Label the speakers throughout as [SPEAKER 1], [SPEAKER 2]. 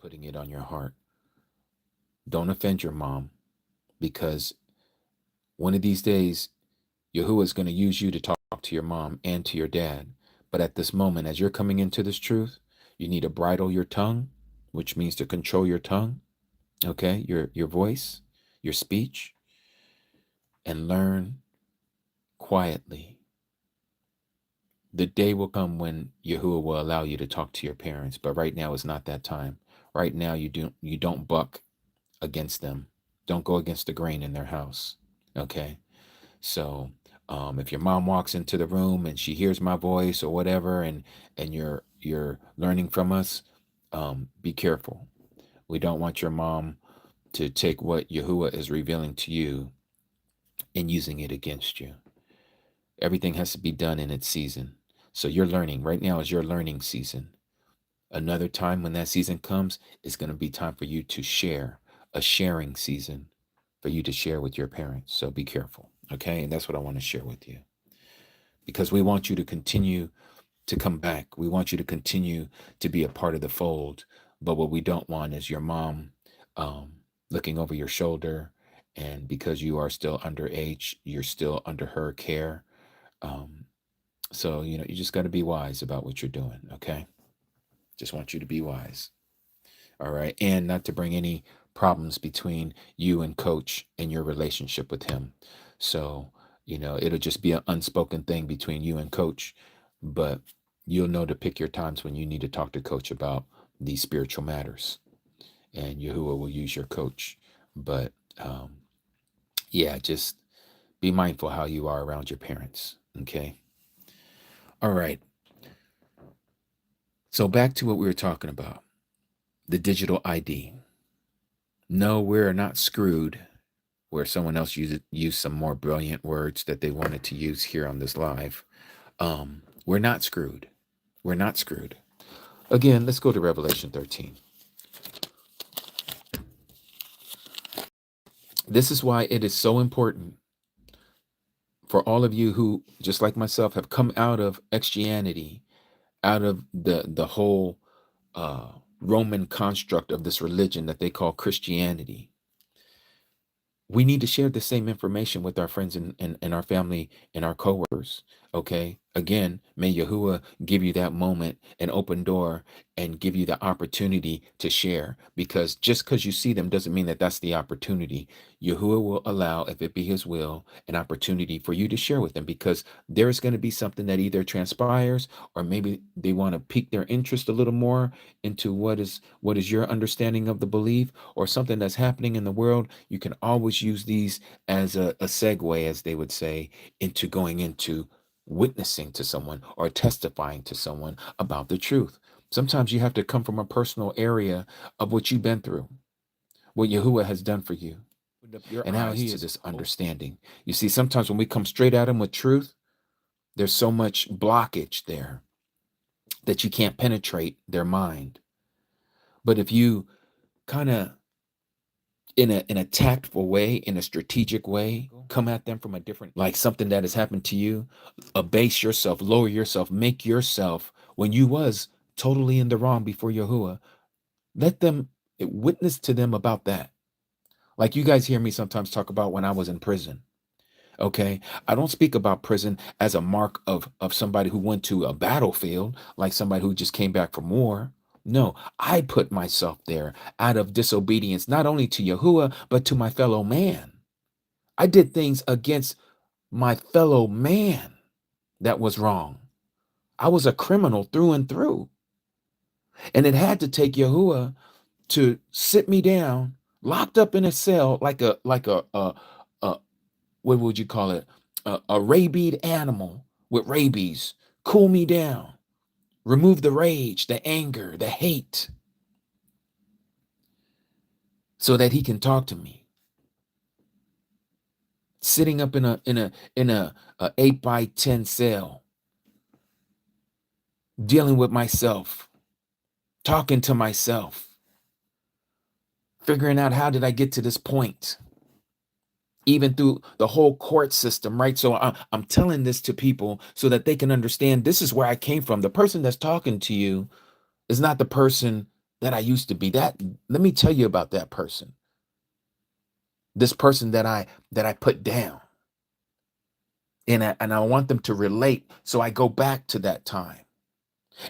[SPEAKER 1] putting it on your heart. Don't offend your mom, because one of these days, Yahuwah is going to use you to talk to your mom and to your dad. But at this moment, as you're coming into this truth, you need to bridle your tongue, which means to control your tongue, okay, your voice, your speech, and learn quietly. The day will come when Yahuwah will allow you to talk to your parents, but right now is not that time. Right now, you don't buck against them. Don't go against the grain in their house. Okay. So if your mom walks into the room and she hears my voice or whatever, and you're learning from us, be careful. We don't want your mom to take what Yahuwah is revealing to you and using it against you. Everything has to be done in its season. So you're learning. Right now is your learning season. Another time when that season comes, it's going to be time for you to share, a sharing season for you to share with your parents. So be careful, okay? And that's what I want to share with you. Because we want you to continue to come back. We want you to continue to be a part of the fold. But what we don't want is your mom looking over your shoulder, and because you are still underage, you're still under her care. So, you just got to be wise about what you're doing, okay? Just want you to be wise. All right. And not to bring any problems between you and coach and your relationship with him. So, it'll just be an unspoken thing between you and coach, but you'll know to pick your times when you need to talk to coach about these spiritual matters, and Yahuwah will use your coach. But yeah, just be mindful how you are around your parents. Okay. All right. So back to what we were talking about, the digital ID. No, we're not screwed, where someone else used some more brilliant words that they wanted to use here on this live. We're not screwed. We're not screwed. Again, let's go to Revelation 13. This is why it is so important for all of you who, just like myself, have come out of Christianity, out of the whole Roman construct of this religion that they call Christianity. We need to share the same information with our friends and our family and our coworkers. Okay. Again, may Yahuwah give you that moment, an open door, and give you the opportunity to share. Because just because you see them doesn't mean that that's the opportunity. Yahuwah will allow, if it be his will, an opportunity for you to share with them, because there's going to be something that either transpires, or maybe they want to pique their interest a little more into what is your understanding of the belief, or something that's happening in the world. You can always use these as a segue, as they would say, into going into witnessing to someone or testifying to someone about the truth. Sometimes you have to come from a personal area of what you've been through, what Yahuwah has done for you, and how he is this understanding. You see, sometimes when we come straight at him with truth, there's so much blockage there that you can't penetrate their mind. But if you kind of, in a tactful way, in a strategic way, come at them from a different, like something that has happened to you, abase yourself, lower yourself, make yourself, when you was totally in the wrong before Yahuwah, let them witness to them about that. Like you guys hear me sometimes talk about when I was in prison. Okay. I don't speak about prison as a mark of somebody who went to a battlefield, like somebody who just came back from war. No, I put myself there out of disobedience, not only to Yahuwah, but to my fellow man. I did things against my fellow man that was wrong. I was a criminal through and through. And it had to take Yahuwah to sit me down, locked up in a cell, like a what would you call it? A rabid animal with rabies. Cool me down. Remove the rage, the anger, the hate, so that he can talk to me. Sitting up in a 8x10 cell, dealing with myself, talking to myself, figuring out how did I get to this point, even through the whole court system, right? So I'm telling this to people so that they can understand this is where I came from. The person that's talking to you is not the person that I used to be. Let me tell you about that person. This person that I put down. And I want them to relate. So I go back to that time.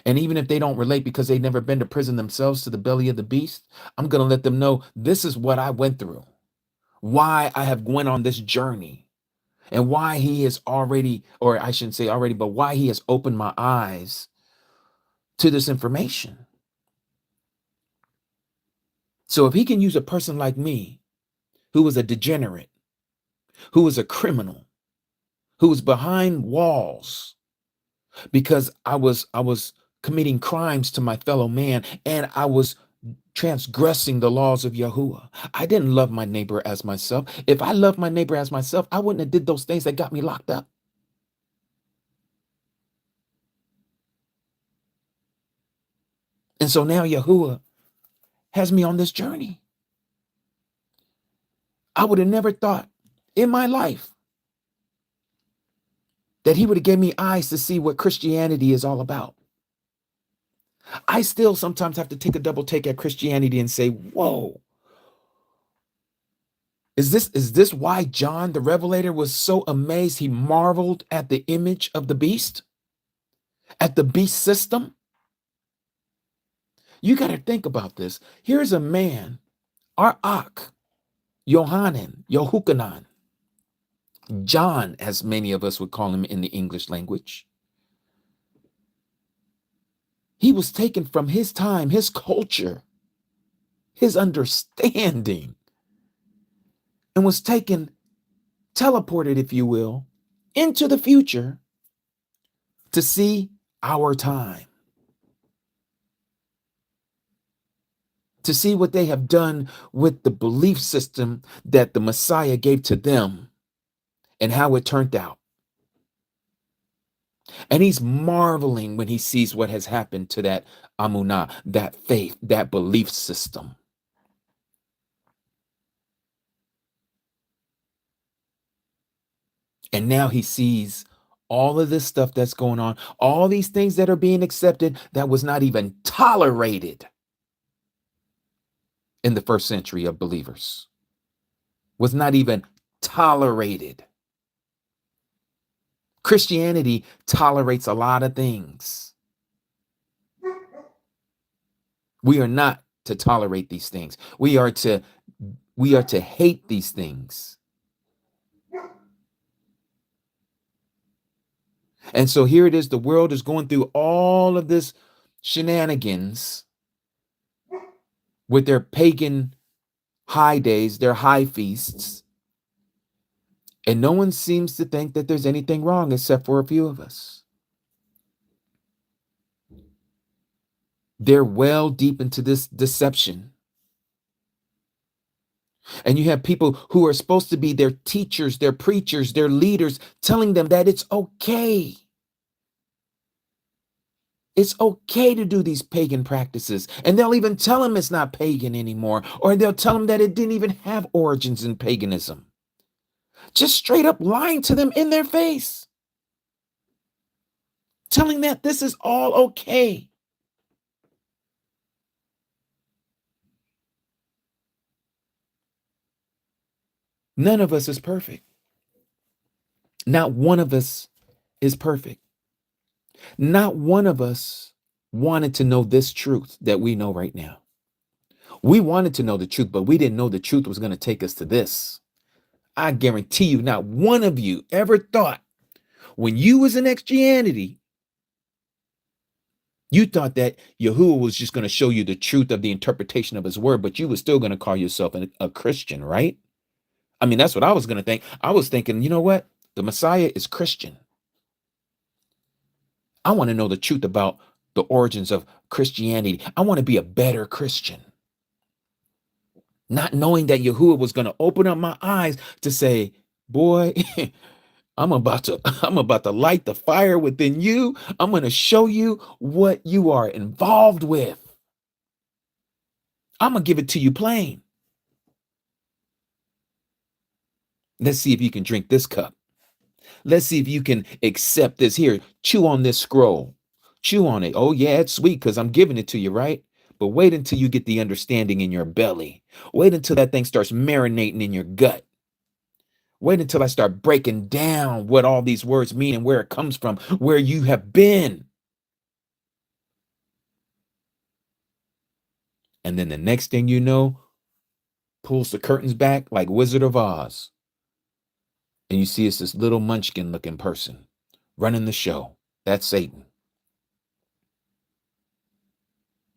[SPEAKER 1] And even if they don't relate because they've never been to prison themselves to the belly of the beast, I'm going to let them know this is what I went through, why I have went on this journey, and why he has already, or I shouldn't say already, but why he has opened my eyes to this information. So if he can use a person like me, who was a degenerate, who was a criminal, who was behind walls because I was committing crimes to my fellow man, and I was transgressing the laws of Yahuah. I didn't love my neighbor as myself. If I loved my neighbor as myself, I wouldn't have did those things that got me locked up. And so now Yahuah has me on this journey. I would have never thought in my life that he would have given me eyes to see what Christianity is all about. I still sometimes have to take a double take at Christianity and say, whoa, is this why John the Revelator was so amazed he marveled at the image of the beast? At the beast system? You got to think about this. Here's a man, Arach, Yohanan, John, as many of us would call him in the English language. He was taken from his time, his culture, his understanding, and was taken, teleported, if you will, into the future to see our time, to see what they have done with the belief system that the Messiah gave to them and how it turned out. And he's marveling when he sees what has happened to that amunah, that faith, that belief system. And now he sees all of this stuff that's going on, all these things that are being accepted that was not even tolerated in the first century of believers, was not even tolerated. Christianity tolerates a lot of things. We are not to tolerate these things. We are to hate these things. And so here it is, the world is going through all of this shenanigans with their pagan high days, their high feasts. And no one seems to think that there's anything wrong except for a few of us. They're well deep into this deception. And you have people who are supposed to be their teachers, their preachers, their leaders, telling them that it's okay. It's okay to do these pagan practices. And they'll even tell them it's not pagan anymore, or they'll tell them that it didn't even have origins in paganism. Just straight up lying to them in their face. Telling that this is all okay. None of us is perfect. Not one of us is perfect. Not one of us wanted to know this truth that we know right now. We wanted to know the truth, but we didn't know the truth was going to take us to this. I guarantee you, not one of you ever thought when you was in Christianity, you thought that Yahuah was just going to show you the truth of the interpretation of his word, but you were still going to call yourself a Christian, right? I mean, that's what I was going to think. I was thinking, you know what? The Messiah is Christian. I want to know the truth about the origins of Christianity. I want to be a better Christian. Not knowing that Yahuah was going to open up my eyes to say, boy, I'm about to light the fire within you. I'm going to show you what you are involved with. I'm going to give it to you plain. Let's see if you can drink this cup. Let's see if you can accept this here. Chew on this scroll. Chew on it. Oh, yeah, it's sweet because I'm giving it to you, right? But wait until you get the understanding in your belly. Wait until that thing starts marinating in your gut. Wait until I start breaking down what all these words mean and where it comes from, where you have been. And then the next thing you know, pulls the curtains back like Wizard of Oz. And you see it's this little munchkin looking person running the show. That's Satan.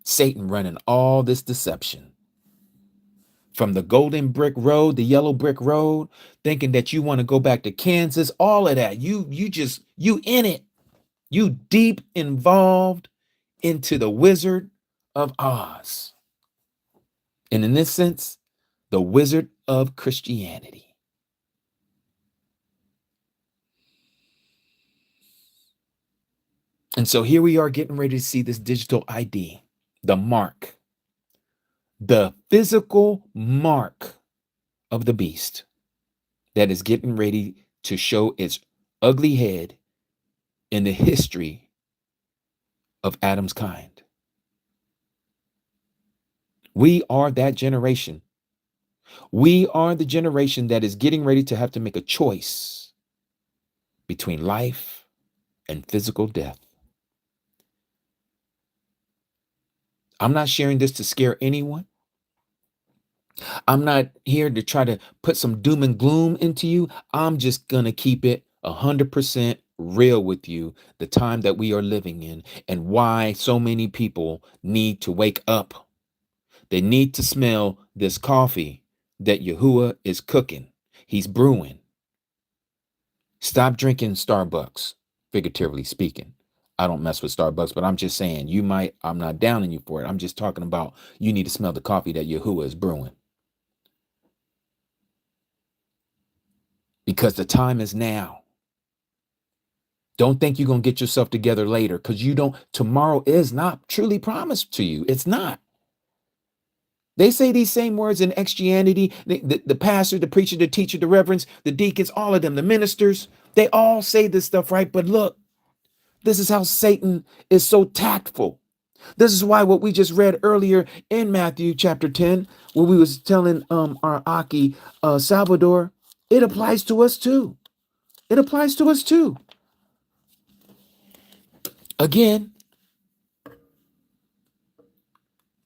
[SPEAKER 1] Satan running all this deception. From the golden brick road, the yellow brick road, thinking that you want to go back to Kansas, all of that. You in it. You deep involved into the Wizard of Oz. And in this sense, the Wizard of Christianity. And so here we are getting ready to see this digital ID, the mark, the physical mark of the beast that is getting ready to show its ugly head in the history of Adam's kind. We are that generation. We are the generation that is getting ready to have to make a choice between life and physical death. I'm not sharing this to scare anyone. I'm not here to try to put some doom and gloom into you. I'm just going to keep it 100% real with you, the time that we are living in and why so many people need to wake up. They need to smell this coffee that Yahuah is cooking. He's brewing. Stop drinking Starbucks, figuratively speaking. I don't mess with Starbucks, but I'm just saying I'm not downing you for it. I'm just talking about you need to smell the coffee that Yahuah is brewing. Because the time is now. Don't think you're going to get yourself together later, because tomorrow is not truly promised to you. It's not. They say these same words in Christianity. The pastor, the preacher, the teacher, the reverends, the deacons, all of them, the ministers, they all say this stuff, right? But look, this is how Satan is so tactful. This is why what we just read earlier in Matthew chapter 10, where we was telling our Aki Salvador, it applies to us too. It applies to us too. Again,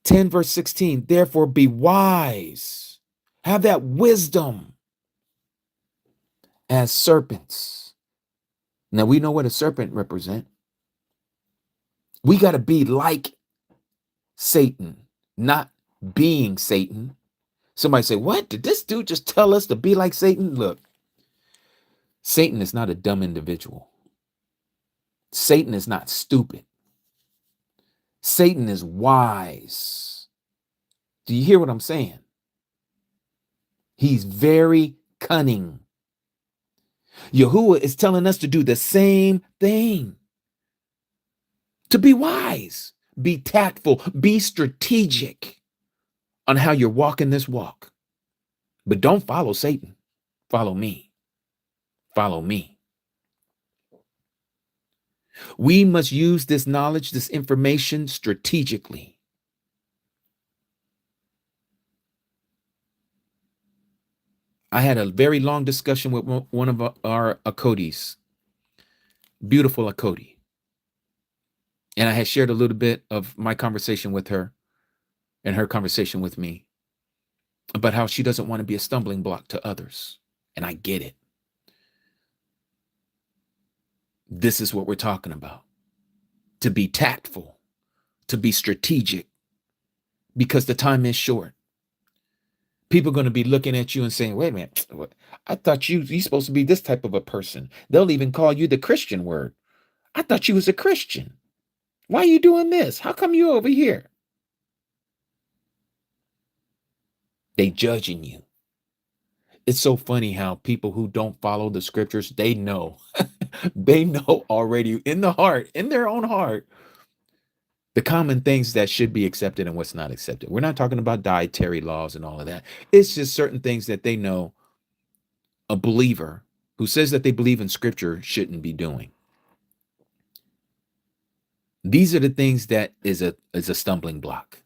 [SPEAKER 1] 10 verse 16, therefore be wise. Have that wisdom as serpents. Now we know what a serpent represents. We got to be like Satan, not being Satan. Somebody say, what? Did this dude just tell us to be like Satan? Look, Satan is not a dumb individual. Satan is not stupid. Satan is wise. Do you hear what I'm saying? He's very cunning. Yahuah is telling us to do the same thing. To be wise, be tactful, be strategic on how you're walking this walk. But don't follow Satan. Follow me. Follow me. We must use this knowledge, this information strategically. I had a very long discussion with one of our Akodis, beautiful Akodi. And I had shared a little bit of my conversation with her and her conversation with me about how she doesn't want to be a stumbling block to others. And I get it. This is what we're talking about. To be tactful, to be strategic, because the time is short. People are going to be looking at you and saying, wait a minute, I thought you're supposed to be this type of a person. They'll even call you the Christian word. I thought you was a Christian. Why are you doing this? How come you over here? They judging you. It's so funny how people who don't follow the scriptures, they know. They know already in the heart, in their own heart, the common things that should be accepted and what's not accepted. We're not talking about dietary laws and all of that. It's just certain things that they know a believer who says that they believe in scripture shouldn't be doing. These are the things that is a stumbling block.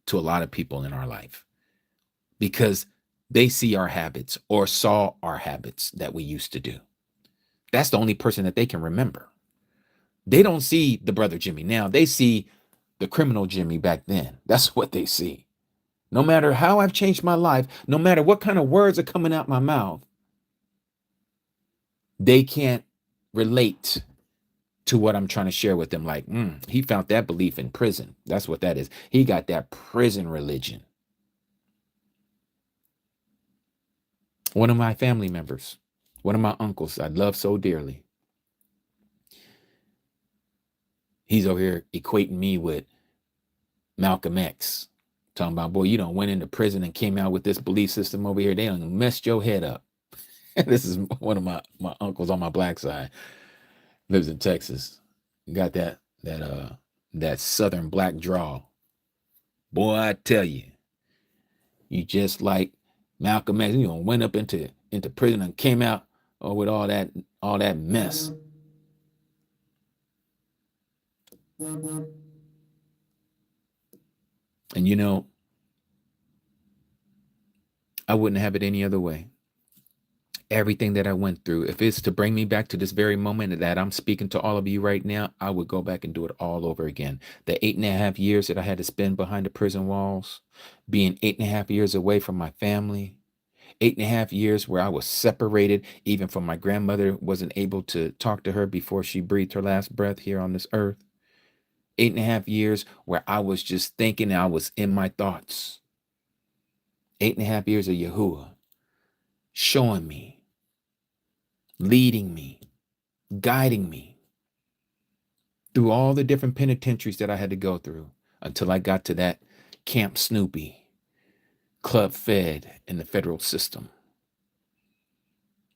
[SPEAKER 1] to a lot of people in our life, because they see our habits or saw our habits that we used to do. That's the only person that they can remember. They don't see the brother Jimmy now. They see the criminal Jimmy back then. That's what they see. No matter how I've changed my life, no matter what kind of words are coming out my mouth, they can't relate to what I'm trying to share with them. Like, he found that belief in prison. That's what that is. He got that prison religion. One of my family members, one of my uncles I love so dearly, he's over here equating me with Malcolm X. Talking about, boy, you done went into prison and came out with this belief system over here. They done messed your head up. This is one of my uncles on my black side. Lives in Texas. Got that southern black drawl. Boy, I tell you, you just like Malcolm X. You know, went up into prison and came out with all that mess. And you know, I wouldn't have it any other way. Everything that I went through, if it's to bring me back to this very moment that I'm speaking to all of you right now, I would go back and do it all over again. The 8.5 years that I had to spend behind the prison walls, being 8.5 years away from my family, 8.5 years where I was separated, even from my grandmother, wasn't able to talk to her before she breathed her last breath here on this earth. 8.5 years where I was just thinking, I was in my thoughts. 8.5 years of Yahuah showing me, leading me, guiding me through all the different penitentiaries that I had to go through until I got to that Camp Snoopy, Club Fed in the federal system.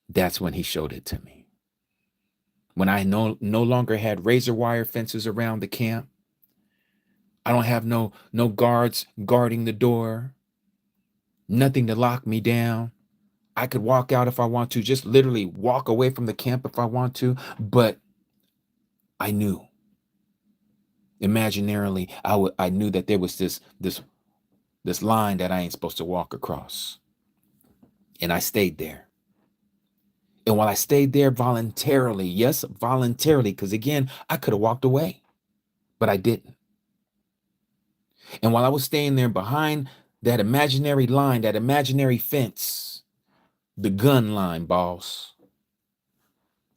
[SPEAKER 1] That's when he showed it to me. When I no longer had razor wire fences around the camp. I don't have no guards guarding the door, nothing to lock me down. I could walk out if I want to, just literally walk away from the camp if I want to, but I knew. Imaginarily, I knew that there was this line that I ain't supposed to walk across. And I stayed there. And while I stayed there voluntarily, yes, voluntarily, because again, I could have walked away, but I didn't. And while I was staying there behind that imaginary line, that imaginary fence, the gun line, boss.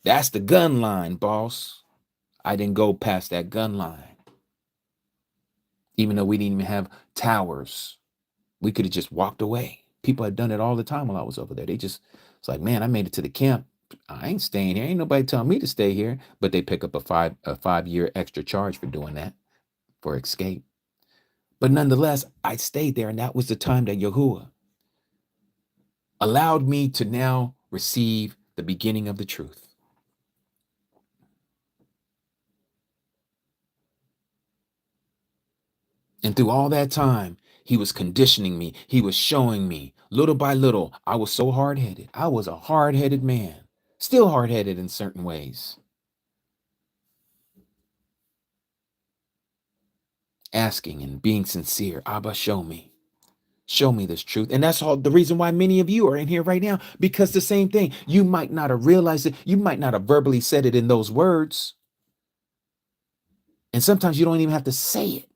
[SPEAKER 1] That's the gun line, boss. I didn't go past that gun line. Even though we didn't even have towers, we could have just walked away. People had done it all the time while I was over there. It's like, man, I made it to the camp. I ain't staying here. Ain't nobody telling me to stay here. But they pick up a 5-year extra charge for doing that, for escape. But nonetheless, I stayed there, and that was the time that Yahuah allowed me to now receive the beginning of the truth. And through all that time, he was conditioning me. He was showing me little by little. I was so hard-headed. I was a hard-headed man, still hard-headed in certain ways. Asking and being sincere, Abba, show me this truth. And that's all the reason why many of you are in here right now, because the same thing, you might not have realized it. You might not have verbally said it in those words. And sometimes you don't even have to say it.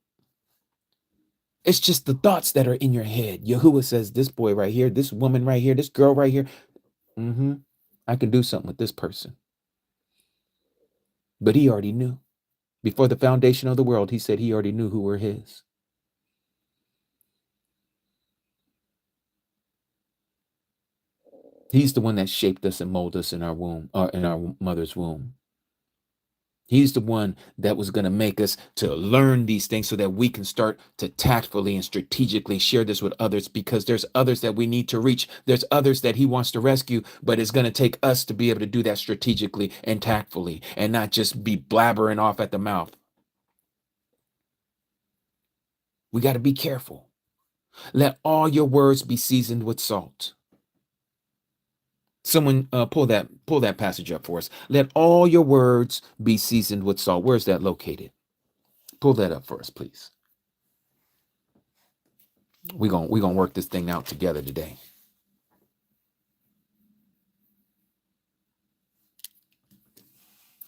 [SPEAKER 1] It's just the thoughts that are in your head. Yahuah says, this boy right here, this woman right here, this girl right here, I can do something with this person. But he already knew. Before the foundation of the world, he said he already knew who were his. He's the one that shaped us and molded us in our womb, or in our mother's womb. He's the one that was going to make us to learn these things so that we can start to tactfully and strategically share this with others, because there's others that we need to reach. There's others that he wants to rescue, but it's going to take us to be able to do that strategically and tactfully and not just be blabbering off at the mouth. We got to be careful. Let all your words be seasoned with salt. Someone pull that passage up for us. Let all your words be seasoned with salt. Where's that located? Pull that up for us, please. We're gonna work this thing out together today.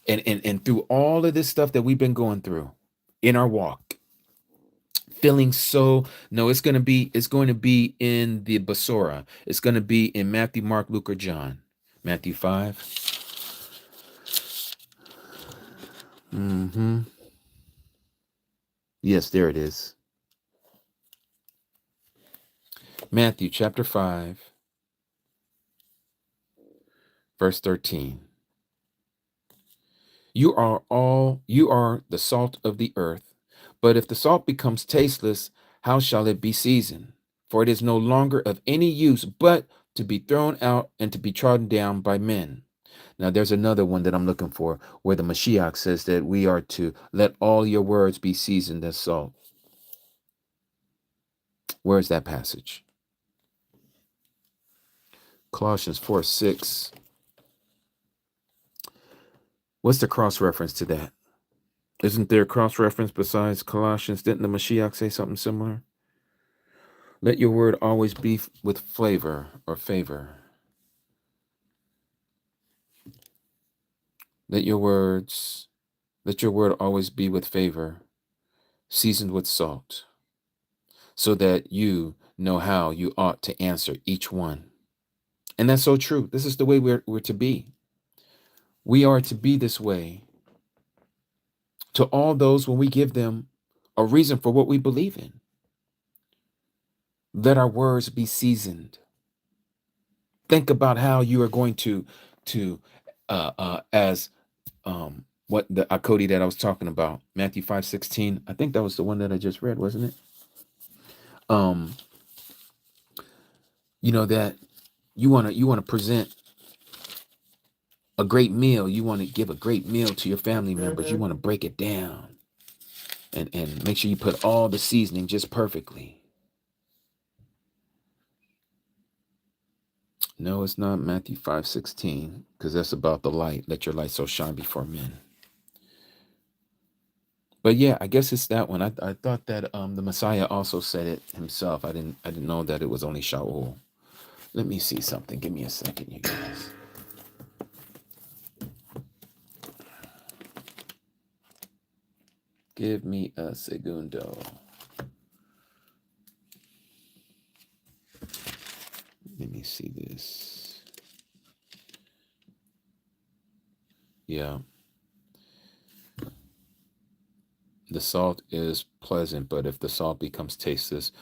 [SPEAKER 1] And through all of this stuff that we've been going through in our walk, feeling so no, it's going to be in the Basora. It's going to be in Matthew, Mark, Luke, or John. Matthew 5. Yes, there it is. Matthew chapter 5, verse 13. You are the salt of the earth, but if the salt becomes tasteless, how shall it be seasoned? For it is no longer of any use but to be thrown out and to be trodden down by men. Now there's another one that I'm looking for where the Mashiach says that we are to let all your words be seasoned as salt. Where is that passage? Colossians 4:6. What's the cross reference to that? Isn't there a cross reference besides Colossians? Didn't the Mashiach say something similar? Let your word always be with flavor or favor. Let your word always be with favor, seasoned with salt, so that you know how you ought to answer each one. And that's so true. This is the way we're to be. We are to be this way to all those when we give them a reason for what we believe in. Let our words be seasoned. Think about how you are going to as what the Akodi that I was talking about, Matthew 5:16. I think that was the one that I just read, wasn't it? That you want to present a great meal. You want to give a great meal to your family members. You want to break it down and make sure you put all the seasoning just perfectly. No, it's not Matthew 5:16, because that's about the light. Let your light so shine before men. But yeah, I guess it's that one. I thought that the Messiah also said it himself. I didn't know that it was only Shaul. Let me see something. Give me a second, you guys. Give me a segundo. Let me see this. Yeah. The salt is pleasant, but if the salt becomes tasteless,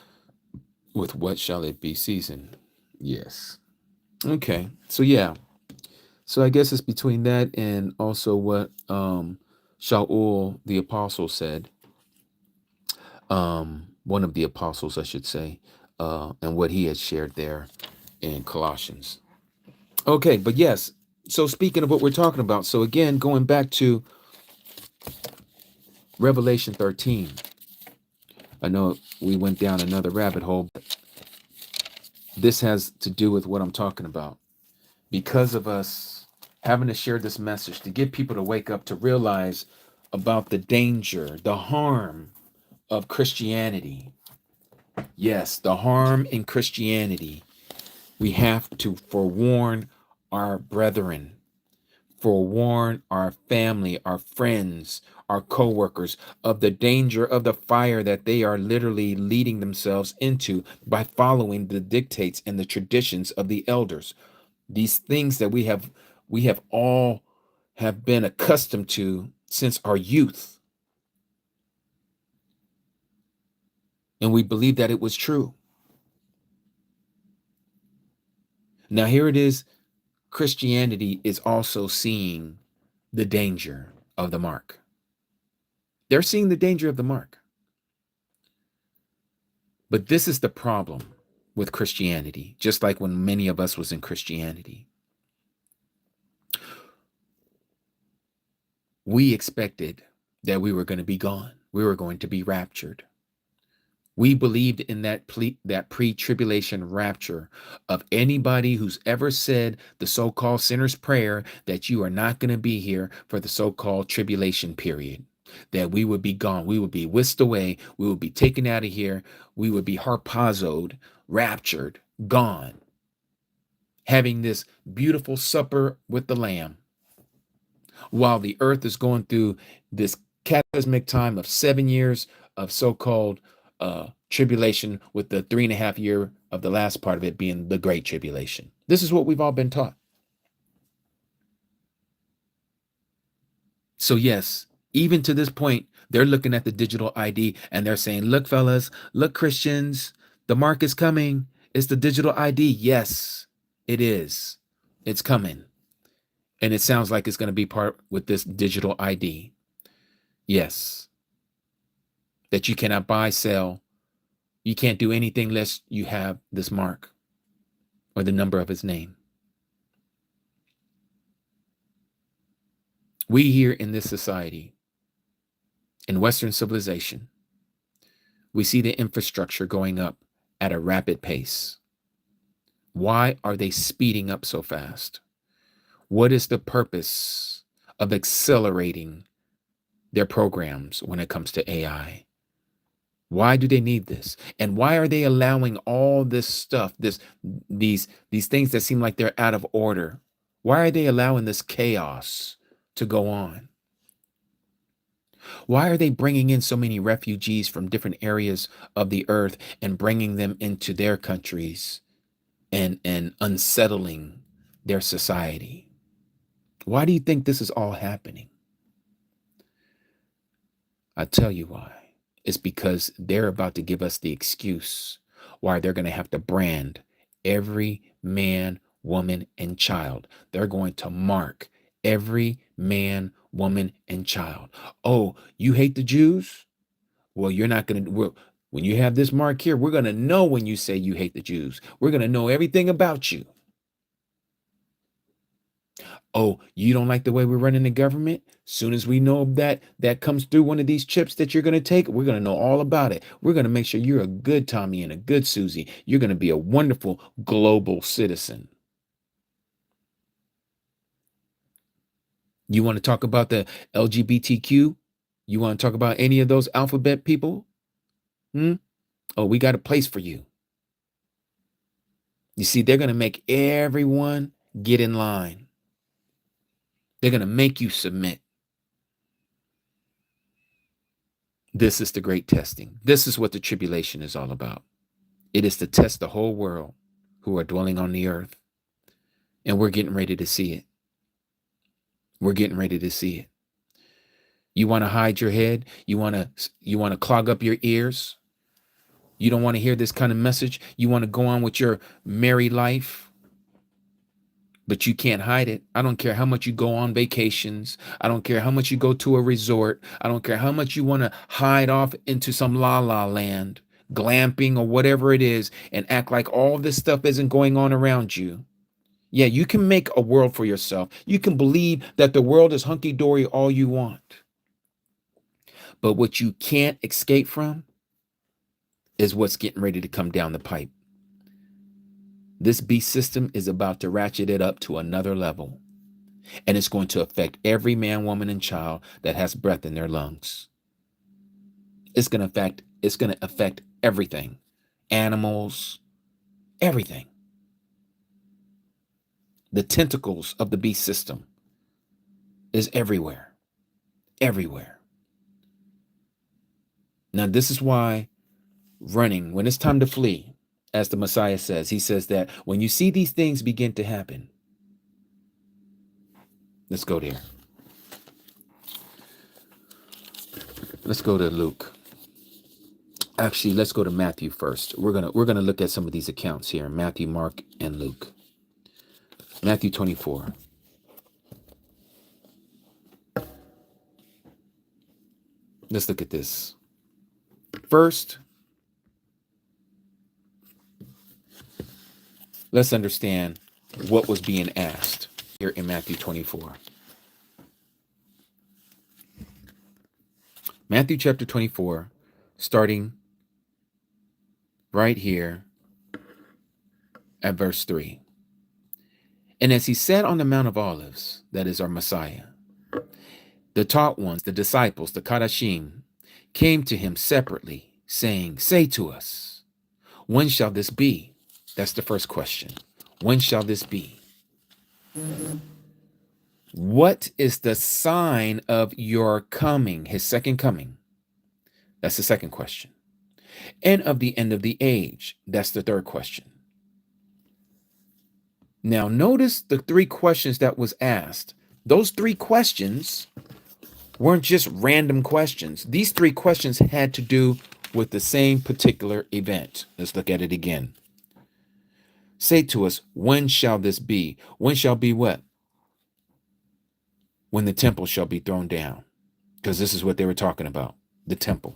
[SPEAKER 1] with what shall it be seasoned? Yes. Okay. So yeah. So I guess it's between that and also what Shaul the apostle said. One of the apostles, I should say, and what he had shared there in Colossians. Okay, but yes. So speaking of what we're talking about, so again, going back to Revelation 13. I know we went down another rabbit hole, but this has to do with what I'm talking about. Because of us having to share this message, to get people to wake up, to realize about the danger, the harm of Christianity. Yes, the harm in Christianity. We have to forewarn our brethren, forewarn our family, our friends, our co-workers of the danger of the fire that they are literally leading themselves into by following the dictates and the traditions of the elders. These things that we have all have been accustomed to since our youth. And we believe that it was true. Now here it is. Christianity is also seeing the danger of the mark. They're seeing the danger of the mark. But this is the problem with Christianity, just like when many of us was in Christianity. We expected that we were going to be gone. We were going to be raptured. We believed in that pre-tribulation rapture of anybody who's ever said the so-called sinner's prayer, that you are not going to be here for the so-called tribulation period. that we would be gone. We would be whisked away. We would be taken out of here. We would be harpazoed, raptured, gone, having this beautiful supper with the Lamb, while the earth is going through this cataclysmic time of 7 years of so-called tribulation, with the 3.5 year of the last part of it being the Great Tribulation. This is what we've all been taught. So yes, even to this point, they're looking at the digital ID and they're saying, look, fellas, look, Christians, the mark is coming. It's the digital ID. Yes, it is. It's coming. And it sounds like it's going to be part with this digital ID. Yes. That you cannot buy, sell. You can't do anything unless you have this mark or the number of his name. We here in this society, in Western civilization, we see the infrastructure going up at a rapid pace. Why are they speeding up so fast? What is the purpose of accelerating their programs when it comes to AI? Why do they need this? And why are they allowing all this stuff, these things that seem like they're out of order? Why are they allowing this chaos to go on? Why are they bringing in so many refugees from different areas of the earth and bringing them into their countries and unsettling their society? Why do you think this is all happening? I tell you why. It's because they're about to give us the excuse why they're going to have to brand every man, woman, and child. They're going to mark every man, woman, and child. Oh, you hate the Jews? Well, you're not going to, when you have this mark here, we're going to know when you say you hate the Jews. We're going to know everything about you. Oh, you don't like the way we're running the government? Soon as we know that comes through one of these chips that you're going to take, we're going to know all about it. We're going to make sure you're a good Tommy and a good Susie. You're going to be a wonderful global citizen. You want to talk about the LGBTQ? You want to talk about any of those alphabet people? Oh, we got a place for you. You see, they're going to make everyone get in line. They're going to make you submit. This is the great testing. This is what the tribulation is all about. It is to test the whole world who are dwelling on the earth. And we're getting ready to see it. We're getting ready to see it. You want to hide your head? You want to clog up your ears? You don't want to hear this kind of message? You want to go on with your merry life? But you can't hide it. I don't care how much you go on vacations. I don't care how much you go to a resort. I don't care how much you want to hide off into some la-la land, glamping or whatever it is, and act like all this stuff isn't going on around you. Yeah, you can make a world for yourself. You can believe that the world is hunky-dory all you want. But what you can't escape from is what's getting ready to come down the pipe. This beast system is about to ratchet it up to another level. And it's going to affect every man, woman, and child that has breath in their lungs. It's going to affect everything. Animals, everything. The tentacles of the beast system is everywhere. Everywhere. Now, this is why running, when it's time to flee, as the Messiah says, he says that when you see these things begin to happen, let's go there. Let's go to Luke. Actually, let's go to Matthew first. We're gonna look at some of these accounts here: Matthew, Mark, and Luke. Matthew 24. Let's look at this. First, let's understand what was being asked here in Matthew 24. Matthew chapter 24, starting right here at verse 3. And as he sat on the Mount of Olives, that is our Messiah, The taught ones, the disciples, the Kadashim, came to him separately, saying, say to us, when shall this be? That's the first question. When shall this be? What is the sign of your coming, his second coming? That's the second question. And of the end of the age. That's the third question. Now, notice the three questions that was asked. Those three questions weren't just random questions. These three questions had to do with the same particular event. Let's look at it again. Say to us, when shall this be? When shall be what? When the temple shall be thrown down. Because this is what they were talking about, the temple.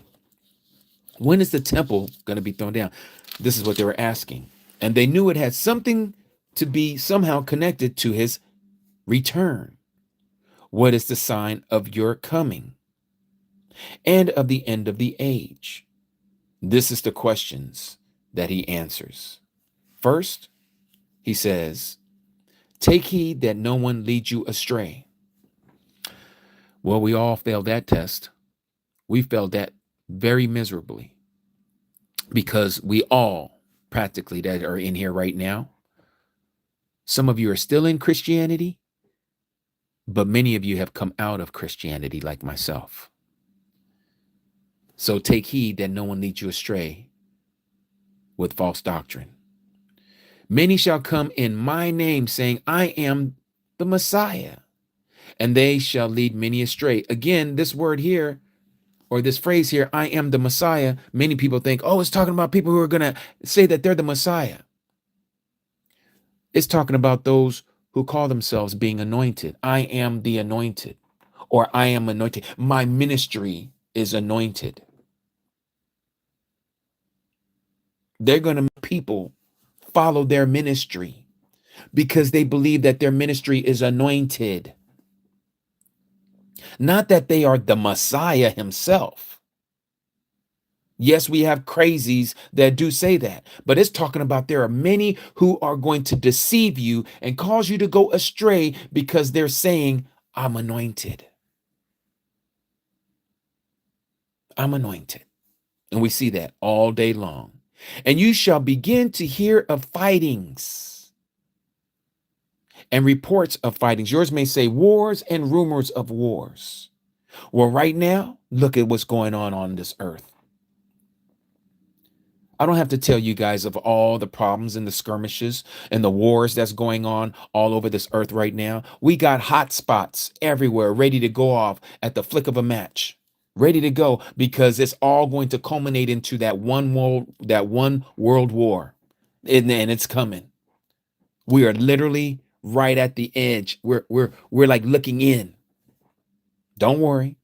[SPEAKER 1] When is the temple going to be thrown down? This is what they were asking. And they knew it had something to be somehow connected to his return. What is the sign of your coming? And of the end of the age? This is the questions that he answers. First, he says, take heed that no one leads you astray. Well, we all failed that test. We failed that very miserably because we all practically that are in here right now. Some of you are still in Christianity, but many of you have come out of Christianity like myself. So take heed that no one leads you astray with false doctrine. Many shall come in my name saying, I am the Messiah, and they shall lead many astray. Again, this word here, or this phrase here, I am the Messiah, many people think, oh, it's talking about people who are going to say that they're the Messiah. It's talking about those who call themselves being anointed. I am the anointed, or I am anointed. My ministry is anointed. They're going to make people follow their ministry because they believe that their ministry is anointed. Not that they are the Messiah himself. Yes, we have crazies that do say that, but it's talking about there are many who are going to deceive you and cause you to go astray because they're saying, I'm anointed. I'm anointed. And we see that all day long. And you shall begin to hear of fightings and reports of fightings. Yours may say wars and rumors of wars. Well, right now, look at what's going on this earth. I don't have to tell you guys of all the problems and the skirmishes and the wars that's going on all over this earth right now. We got hot spots everywhere ready to go off at the flick of a match, ready to go because it's all going to culminate into that one world war. And it's coming. We are literally right at the edge. We're like looking in. Don't worry.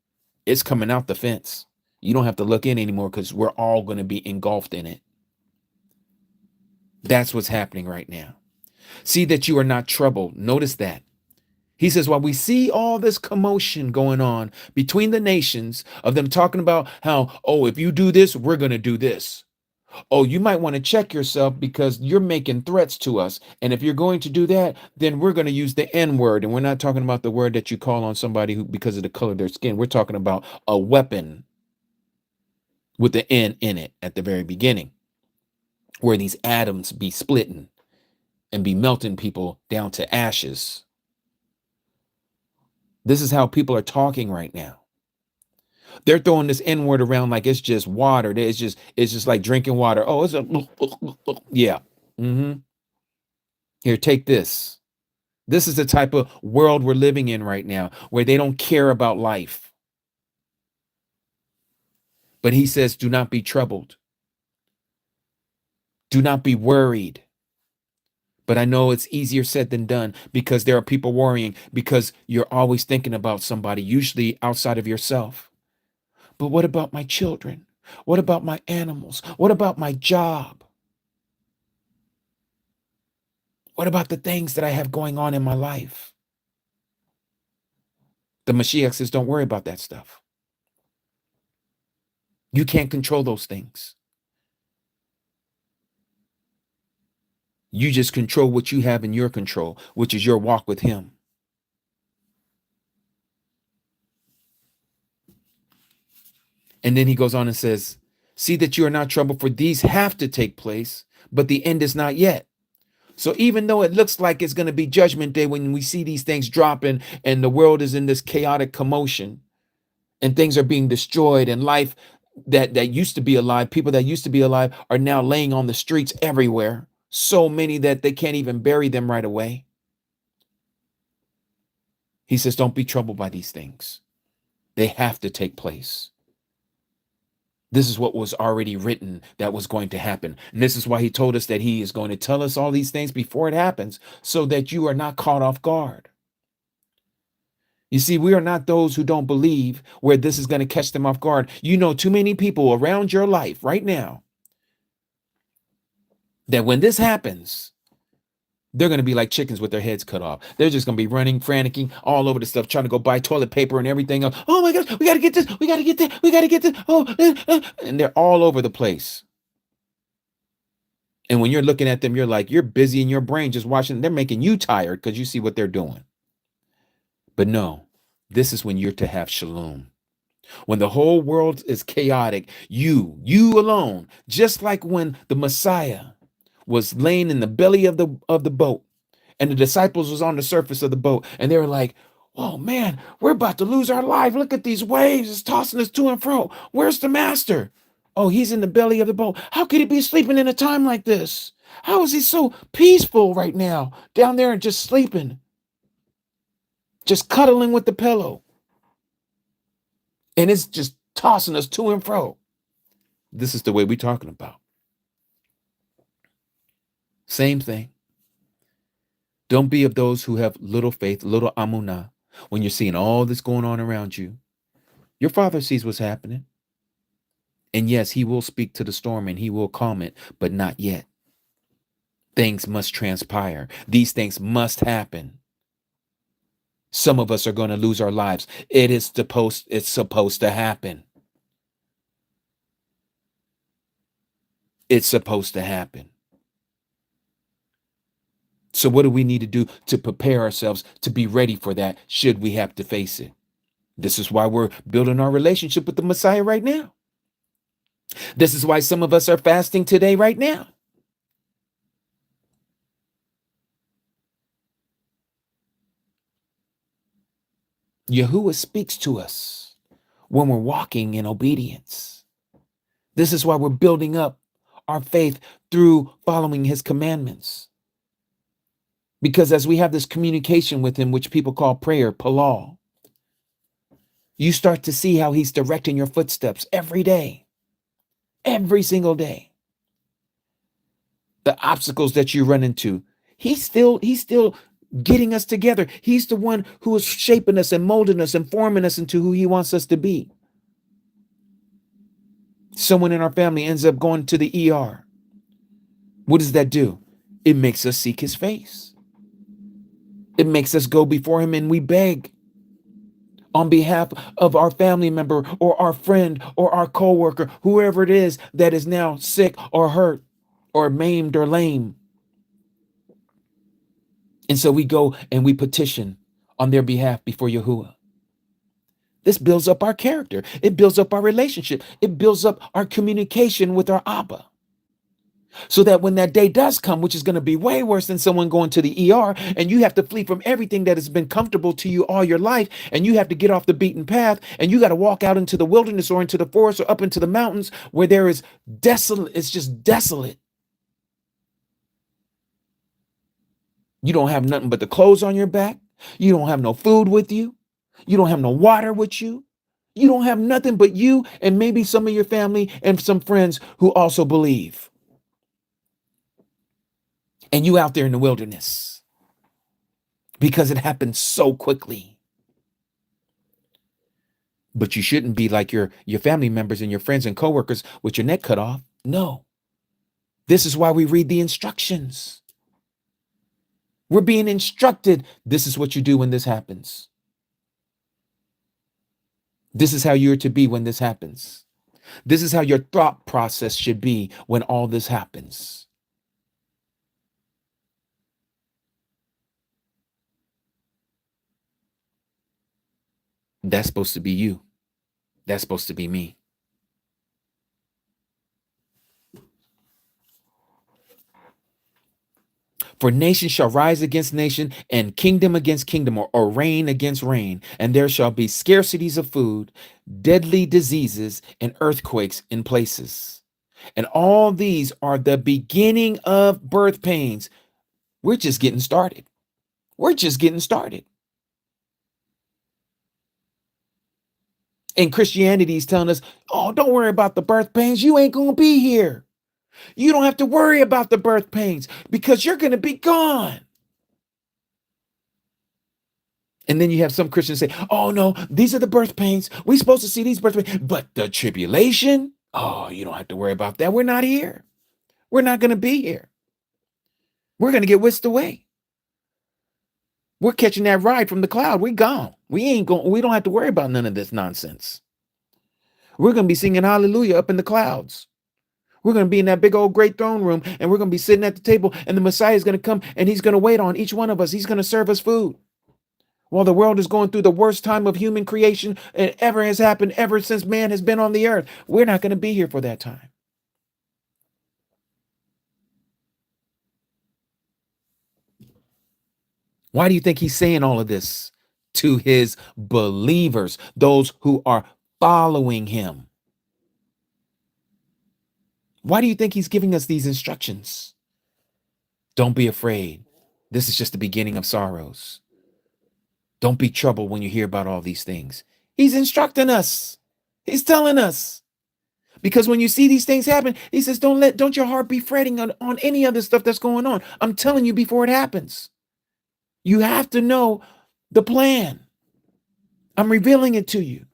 [SPEAKER 1] It's coming out the fence. You don't have to look in anymore because we're all going to be engulfed in it. That's what's happening right now. See that you are not troubled. Notice that. He says, while we see all this commotion going on between the nations of them talking about how, oh, if you do this, we're going to do this. Oh, you might want to check yourself because you're making threats to us. And if you're going to do that, then we're going to use the N word. And we're not talking about the word that you call on somebody who because of the color of their skin. We're talking about a weapon with the N in it at the very beginning, where these atoms be splitting and be melting people down to ashes. This is how people are talking right now. They're throwing this N word around like it's just water. It's just like drinking water. Oh, it's a yeah. Here, take this. This is the type of world we're living in right now, where they don't care about life. But he says, do not be troubled. Do not be worried. But I know it's easier said than done because there are people worrying because you're always thinking about somebody, usually outside of yourself. But what about my children? What about my animals? What about my job? What about the things that I have going on in my life? The Mashiach says, don't worry about that stuff. You can't control those things. You just control what you have in your control, which is your walk with him. And then he goes on and says, see that you are not troubled, for these have to take place, but the end is not yet. So even though it looks like it's going to be judgment day when we see these things dropping and the world is in this chaotic commotion and things are being destroyed and life that used to be alive, people that used to be alive are now laying on the streets everywhere. So many that they can't even bury them right away. He says, don't be troubled by these things. They have to take place. This is what was already written that was going to happen. And this is why he told us that he is going to tell us all these things before it happens so that you are not caught off guard. You see, we are not those who don't believe where this is going to catch them off guard. You know, too many people around your life right now that when this happens, they're going to be like chickens with their heads cut off. They're just going to be running, franticking all over the stuff, trying to go buy toilet paper and everything else. Oh my gosh, we got to get this. We got to get that. We got to get this. And they're all over the place. And when you're looking at them, you're like, you're busy in your brain just watching. They're making you tired because you see what they're doing. But no, this is when you're to have shalom. When the whole world is chaotic, you alone, just like when the Messiah was laying in the belly of the boat and the disciples was on the surface of the boat and they were like, oh man, we're about to lose our life. Look at these waves. It's tossing us to and fro. Where's the master? Oh, he's in the belly of the boat. How could he be sleeping in a time like this? How is he so peaceful right now down there and just sleeping? Just cuddling with the pillow. And it's just tossing us to and fro. This is the way we're talking about. Same thing. Don't be of those who have little faith, little amunah, when you're seeing all this going on around you. Your Father sees what's happening. And yes, he will speak to the storm and he will calm it, but not yet. Things must transpire. These things must happen. Some of us are going to lose our lives. It's supposed to happen. It's supposed to happen. So what do we need to do to prepare ourselves to be ready for that should we have to face it? This is why we're building our relationship with the Messiah right now. This is why some of us are fasting today right now. Yahuah speaks to us when we're walking in obedience. This is why we're building up our faith through following his commandments. Because as we have this communication with him, which people call prayer, palal, you start to see how he's directing your footsteps every day, every single day. The obstacles that you run into, he's still getting us together. He's the one who is shaping us and molding us and forming us into who he wants us to be. Someone in our family ends up going to the ER. What does that do? It makes us seek his face. It makes us go before him and we beg on behalf of our family member or our friend or our coworker, whoever it is that is now sick or hurt or maimed or lame. And so we go and we petition on their behalf before Yahuah. This builds up our character. It builds up our relationship. It builds up our communication with our Abba. So that when that day does come, which is going to be way worse than someone going to the ER, and you have to flee from everything that has been comfortable to you all your life, and you have to get off the beaten path, and you got to walk out into the wilderness or into the forest or up into the mountains where there is desolate. It's just desolate. You don't have nothing but the clothes on your back. You don't have no food with you. You don't have no water with you. You don't have nothing but you and maybe some of your family and some friends who also believe. And you out there in the wilderness because it happened so quickly. But you shouldn't be like your family members and your friends and coworkers with your neck cut off. No. This is why we read the instructions. We're being instructed. This is what you do when this happens. This is how you're to be when this happens. This is how your thought process should be when all this happens. That's supposed to be you. That's supposed to be me. For nation shall rise against nation, and kingdom against kingdom, or reign against reign. And there shall be scarcities of food, deadly diseases, and earthquakes in places. And all these are the beginning of birth pains. We're just getting started. We're just getting started. And Christianity is telling us, oh, don't worry about the birth pains. You ain't going to be here. You don't have to worry about the birth pains because you're going to be gone. And then you have some Christians say, oh, no, these are the birth pains. We're supposed to see these birth pains. But the tribulation, oh, you don't have to worry about that. We're not here. We're not going to be here. We're going to get whisked away. We're catching that ride from the cloud. We're gone. We don't have to worry about none of this nonsense. We're going to be singing hallelujah up in the clouds. We're going to be in that big old great throne room, and we're going to be sitting at the table, and the Messiah is going to come, and he's going to wait on each one of us. He's going to serve us food. While the world is going through the worst time of human creation it ever has happened ever since man has been on the earth. We're not going to be here for that time. Why do you think he's saying all of this to his believers, those who are following him? Why do you think he's giving us these instructions? Don't be afraid. This is just the beginning of sorrows. Don't be troubled when you hear about all these things. He's instructing us. He's telling us. Because when you see these things happen, he says, don't your heart be fretting on any other stuff that's going on. I'm telling you before it happens. You have to know the plan. I'm revealing it to you.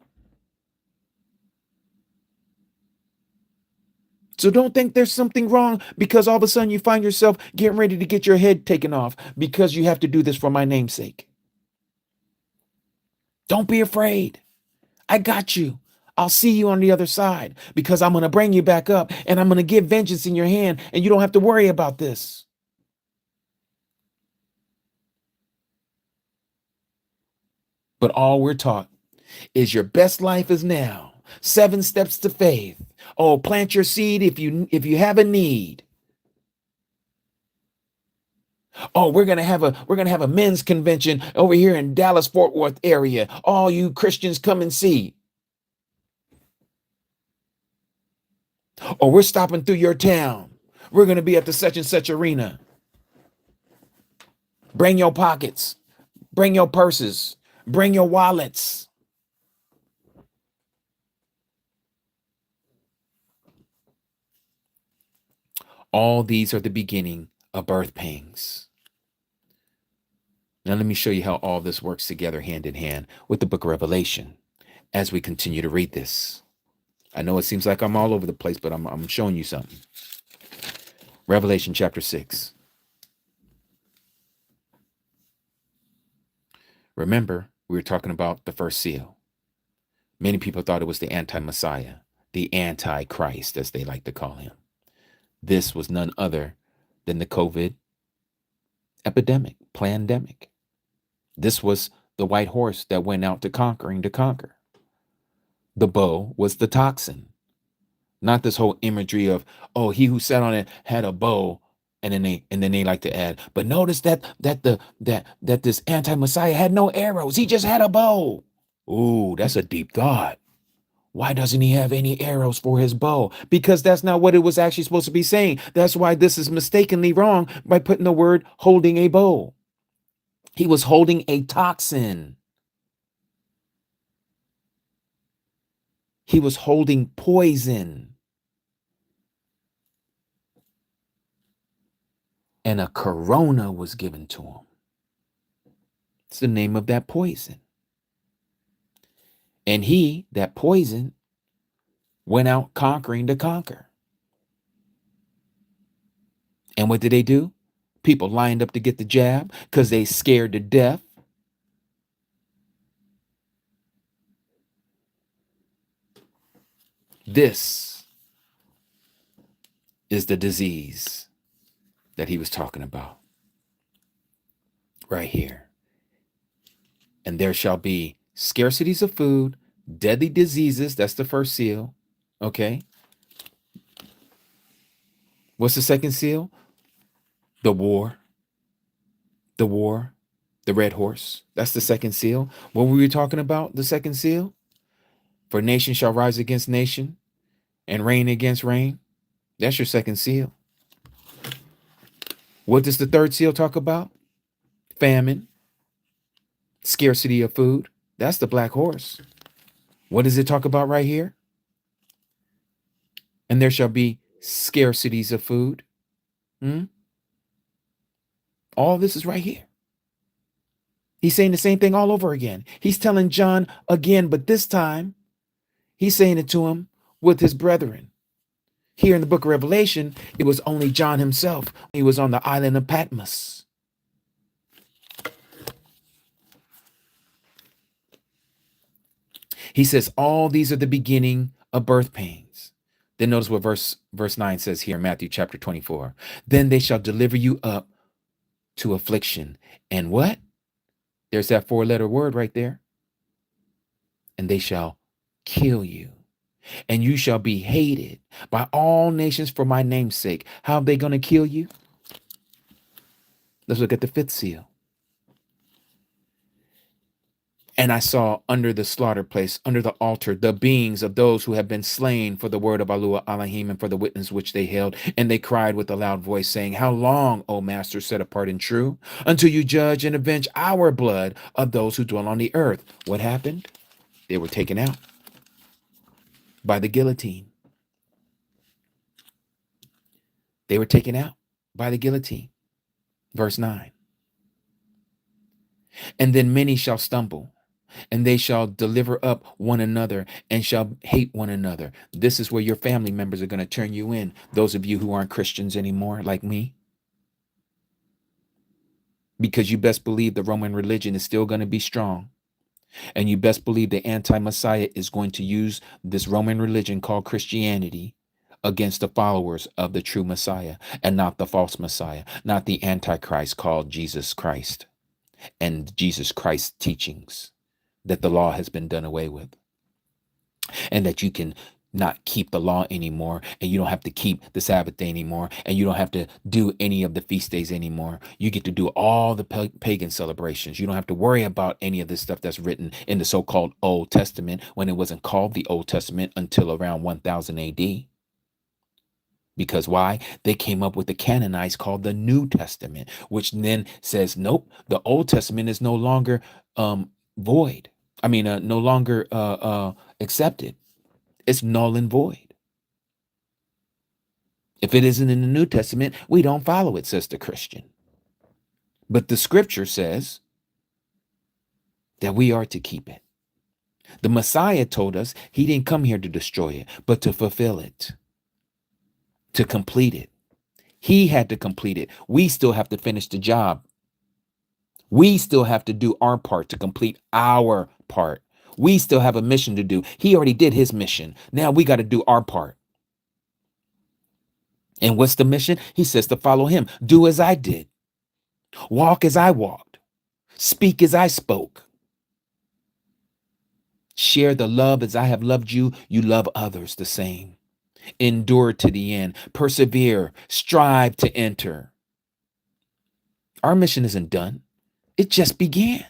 [SPEAKER 1] So don't think there's something wrong because all of a sudden you find yourself getting ready to get your head taken off because you have to do this for my name's sake. Don't be afraid. I got you. I'll see you on the other side because I'm going to bring you back up and I'm going to give vengeance in your hand and you don't have to worry about this. But all we're taught is your best life is now. 7 steps to faith. Oh, plant your seed if you have a need. Oh, we're gonna have a men's convention over here in Dallas Fort Worth area. All you Christians come and see. Or we're stopping through your town. We're gonna be at the such and such arena. Bring your pockets. Bring your purses. Bring your wallets. All these are the beginning of birth pangs. Now let me show you how all this works together hand in hand with the book of Revelation as we continue to read this. I know it seems like I'm all over the place, but I'm showing you something. Revelation chapter 6. Remember, we were talking about the first seal. Many people thought it was the anti-Messiah, the anti-Christ, as they like to call him. This was none other than the COVID epidemic, plandemic. This was the white horse that went out to conquer. The bow was the toxin. Not this whole imagery of, oh, he who sat on it had a bow, and then they like to add, but notice that this anti-Messiah had no arrows. He just had a bow. Ooh, that's a deep thought. Why doesn't he have any arrows for his bow? Because that's not what it was actually supposed to be saying. That's why this is mistakenly wrong by putting the word holding a bow. He was holding a toxin. He was holding poison. And a corona was given to him. It's the name of that poison. And he, that poison, went out conquering to conquer. And what did they do? People lined up to get the jab because they scared to death. This is the disease that he was talking about right here. And there shall be scarcities of food, deadly diseases. That's the first seal. Okay. What's the second seal? The war. The war, the red horse. That's the second seal. What were we talking about? The second seal? For nation shall rise against nation and reign against reign. That's your second seal. What does the third seal talk about? Famine, scarcity of food. That's the black horse. What does it talk about right here? And there shall be scarcities of food. All this is right here. He's saying the same thing all over again. He's telling John again, but this time he's saying it to him with his brethren. Here in the book of Revelation, it was only John himself. He was on the island of Patmos. He says, all these are the beginning of birth pains. Then notice what verse 9 says here in Matthew chapter 24. Then they shall deliver you up to affliction. And what? There's that 4-letter word right there. And they shall kill you. And you shall be hated by all nations for my name's sake. How are they going to kill you? Let's look at the 5th seal. And I saw under the slaughter place, under the altar, the beings of those who have been slain for the word of Yahuah Elohim and for the witness which they held. And they cried with a loud voice, saying, how long, O Master, set apart and true, until you judge and avenge our blood of those who dwell on the earth? What happened? They were taken out by the guillotine. They were taken out by the guillotine. Verse 9. And then many shall stumble, and they shall deliver up one another and shall hate one another. This is where your family members are going to turn you in. Those of you who aren't Christians anymore, like me. Because you best believe the Roman religion is still going to be strong. And you best believe the anti-Messiah is going to use this Roman religion called Christianity against the followers of the true Messiah and not the false Messiah, not the Antichrist called Jesus Christ and Jesus Christ's teachings that the law has been done away with and that you can not keep the law anymore, and you don't have to keep the Sabbath day anymore, and you don't have to do any of the feast days anymore. You get to do all the pagan celebrations. You don't have to worry about any of this stuff that's written in the so-called Old Testament, when it wasn't called the Old Testament until around 1000 AD. Because why? They came up with the canonized called the New Testament, which then says, nope, the Old Testament is no longer void. No longer accepted. It's null and void. If it isn't in the New Testament, we don't follow it, says the Christian. But the scripture says that we are to keep it. The Messiah told us he didn't come here to destroy it, but to fulfill it, to complete it. He had to complete it. We still have to finish the job. We still have to do our part to complete our part. We still have a mission to do. He already did his mission. Now we got to do our part. And what's the mission? He says to follow him. Do as I did. Walk as I walked. Speak as I spoke. Share the love as I have loved you. You love others the same. Endure to the end. Persevere. Strive to enter. Our mission isn't done. It just began.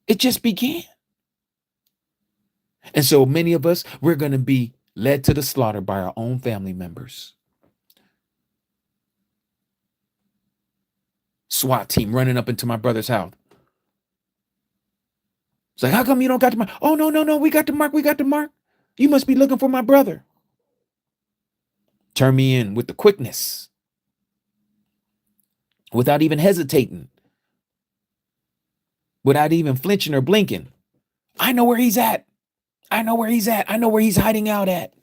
[SPEAKER 1] It just began. And so many of us, we're going to be led to the slaughter by our own family members. SWAT team running up into my brother's house. It's like, how come you don't got the mark? Oh, no, we got the mark. We got the mark. You must be looking for my brother. Turn me in with the quickness. Without even hesitating. Without even flinching or blinking. I know where he's at. I know where he's at. I know where he's hiding out at.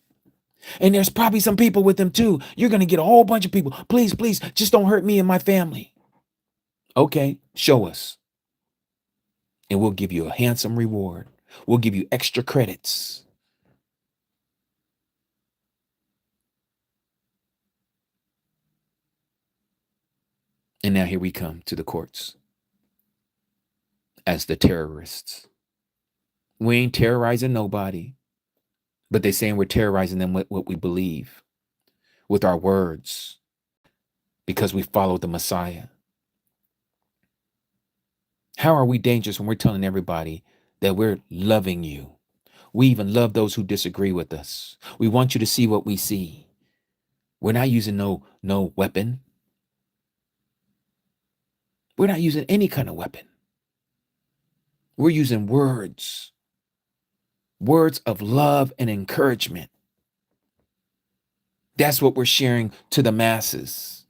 [SPEAKER 1] And there's probably some people with him too. You're going to get a whole bunch of people. Please, just don't hurt me and my family. Okay, show us. And we'll give you a handsome reward. We'll give you extra credits. And now here we come to the courts as the terrorists. We ain't terrorizing nobody, but they're saying we're terrorizing them with what we believe, with our words, because we follow the Messiah. How are we dangerous when we're telling everybody that we're loving you? We even love those who disagree with us. We want you to see what we see. We're not using no weapon. We're not using any kind of weapon. We're using words of love and encouragement. That's what we're sharing to the masses.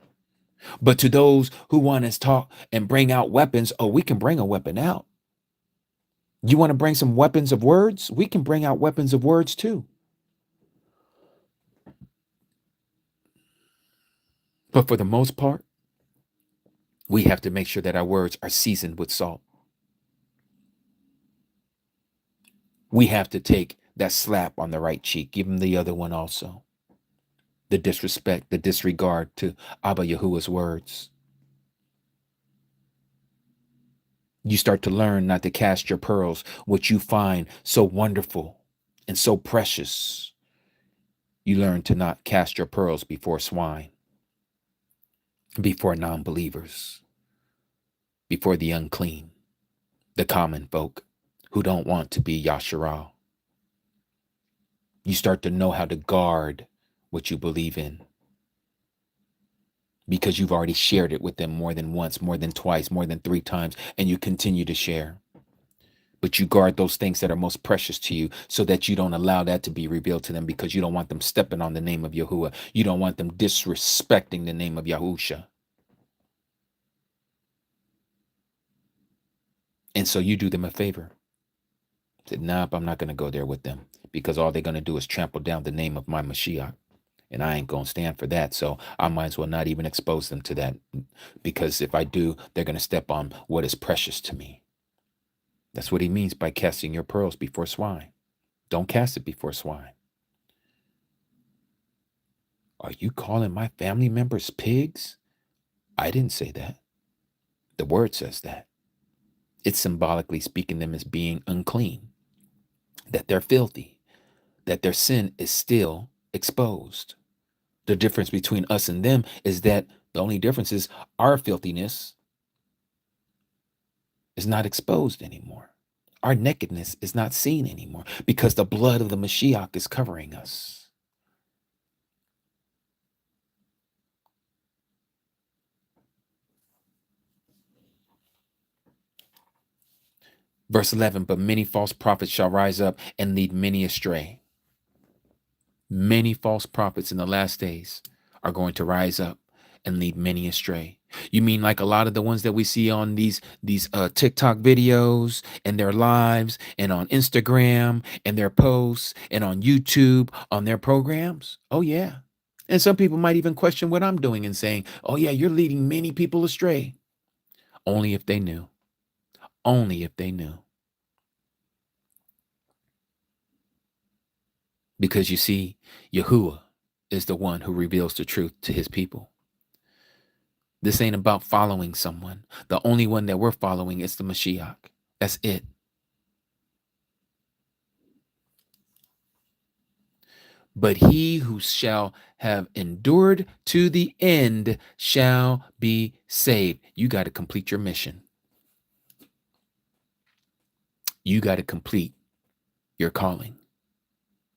[SPEAKER 1] But to those who want us to talk and bring out weapons, oh, we can bring a weapon out. You want to bring some weapons of words? We can bring out weapons of words too. But for the most part, we have to make sure that our words are seasoned with salt. We have to take that slap on the right cheek, give them the other one also. The disrespect, the disregard to Abba Yahuwah's words. You start to learn not to cast your pearls, what you find so wonderful and so precious. You learn to not cast your pearls before swine, before non-believers, before the unclean, the common folk who don't want to be Yasharal. You start to know how to guard what you believe in because you've already shared it with them more than once, more than twice, more than 3 times, and you continue to share. But you guard those things that are most precious to you so that you don't allow that to be revealed to them because you don't want them stepping on the name of Yahuwah. You don't want them disrespecting the name of Yahusha. And so you do them a favor. Said, nope, I'm not going to go there with them because all they're going to do is trample down the name of my Mashiach. And I ain't going to stand for that. So I might as well not even expose them to that because if I do, they're going to step on what is precious to me. That's what he means by casting your pearls before swine. Don't cast it before swine. Are you calling my family members pigs? I didn't say that. The word says that. It's symbolically speaking them as being unclean, that they're filthy, that their sin is still exposed. The difference between us and them is that the only difference is our filthiness is not exposed anymore. Our nakedness is not seen anymore because the blood of the Mashiach is covering us. Verse 11, but many false prophets shall rise up and lead many astray. Many false prophets in the last days are going to rise up and lead many astray. You mean like a lot of the ones that we see on these TikTok videos and their lives and on Instagram and their posts and on YouTube on their programs? Oh, yeah. And some people might even question what I'm doing and saying, oh, yeah, you're leading many people astray. Only if they knew. Only if they knew. Because you see, Yahuwah is the one who reveals the truth to his people. This ain't about following someone. The only one that we're following is the Mashiach. That's it. But he who shall have endured to the end shall be saved. You got to complete your mission. You got to complete your calling.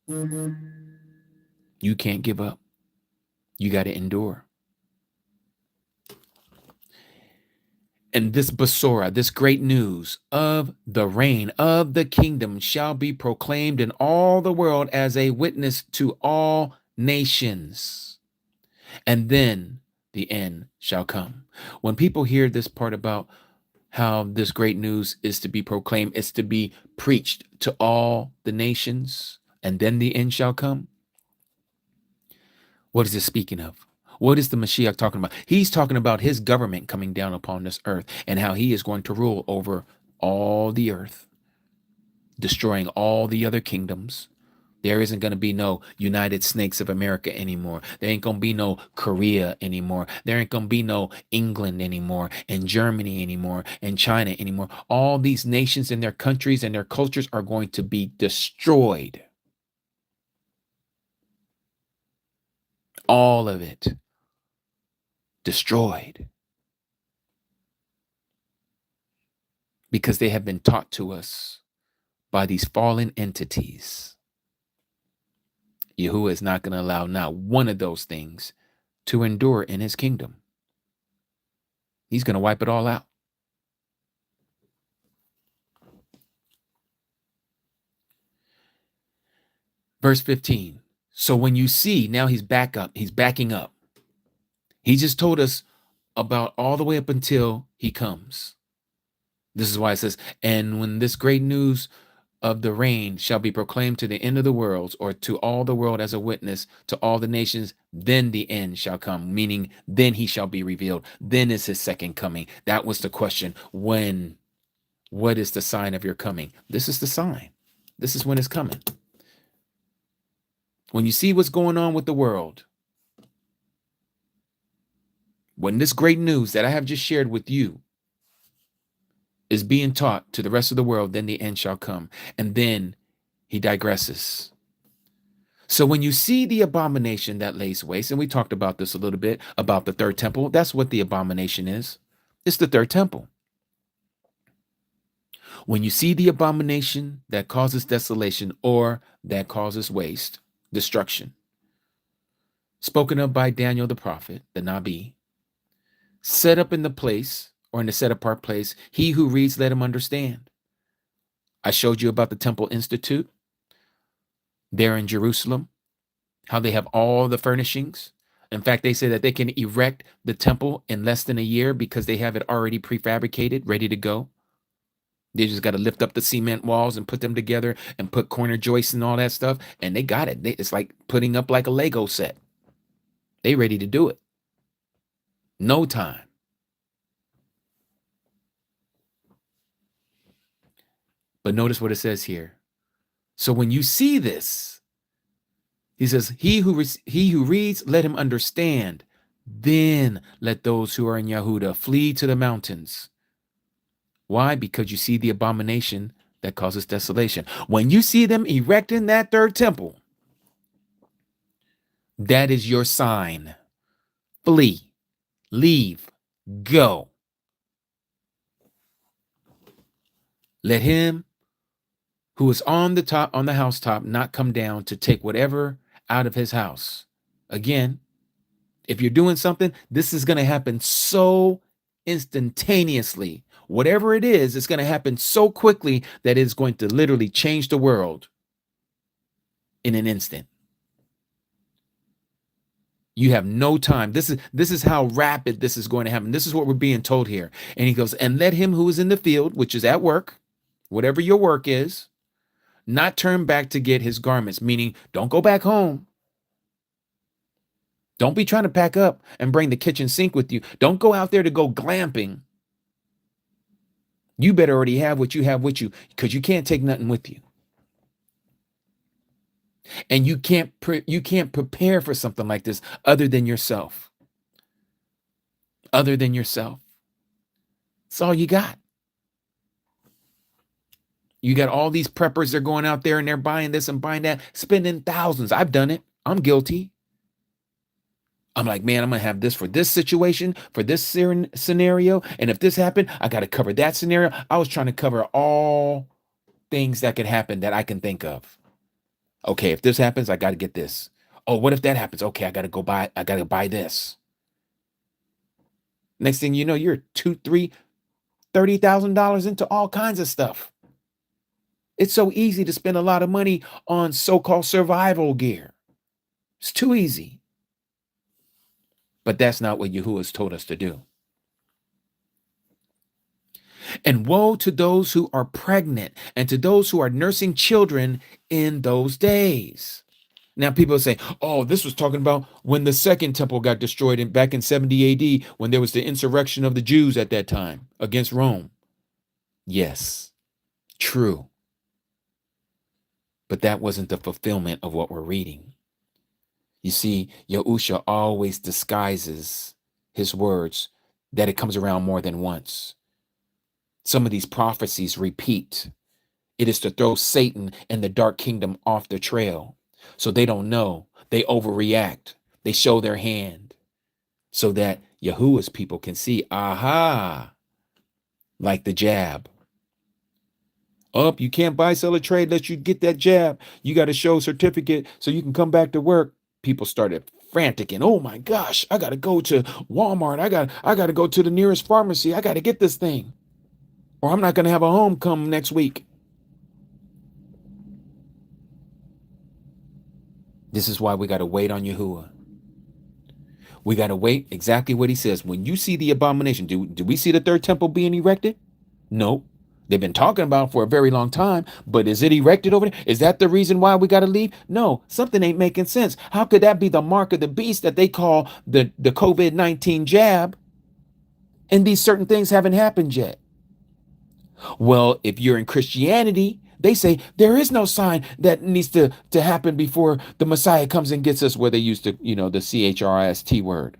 [SPEAKER 1] You can't give up. You got to endure. And this Basora, this great news of the reign of the kingdom shall be proclaimed in all the world as a witness to all nations. And then the end shall come. When people hear this part about how this great news is to be proclaimed, it's to be preached to all the nations, and then the end shall come. What is it speaking of? What is the Mashiach talking about? He's talking about his government coming down upon this earth and how he is going to rule over all the earth, destroying all the other kingdoms. There isn't going to be no United Snakes of America anymore. There ain't going to be no Korea anymore. There ain't going to be no England anymore, and Germany anymore, and China anymore. All these nations and their countries and their cultures are going to be destroyed. All of it destroyed. because they have been taught to us by these fallen entities. Yahuah is not going to allow not one of those things to endure in his kingdom. He's going to wipe it all out. Verse 15. So when you see, now he's backing up. He just told us about all the way up until he comes. This is why it says, and when this great news of the reign shall be proclaimed to the end of the world, or to all the world as a witness to all the nations, then the end shall come, meaning then he shall be revealed. Then is his second coming. That was the question. When? What is the sign of your coming? This is the sign. This is when it's coming. When you see what's going on with the world, when this great news that I have just shared with you is being taught to the rest of the world, then the end shall come. And then he digresses. So when you see the abomination that lays waste, and we talked about this a little bit, about the third temple, that's what the abomination is. It's the third temple. When you see the abomination that causes desolation or that causes waste, destruction, spoken of by Daniel the prophet, the Nabi, set up in the place, or in the set apart place, he who reads, let him understand. I showed you about the Temple Institute there in Jerusalem, how they have all the furnishings. In fact, they say that they can erect the temple in less than a year because they have it already prefabricated, ready to go. They just got to lift up the cement walls and put them together and put corner joists and all that stuff. And they got it. It's like putting up like a Lego set. They ready to do it. No time. But notice what it says here. So when you see this, he says, he who reads, let him understand. Then let those who are in Yahudah flee to the mountains. Why? Because you see the abomination that causes desolation. When you see them erecting that third temple, that is your sign. Flee, leave, go. Let him who is on the housetop not come down to take whatever out of his house. Again, if you're doing something, this is going to happen so instantaneously. Whatever it is, it's going to happen so quickly that it's going to literally change the world in an instant. You have no time. This is how rapid this is going to happen. This is what we're being told here. And he goes, and let him who is in the field, which is at work, whatever your work is, not turn back to get his garments, meaning don't go back home. Don't be trying to pack up and bring the kitchen sink with you. Don't go out there to go glamping. You better already have what you have with you, because you can't take nothing with you. And you can't prepare for something like this other than yourself. Other than yourself. That's all you got. You got all these preppers, they're going out there and they're buying this and buying that, spending thousands. I've done it. I'm guilty. I'm like, man, I'm going to have this for this situation, for this scenario. And if this happened, I got to cover that scenario. I was trying to cover all things that could happen that I can think of. Okay, if this happens, I got to get this. Oh, what if that happens? Okay, I got to buy this. Next thing you know, you're $2,000, $3,000, $30,000 into all kinds of stuff. It's so easy to spend a lot of money on so-called survival gear. It's too easy. But that's not what Yahuah has told us to do. And woe to those who are pregnant and to those who are nursing children in those days. Now people say, oh, this was talking about when the second temple got destroyed back in 70 AD, when there was the insurrection of the Jews at that time against Rome. Yes, true. But that wasn't the fulfillment of what we're reading. You see, Yahusha always disguises his words, that it comes around more than once. Some of these prophecies repeat. It is to throw Satan and the dark kingdom off the trail. So they don't know. They overreact. They show their hand so that Yahuwah's people can see, aha, like the jab. Up, you can't buy, sell, or trade unless you get that jab. You got to show a certificate so you can come back to work. People started frantic and, oh my gosh, I got to go to Walmart. I got to go to the nearest pharmacy. I got to get this thing, or I'm not going to have a home come next week. This is why we got to wait on Yahuah. We got to wait exactly what he says. When you see the abomination, do we see the third temple being erected? No. They've been talking about it for a very long time, but is it erected over there? Is that the reason why we got to leave? No, something ain't making sense. How could that be the mark of the beast that they call the COVID-19 jab? And these certain things haven't happened yet. Well, if you're in Christianity, they say there is no sign that needs to happen before the Messiah comes and gets us, where they use the CHRIST word.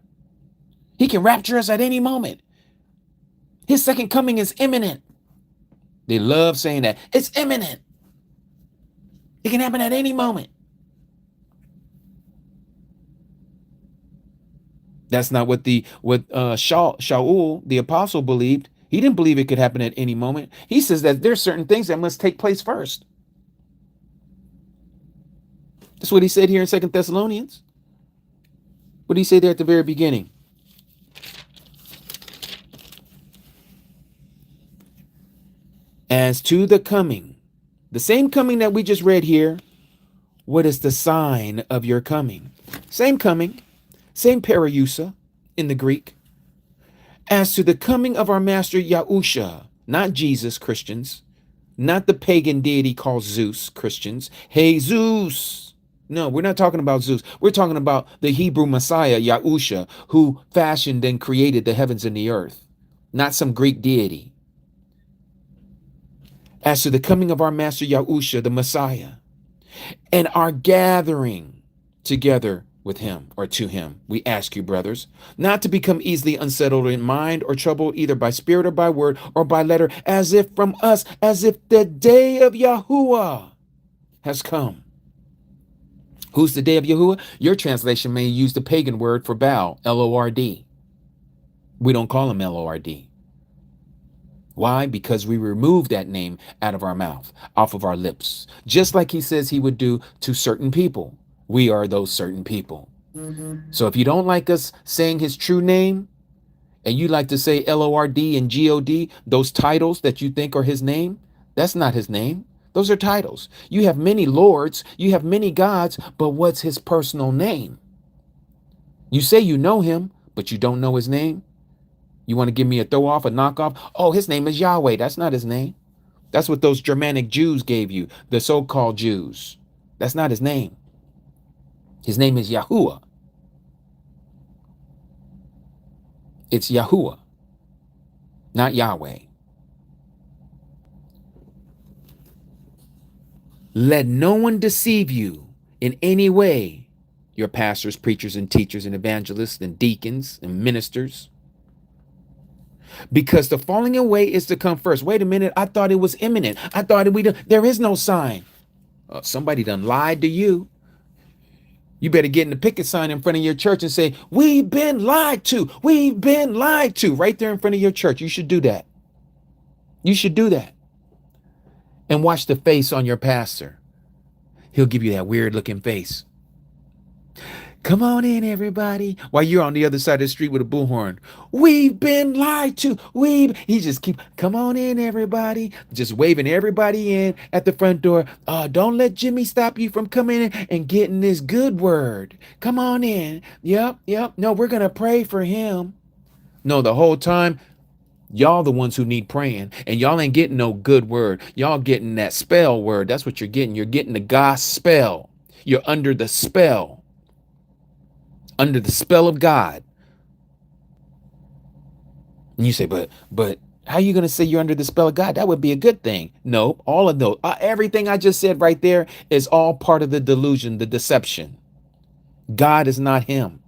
[SPEAKER 1] He can rapture us at any moment. His second coming is imminent. They love saying that. It's imminent. It can happen at any moment. That's not what Shaul, the apostle, believed. He didn't believe it could happen at any moment. He says that there's certain things that must take place first. That's what he said here in 2 Thessalonians. What did he say there at the very beginning? As to the coming, the same coming that we just read here, what is the sign of your coming? Same coming, same parousia in the Greek. As to the coming of our master Yahushua, not Jesus, Christians, not the pagan deity called Zeus, Christians. Hey, Zeus. No, we're not talking about Zeus. We're talking about the Hebrew Messiah, Yahushua, who fashioned and created the heavens and the earth, not some Greek deity. As to the coming of our master Yahushua, the Messiah, and our gathering together with him, or to him, we ask you, brothers, not to become easily unsettled in mind or troubled either by spirit or by word or by letter, as if from us, as if the day of Yahuah has come. Who's the day of Yahuah? Your translation may use the pagan word for Baal, Lord. We don't call him Lord. Why? Because we removed that name out of our mouth, off of our lips, just like he says he would do to certain people. We are those certain people. So if you don't like us saying his true name, and you like to say Lord and God, those titles that you think are his name, that's not his name. Those are titles. You have many lords, you have many gods, but what's his personal name? You say you know him, but you don't know his name. You want to give me a throw off, a knockoff? Oh, his name is Yahweh. That's not his name. That's what those Germanic Jews gave you, the so-called Jews. That's not his name. His name is Yahuah. It's Yahuah, not Yahweh. Let no one deceive you in any way, your pastors, preachers, and teachers, and evangelists, and deacons, and ministers, because the falling away is to come first. Wait a minute, I thought it was imminent. I thought there is no sign. Somebody done lied to you. You better get in the picket sign in front of your church and say, we've been lied to. We've been lied to, right there in front of your church. You should do that. You should do that. And watch the face on your pastor. He'll give you that weird looking face. Come on in, everybody. While you're on the other side of the street with a bullhorn. We've been lied to. He just come on in, everybody. Just waving everybody in at the front door. Don't let Jimmy stop you from coming in and getting this good word. Come on in. Yep. No, we're going to pray for him. No, the whole time, y'all the ones who need praying. And y'all ain't getting no good word. Y'all getting that spell word. That's what you're getting. You're getting the gospel. You're under the spell. Under the spell of God. And you say, but how are you going to say you're under the spell of God? That would be a good thing. No, all of those, everything I just said right there is all part of the delusion, the deception. God is not him.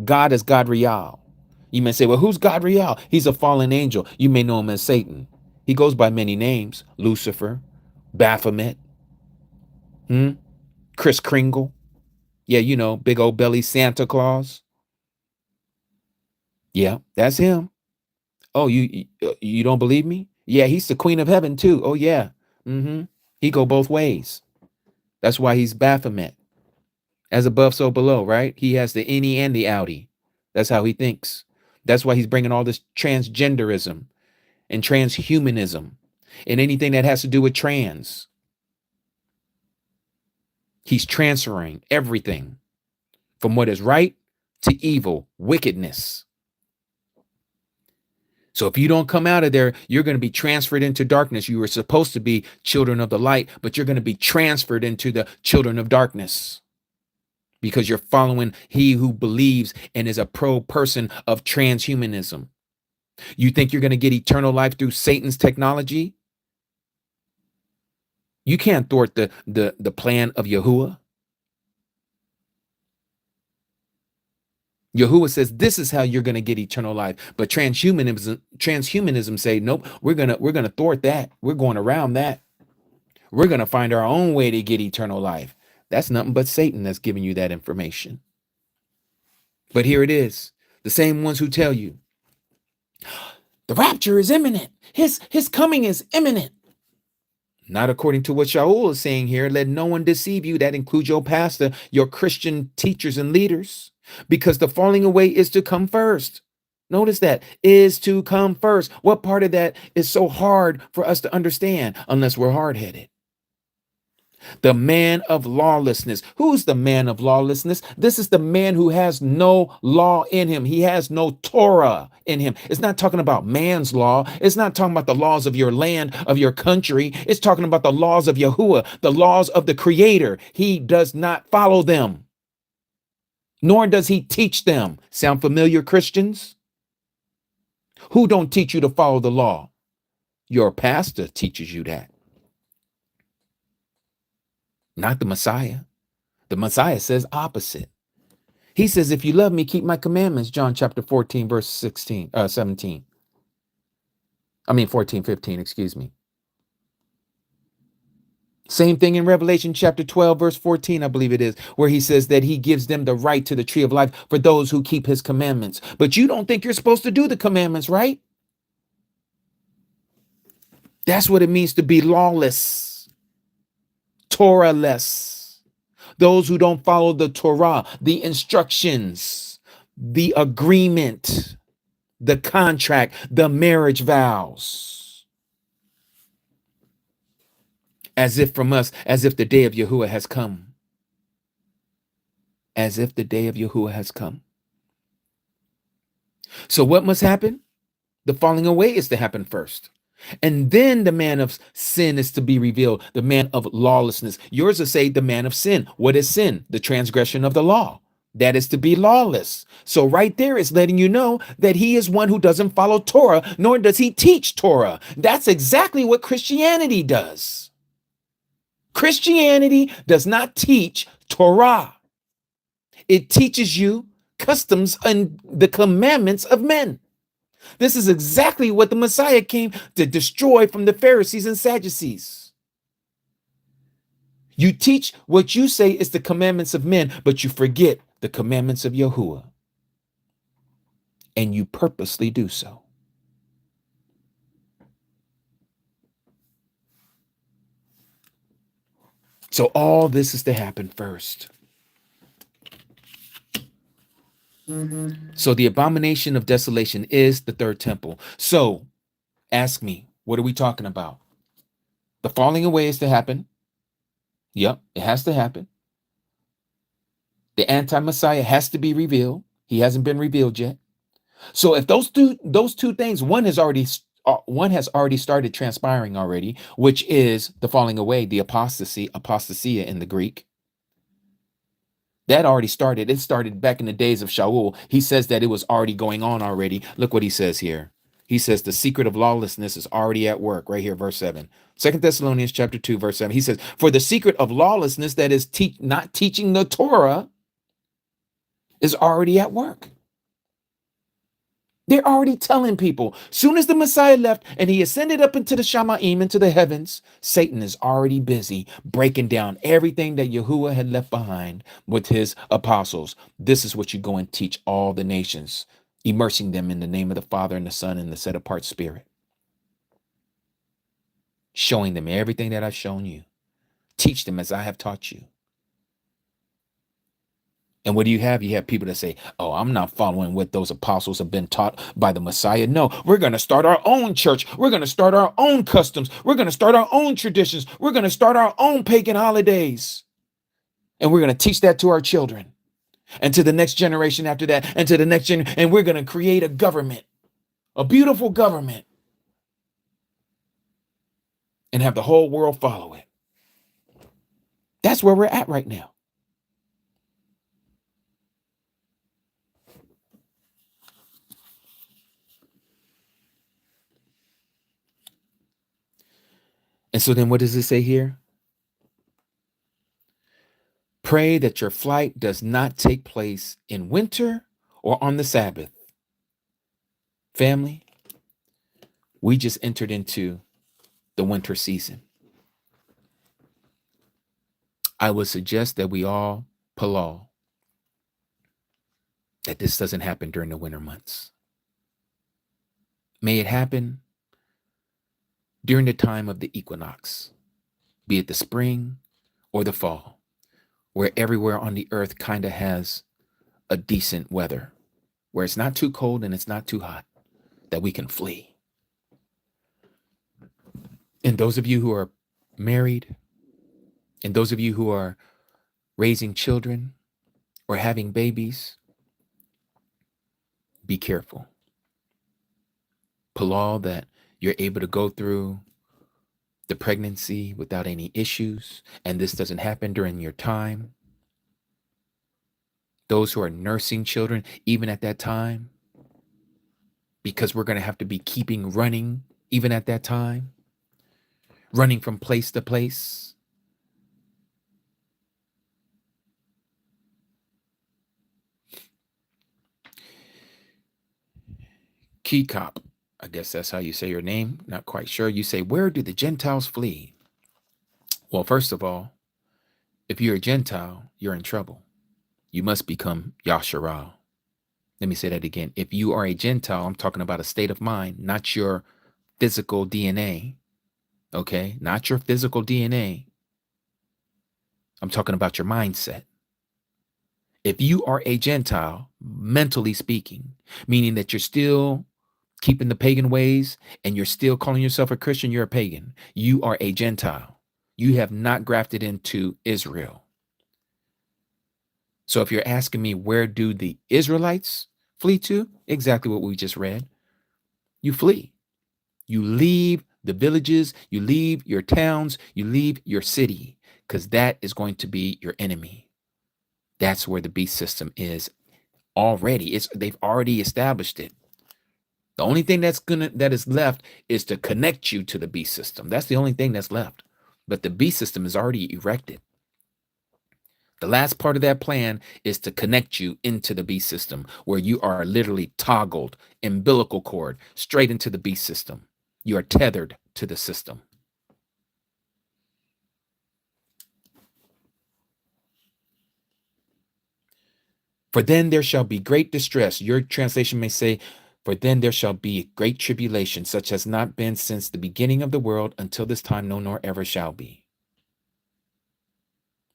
[SPEAKER 1] God is God Real. You may say, well, who's God Real? He's a fallen angel. You may know him as Satan. He goes by many names. Lucifer, Baphomet, Kris Kringle. Yeah, big old belly Santa Claus. Yeah, that's him. Oh, you don't believe me? Yeah, he's the queen of heaven too. Oh, yeah. He go both ways. That's why he's Baphomet. As above, so below, right? He has the innie and the outie. That's how he thinks. That's why he's bringing all this transgenderism and transhumanism and anything that has to do with trans. He's transferring everything from what is right to evil, wickedness. So if you don't come out of there, you're going to be transferred into darkness. You were supposed to be children of the light, but you're going to be transferred into the children of darkness because you're following he who believes and is a pro person of transhumanism. You think you're going to get eternal life through Satan's technology? You can't thwart the plan of Yahuah. Yahuah says this is how you're going to get eternal life, but transhumanism say nope. We're gonna thwart that. We're going around that. We're gonna find our own way to get eternal life. That's nothing but Satan that's giving you that information. But here it is, the same ones who tell you the rapture is imminent. His coming is imminent. Not according to what Shaul is saying here. Let no one deceive you. That includes your pastor, your Christian teachers and leaders, because the falling away is to come first. Notice that is to come first. What part of that is so hard for us to understand unless we're hard-headed? The man of lawlessness. Who's the man of lawlessness? This is the man who has no law in him. He has no Torah in him. It's not talking about man's law. It's not talking about the laws of your land, of your country. It's talking about the laws of Yahuah, the laws of the Creator. He does not follow them, nor does he teach them. Sound familiar, Christians? Who don't teach you to follow the law? Your pastor teaches you that. Not the Messiah. The Messiah says opposite. He says, if you love me, keep my commandments. John chapter 14, verse 17. 14, 15, excuse me. Same thing in Revelation chapter 12, verse 14, I believe it is, where he says that he gives them the right to the tree of life for those who keep his commandments. But you don't think you're supposed to do the commandments, right? That's what it means to be lawless, Torah-less. Those who don't follow the Torah, the instructions, the agreement, the contract, the marriage vows. As if from us, as if the day of Yahuah has come. As if the day of Yahuah has come. So what must happen? The falling away is to happen first. And then the man of sin is to be revealed, the man of lawlessness. Yours will say the man of sin. What is sin? The transgression of the law. That is to be lawless. So right there is letting you know that he is one who doesn't follow Torah, nor does he teach Torah. That's exactly what Christianity does. Christianity does not teach Torah. It teaches you customs and the commandments of men. This is exactly what the Messiah came to destroy from the Pharisees and Sadducees. You teach what you say is the commandments of men, but you forget the commandments of Yahuah. And you purposely do so. So all this is to happen first. So the abomination of desolation is the third temple. So ask me, what are we talking about? The falling away is to happen. Yep, it has to happen. The anti-Messiah has to be revealed. He hasn't been revealed yet. So if those two things, one has already started transpiring already, which is the falling away, the apostasia in the Greek. That already started. It started back in the days of Shaul. He says that it was already going on already. Look what he says here. He says the secret of lawlessness is already at work right here, verse 7. 2 Thessalonians chapter 2, verse 7. He says, for the secret of lawlessness, that is not teaching the Torah, is already at work. They're already telling people, soon as the Messiah left and he ascended up into the Shamaim, into the heavens, Satan is already busy breaking down everything that Yahuah had left behind with his apostles. This is what you go and teach all the nations, immersing them in the name of the Father and the Son and the set apart Spirit. showing them everything that I've shown you. Teach them as I have taught you. And what do you have? You have people that say, oh, I'm not following what those apostles have been taught by the Messiah. No, we're going to start our own church. We're going to start our own customs. We're going to start our own traditions. We're going to start our own pagan holidays. And we're going to teach that to our children and to the next generation after that and to the next generation. And we're going to create a government, a beautiful government, and have the whole world follow it. That's where we're at right now. And so then what does it say here? Pray that your flight does not take place in winter or on the Sabbath. Family, we just entered into the winter season. I would suggest that we all palal that this doesn't happen during the winter months. May it happen during the time of the equinox, be it the spring or the fall, where everywhere on the earth kind of has a decent weather, where it's not too cold and it's not too hot, that we can flee. And those of you who are married, and those of you who are raising children or having babies, be careful. Palal that you're able to go through the pregnancy without any issues, and this doesn't happen during your time. Those who are nursing children, even at that time, because we're going to have to be keeping running, even at that time, running from place to place. Kikop, I guess that's how you say your name. Not quite sure. You say, where do the Gentiles flee? Well, first of all, if you're a Gentile, you're in trouble. You must become Yasharal. Let me say that again. If you are a Gentile, I'm talking about a state of mind, not your physical DNA. Okay? Not your physical DNA. I'm talking about your mindset. If you are a Gentile, mentally speaking, meaning that you're still keeping the pagan ways and you're still calling yourself a Christian, you're a pagan. You are a Gentile. You have not grafted into Israel. So if you're asking me, where do the Israelites flee to? Exactly what we just read. You flee. You leave the villages, you leave your towns, you leave your city, because that is going to be your enemy. That's where the beast system is already. They've already established it. The only thing that is left is to connect you to the beast system. That's the only thing that's left. But the beast system is already erected. The last part of that plan is to connect you into the beast system, where you are literally toggled, umbilical cord, straight into the beast system. You are tethered to the system. For then there shall be great distress. Your translation may say, for then there shall be great tribulation, such as not been since the beginning of the world until this time, no, nor ever shall be.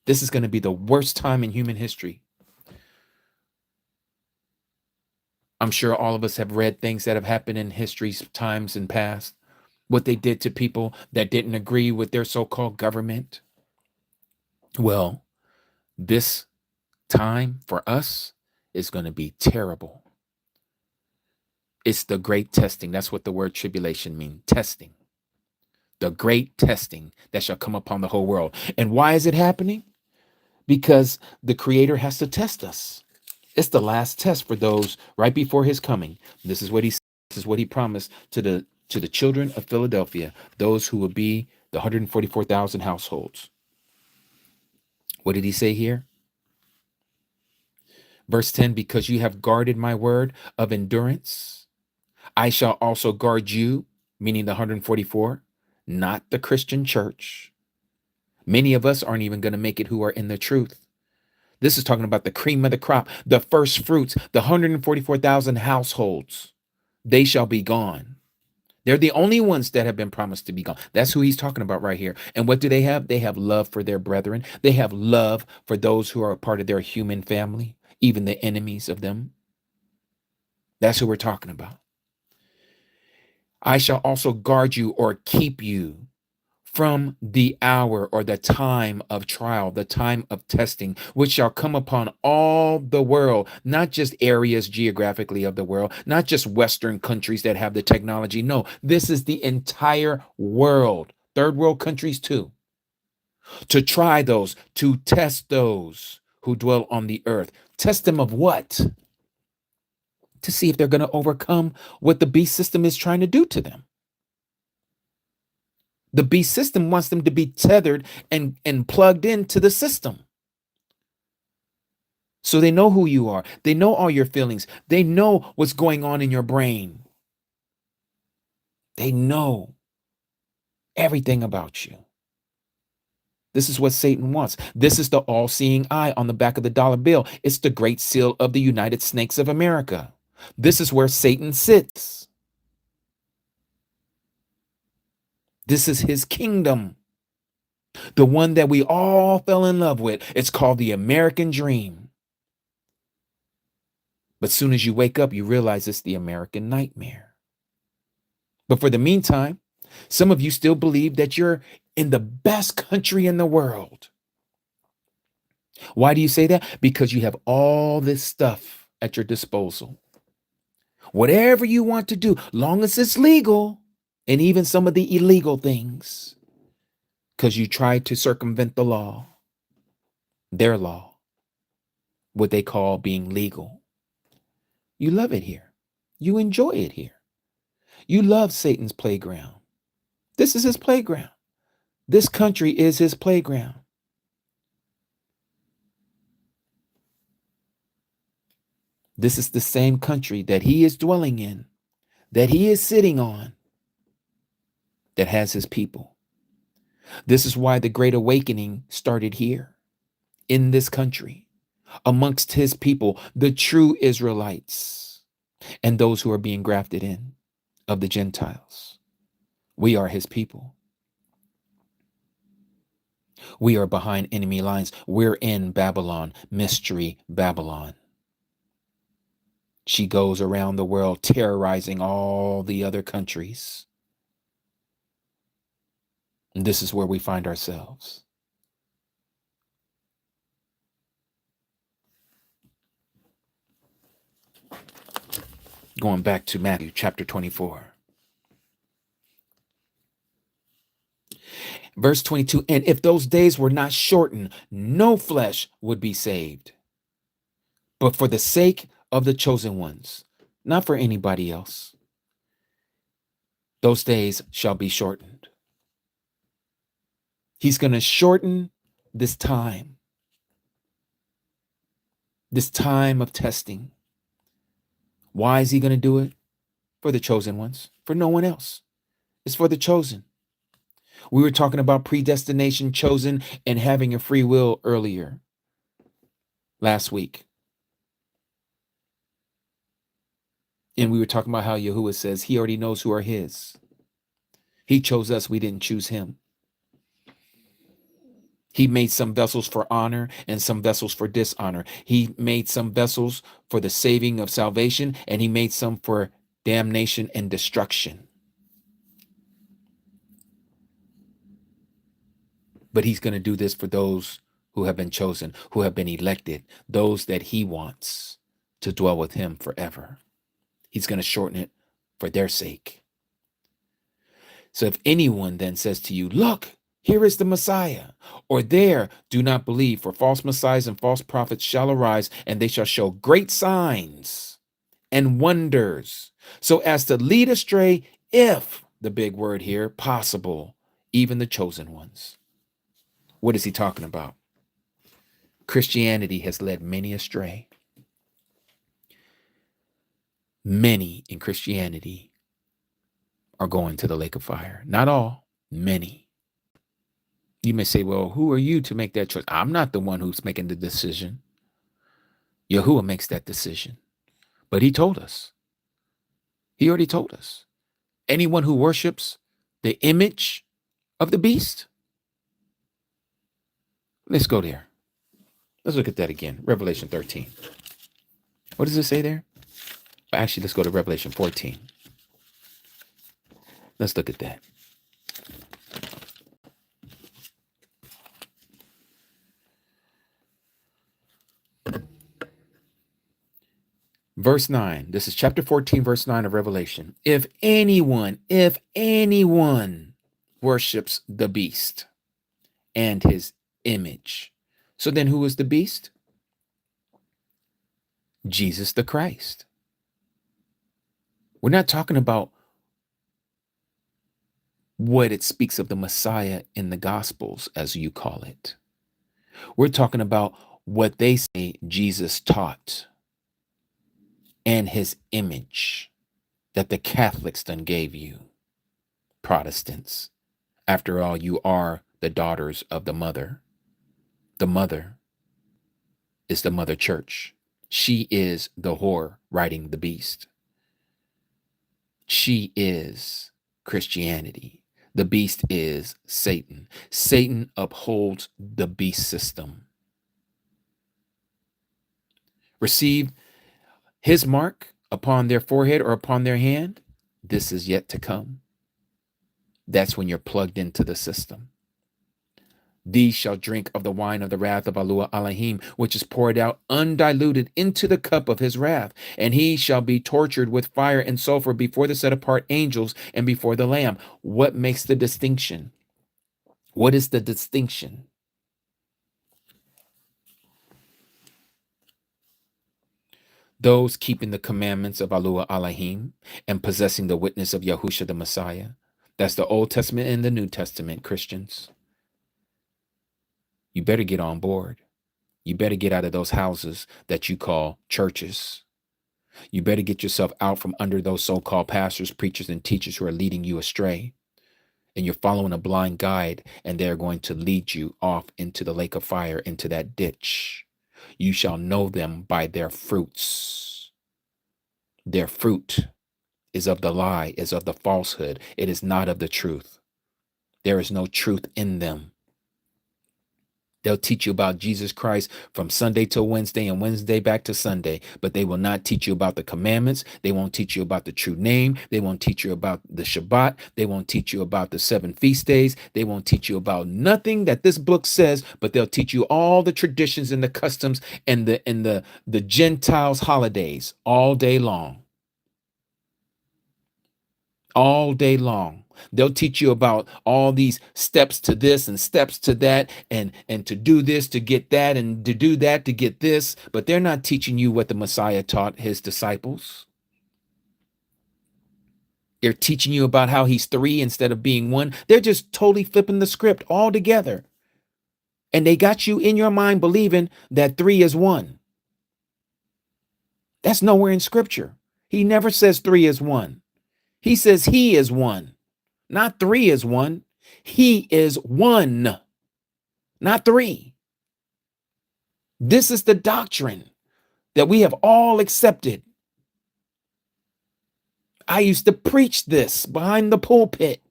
[SPEAKER 1] This is going to be the worst time in human history. I'm sure all of us have read things that have happened in history's times and past, what they did to people that didn't agree with their so-called government. Well, this time for us is going to be terrible. It's the great testing. That's what the word tribulation means, testing. The great testing that shall come upon the whole world. And why is it happening? Because the Creator has to test us. It's the last test for those right before his coming. This is what he promised to the children of Philadelphia, those who will be the 144,000 households. What did he say here? Verse 10, because you have guarded my word of endurance, I shall also guard you, meaning the 144, not the Christian church. Many of us aren't even going to make it who are in the truth. This is talking about the cream of the crop, the first fruits, the 144,000 households. They shall be gone. They're the only ones that have been promised to be gone. That's who he's talking about right here. And what do they have? They have love for their brethren. They have love for those who are a part of their human family, even the enemies of them. That's who we're talking about. I shall also guard you or keep you from the hour or the time of trial, the time of testing, which shall come upon all the world, not just areas geographically of the world, not just Western countries that have the technology. No, this is the entire world, third world countries too, to try those, to test those who dwell on the earth. Test them of what? To see if they're going to overcome what the beast system is trying to do to them. The beast system wants them to be tethered and plugged into the system. So they know who you are. They know all your feelings. They know what's going on in your brain. They know everything about you. This is what Satan wants. This is the all-seeing eye on the back of the dollar bill. It's the great seal of the United Snakes of America. This is where Satan sits. This is his kingdom. The one that we all fell in love with. It's called the American dream. But soon as you wake up, you realize it's the American nightmare. But for the meantime, some of you still believe that you're in the best country in the world. Why do you say that? Because you have all this stuff at your disposal. Whatever you want to do, long as it's legal, and even some of the illegal things, because you tried to circumvent the law, their law, what they call being legal. You love it here. You enjoy it here. You love Satan's playground. This is his playground. This country is his playground. This is the same country that he is dwelling in, that he is sitting on, that has his people. This is why the Great Awakening started here, in this country, amongst his people, the true Israelites, and those who are being grafted in of the Gentiles. We are his people. We are behind enemy lines. We're in Babylon, mystery Babylon. She goes around the world terrorizing all the other countries. And this is where we find ourselves. Going back to Matthew chapter 24. Verse 22, and if those days were not shortened, no flesh would be saved. But for the sake of the chosen ones, not for anybody else, those days shall be shortened. He's going to shorten this time of testing. Why is he going to do it? For the chosen ones, for no one else. It's for the chosen. We were talking about predestination, chosen, and having a free will earlier last week. And we were talking about how Yahuah says he already knows who are his. He chose us. We didn't choose him. He made some vessels for honor and some vessels for dishonor. He made some vessels for the saving of salvation, and he made some for damnation and destruction. But he's going to do this for those who have been chosen, who have been elected, those that he wants to dwell with him forever. He's going to shorten it for their sake. So if anyone then says to you, look, here is the Messiah, or there, do not believe, for false messiahs and false prophets shall arise, and they shall show great signs and wonders, so as to lead astray, if, the big word here, possible, even the chosen ones. What is he talking about? Christianity has led many astray. Many in Christianity are going to the lake of fire. Not all, many. You may say, well, who are you to make that choice? I'm not the one who's making the decision. Yahuah makes that decision. But he told us. He already told us. Anyone who worships the image of the beast. Let's go there. Let's look at that again. Revelation 13. What does it say there? Actually, let's go to Revelation 14. Let's look at that. Verse 9. This is chapter 14, verse 9 of Revelation. If anyone worships the beast and his image. So then who is the beast? Jesus the Christ. We're not talking about what it speaks of the Messiah in the Gospels, as you call it. We're talking about what they say Jesus taught and his image that the Catholics done gave you, Protestants. After all, you are the daughters of the mother. The mother is the mother church. She is the whore riding the beast. She is Christianity. The beast is Satan. Satan upholds the beast system. Receive his mark upon their forehead or upon their hand. This is yet to come. That's when you're plugged into the system. These shall drink of the wine of the wrath of Yahuah Elohim, which is poured out undiluted into the cup of his wrath. And he shall be tortured with fire and sulfur before the set apart angels and before the Lamb. What makes the distinction? What is the distinction? Those keeping the commandments of Yahuah Elohim and possessing the witness of Yahushua the Messiah. That's the Old Testament and the New Testament, Christians. You better get on board. You better get out of those houses that you call churches. You better get yourself out from under those so-called pastors, preachers, and teachers who are leading you astray. And you're following a blind guide, and they're going to lead you off into the lake of fire, into that ditch. You shall know them by their fruits. Their fruit is of the lie, is of the falsehood. It is not of the truth. There is no truth in them. They'll teach you about Jesus Christ from Sunday till Wednesday and Wednesday back to Sunday, but they will not teach you about the commandments. They won't teach you about the true name. They won't teach you about the Shabbat. They won't teach you about the 7 feast days. They won't teach you about nothing that this book says, but they'll teach you all the traditions and the customs and the Gentiles' holidays all day long. All day long. They'll teach you about all these steps to this and steps to that and to do this to get that and to do that to get this. But they're not teaching you what the Messiah taught his disciples. They're teaching you about how he's 3 instead of being 1. They're just totally flipping the script altogether. And they got you in your mind believing that 3 is 1. That's nowhere in scripture. He never says 3 is 1. He says he is 1. Not 3 is 1. He is 1, not 3. This is the doctrine that we have all accepted. I used to preach this behind the pulpit.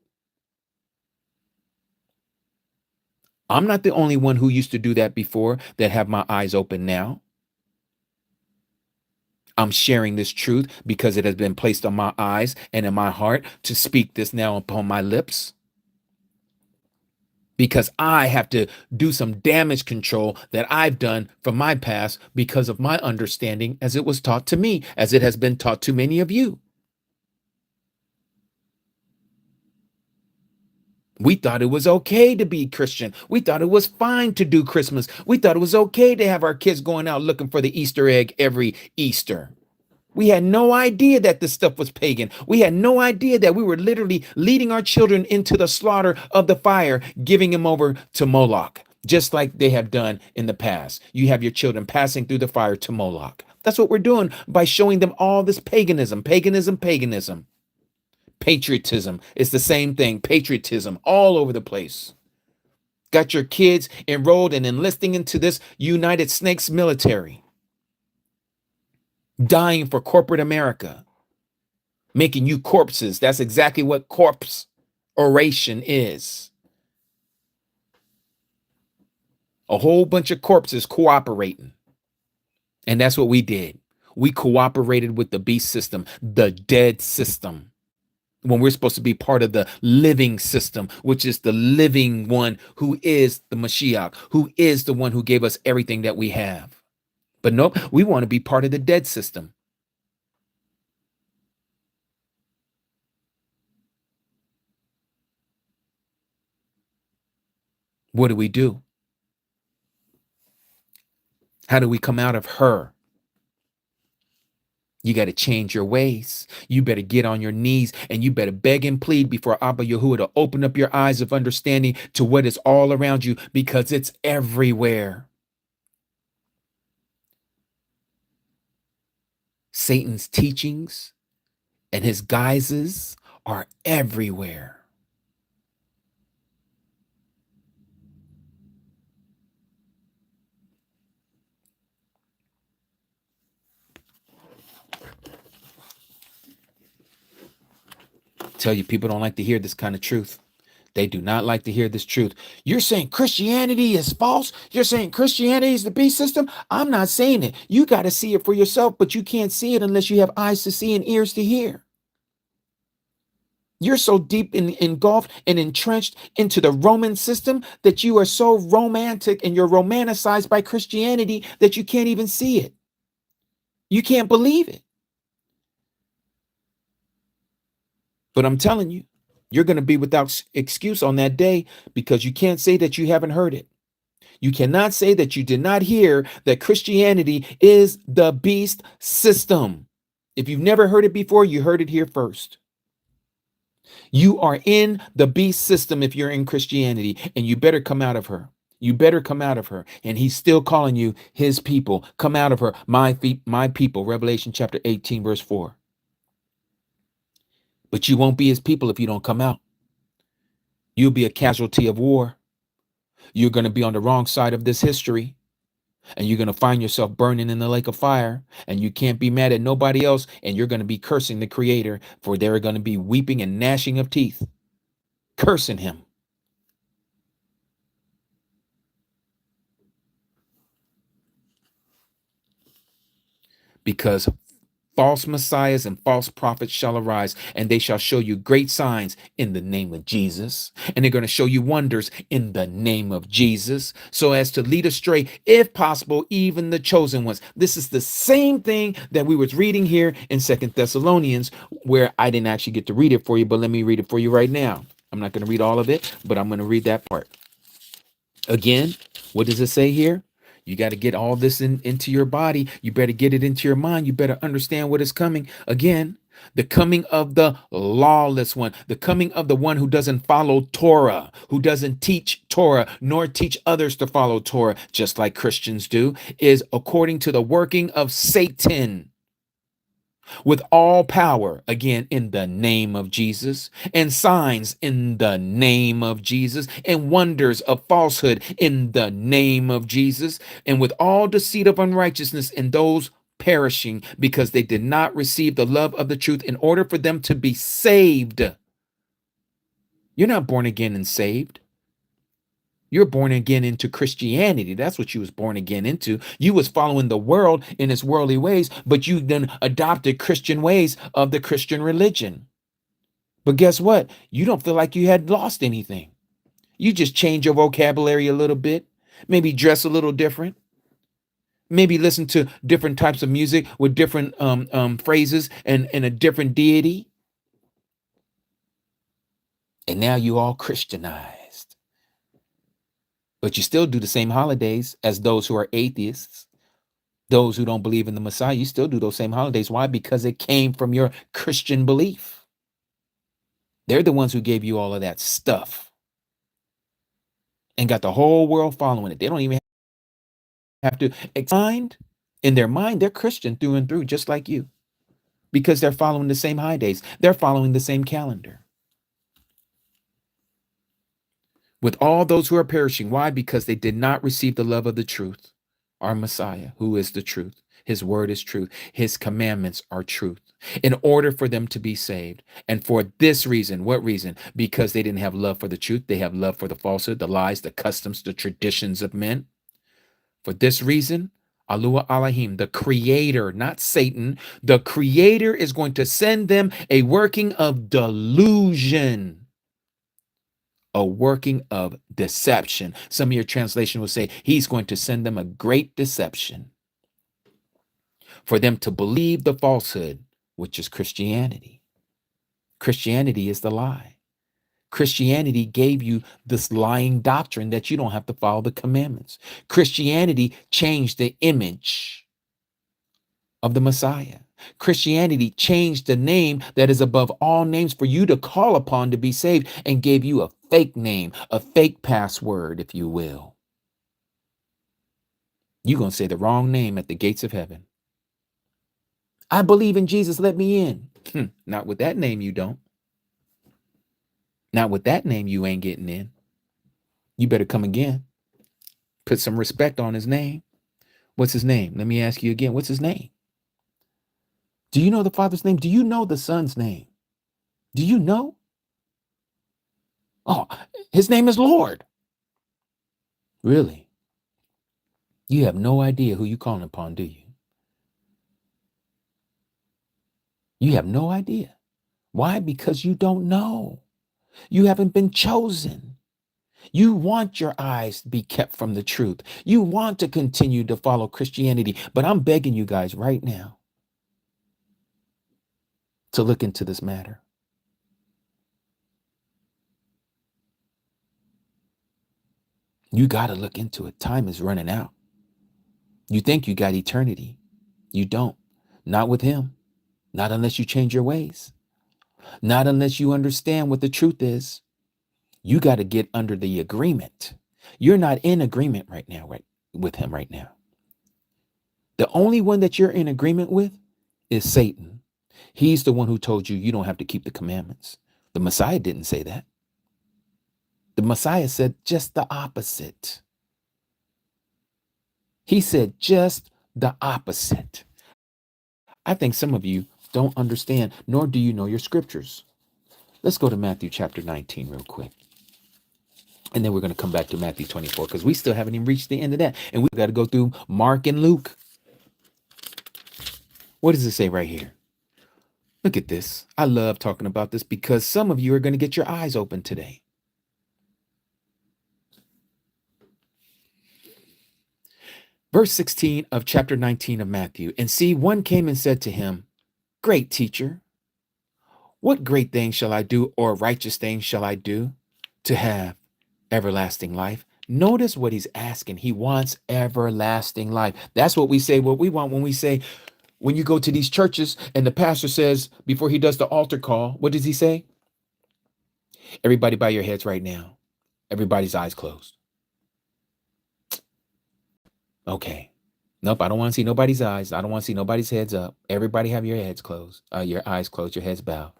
[SPEAKER 1] I'm not the only one who used to do that before that have my eyes open now. I'm sharing this truth because it has been placed on my eyes and in my heart to speak this now upon my lips. Because I have to do some damage control that I've done from my past because of my understanding as it was taught to me, as it has been taught to many of you. We thought it was okay to be Christian. We thought it was fine to do Christmas. We thought it was okay to have our kids going out looking for the Easter egg every Easter. We had no idea that this stuff was pagan. We had no idea that we were literally leading our children into the slaughter of the fire, giving them over to Moloch, just like they have done in the past. You have your children passing through the fire to Moloch. That's what we're doing by showing them all this paganism. Patriotism is the same thing. Patriotism all over the place. Got your kids enrolled and enlisting into this United Snakes military. Dying for corporate America. making you corpses. That's exactly what corpse oration is. A whole bunch of corpses cooperating. And that's what we did. We cooperated with the beast system, the dead system, when we're supposed to be part of the living system, which is the living one who is the Mashiach, who is the one who gave us everything that we have. But nope, we want to be part of the dead system. What do? How do we come out of her? You got to change your ways. You better get on your knees and you better beg and plead before Abba Yahuah to open up your eyes of understanding to what is all around you, because it's everywhere. Satan's teachings and his guises are everywhere. Tell you, people don't like to hear this kind of truth. They do not like to hear this truth. You're saying Christianity is false? You're saying Christianity is the beast system? I'm not saying it. You got to see it for yourself, but you can't see it unless you have eyes to see and ears to hear. You're so deep engulfed and entrenched into the Roman system that you are so romantic and you're romanticized by Christianity that you can't even see it. You can't believe it. But I'm telling you, you're going to be without excuse on that day, because you can't say that you haven't heard it. You cannot say that you did not hear that Christianity is the beast system. If you've never heard it before, you heard it here first. You are in the beast system if you're in Christianity, and you better come out of her. You better come out of her. And he's still calling you his people. Come out of her, my people. Revelation chapter 18, verse 4. But you won't be his people if you don't come out. You'll be a casualty of war. You're going to be on the wrong side of this history. And you're going to find yourself burning in the lake of fire, and you can't be mad at nobody else, and you're going to be cursing the Creator, for there are going to be weeping and gnashing of teeth, cursing him. Because false messiahs and false prophets shall arise, and they shall show you great signs in the name of Jesus. And they're going to show you wonders in the name of Jesus, so as to lead astray, if possible, even the chosen ones. This is the same thing that we was reading here in 2 Thessalonians, where I didn't actually get to read it for you, but let me read it for you right now. I'm not going to read all of it, but I'm going to read that part. Again, what does it say here? You got to get all this into your body. You better get it into your mind. You better understand what is coming. Again, the coming of the lawless one, the coming of the one who doesn't follow Torah, who doesn't teach Torah, nor teach others to follow Torah, just like Christians do, is according to the working of Satan, with all power, again, in the name of Jesus, and signs in the name of Jesus, and wonders of falsehood in the name of Jesus, and with all deceit of unrighteousness in those perishing, because they did not receive the love of the truth in order for them to be saved. You're not born again and saved. You're born again into Christianity. That's what you was born again into. You was following the world in its worldly ways, but you then adopted Christian ways of the Christian religion. But guess what? You don't feel like you had lost anything. You just change your vocabulary a little bit, maybe dress a little different, maybe listen to different types of music with different phrases and a different deity. And now you all Christianized. But you still do the same holidays as those who are atheists, those who don't believe in the Messiah. You still do those same holidays. Why? Because it came from your Christian belief. They're the ones who gave you all of that stuff and got the whole world following it. They don't even have to mind. In their mind, they're Christian through and through, just like you, because they're following the same high days. They're following the same calendar. With all those who are perishing. Why? Because they did not receive the love of the truth, our Messiah, who is the truth. His word is truth. His commandments are truth. In order for them to be saved. And for this reason, what reason? Because they didn't have love for the truth. They have love for the falsehood, the lies, the customs, the traditions of men. For this reason, Yahuah Elohim, the creator, not Satan, the creator is going to send them a working of delusion, a working of deception. Some of your translation will say he's going to send them a great deception for them to believe the falsehood, which is Christianity. Christianity is the lie. Christianity gave you this lying doctrine that you don't have to follow the commandments. Christianity changed the image of the Messiah. Christianity changed the name that is above all names for you to call upon to be saved and gave you a fake name, a fake password, if you will. You're going to say the wrong name at the gates of heaven. I believe in Jesus, let me in. Not with that name, you don't. Not with that name, you ain't getting in. You better come again. Put some respect on his name. What's his name? Let me ask you again. What's his name? Do you know the Father's name? Do you know the Son's name? Do you know? Oh, his name is Lord. Really? You have no idea who you're calling upon, do you? You have no idea. Why? Because you don't know. You haven't been chosen. You want your eyes to be kept from the truth. You want to continue to follow Christianity. But I'm begging you guys right now to look into this matter. You got to look into it. Time is running out. You think you got eternity. You don't. Not with him. Not unless you change your ways. Not unless you understand what the truth is. You got to get under the agreement. You're not in agreement right now, right, with him right now. The only one that you're in agreement with is Satan. He's the one who told you don't have to keep the commandments. The Messiah didn't say that. The Messiah said just the opposite. He said just the opposite. I think some of you don't understand, nor do you know your scriptures. Let's go to Matthew chapter 19 real quick. And then we're going to come back to Matthew 24 because we still haven't even reached the end of that. And we've got to go through Mark and Luke. What does it say right here? Look at this. I love talking about this because some of you are going to get your eyes open today. Verse 16 of chapter 19 of Matthew. And see, one came and said to him, Great teacher, what great thing shall I do, or righteous thing shall I do to have everlasting life? Notice what he's asking. He wants everlasting life. That's what we say, what we want when we say, when you go to these churches and the pastor says, before he does the altar call, what does he say? Everybody bow your heads right now. Everybody's eyes closed. Okay. Nope, I don't want to see nobody's eyes. I don't want to see nobody's heads up. Everybody have your heads closed, your eyes closed, your heads bowed.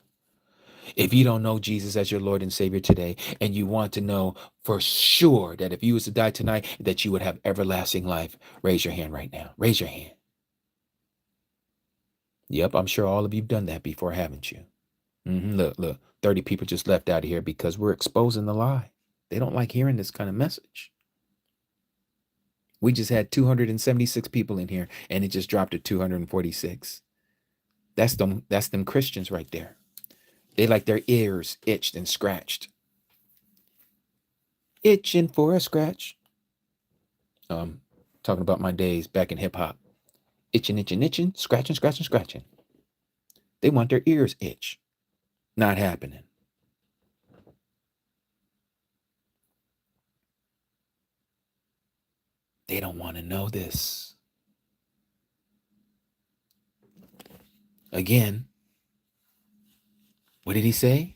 [SPEAKER 1] If you don't know Jesus as your Lord and Savior today, and you want to know for sure that if you was to die tonight, that you would have everlasting life, raise your hand right now. Raise your hand. Yep, I'm sure all of you've done that before, haven't you? Look, 30 people just left out of here because we're exposing the lie. They don't like hearing this kind of message. We just had 276 people in here, and it just dropped to 246. That's them Christians right there. They like their ears itched and scratched. Itching for a scratch. Talking about my days back in hip hop. Itching, scratching, scratching, scratching. They want their ears itch. Not happening. They don't want to know this. Again, what did he say?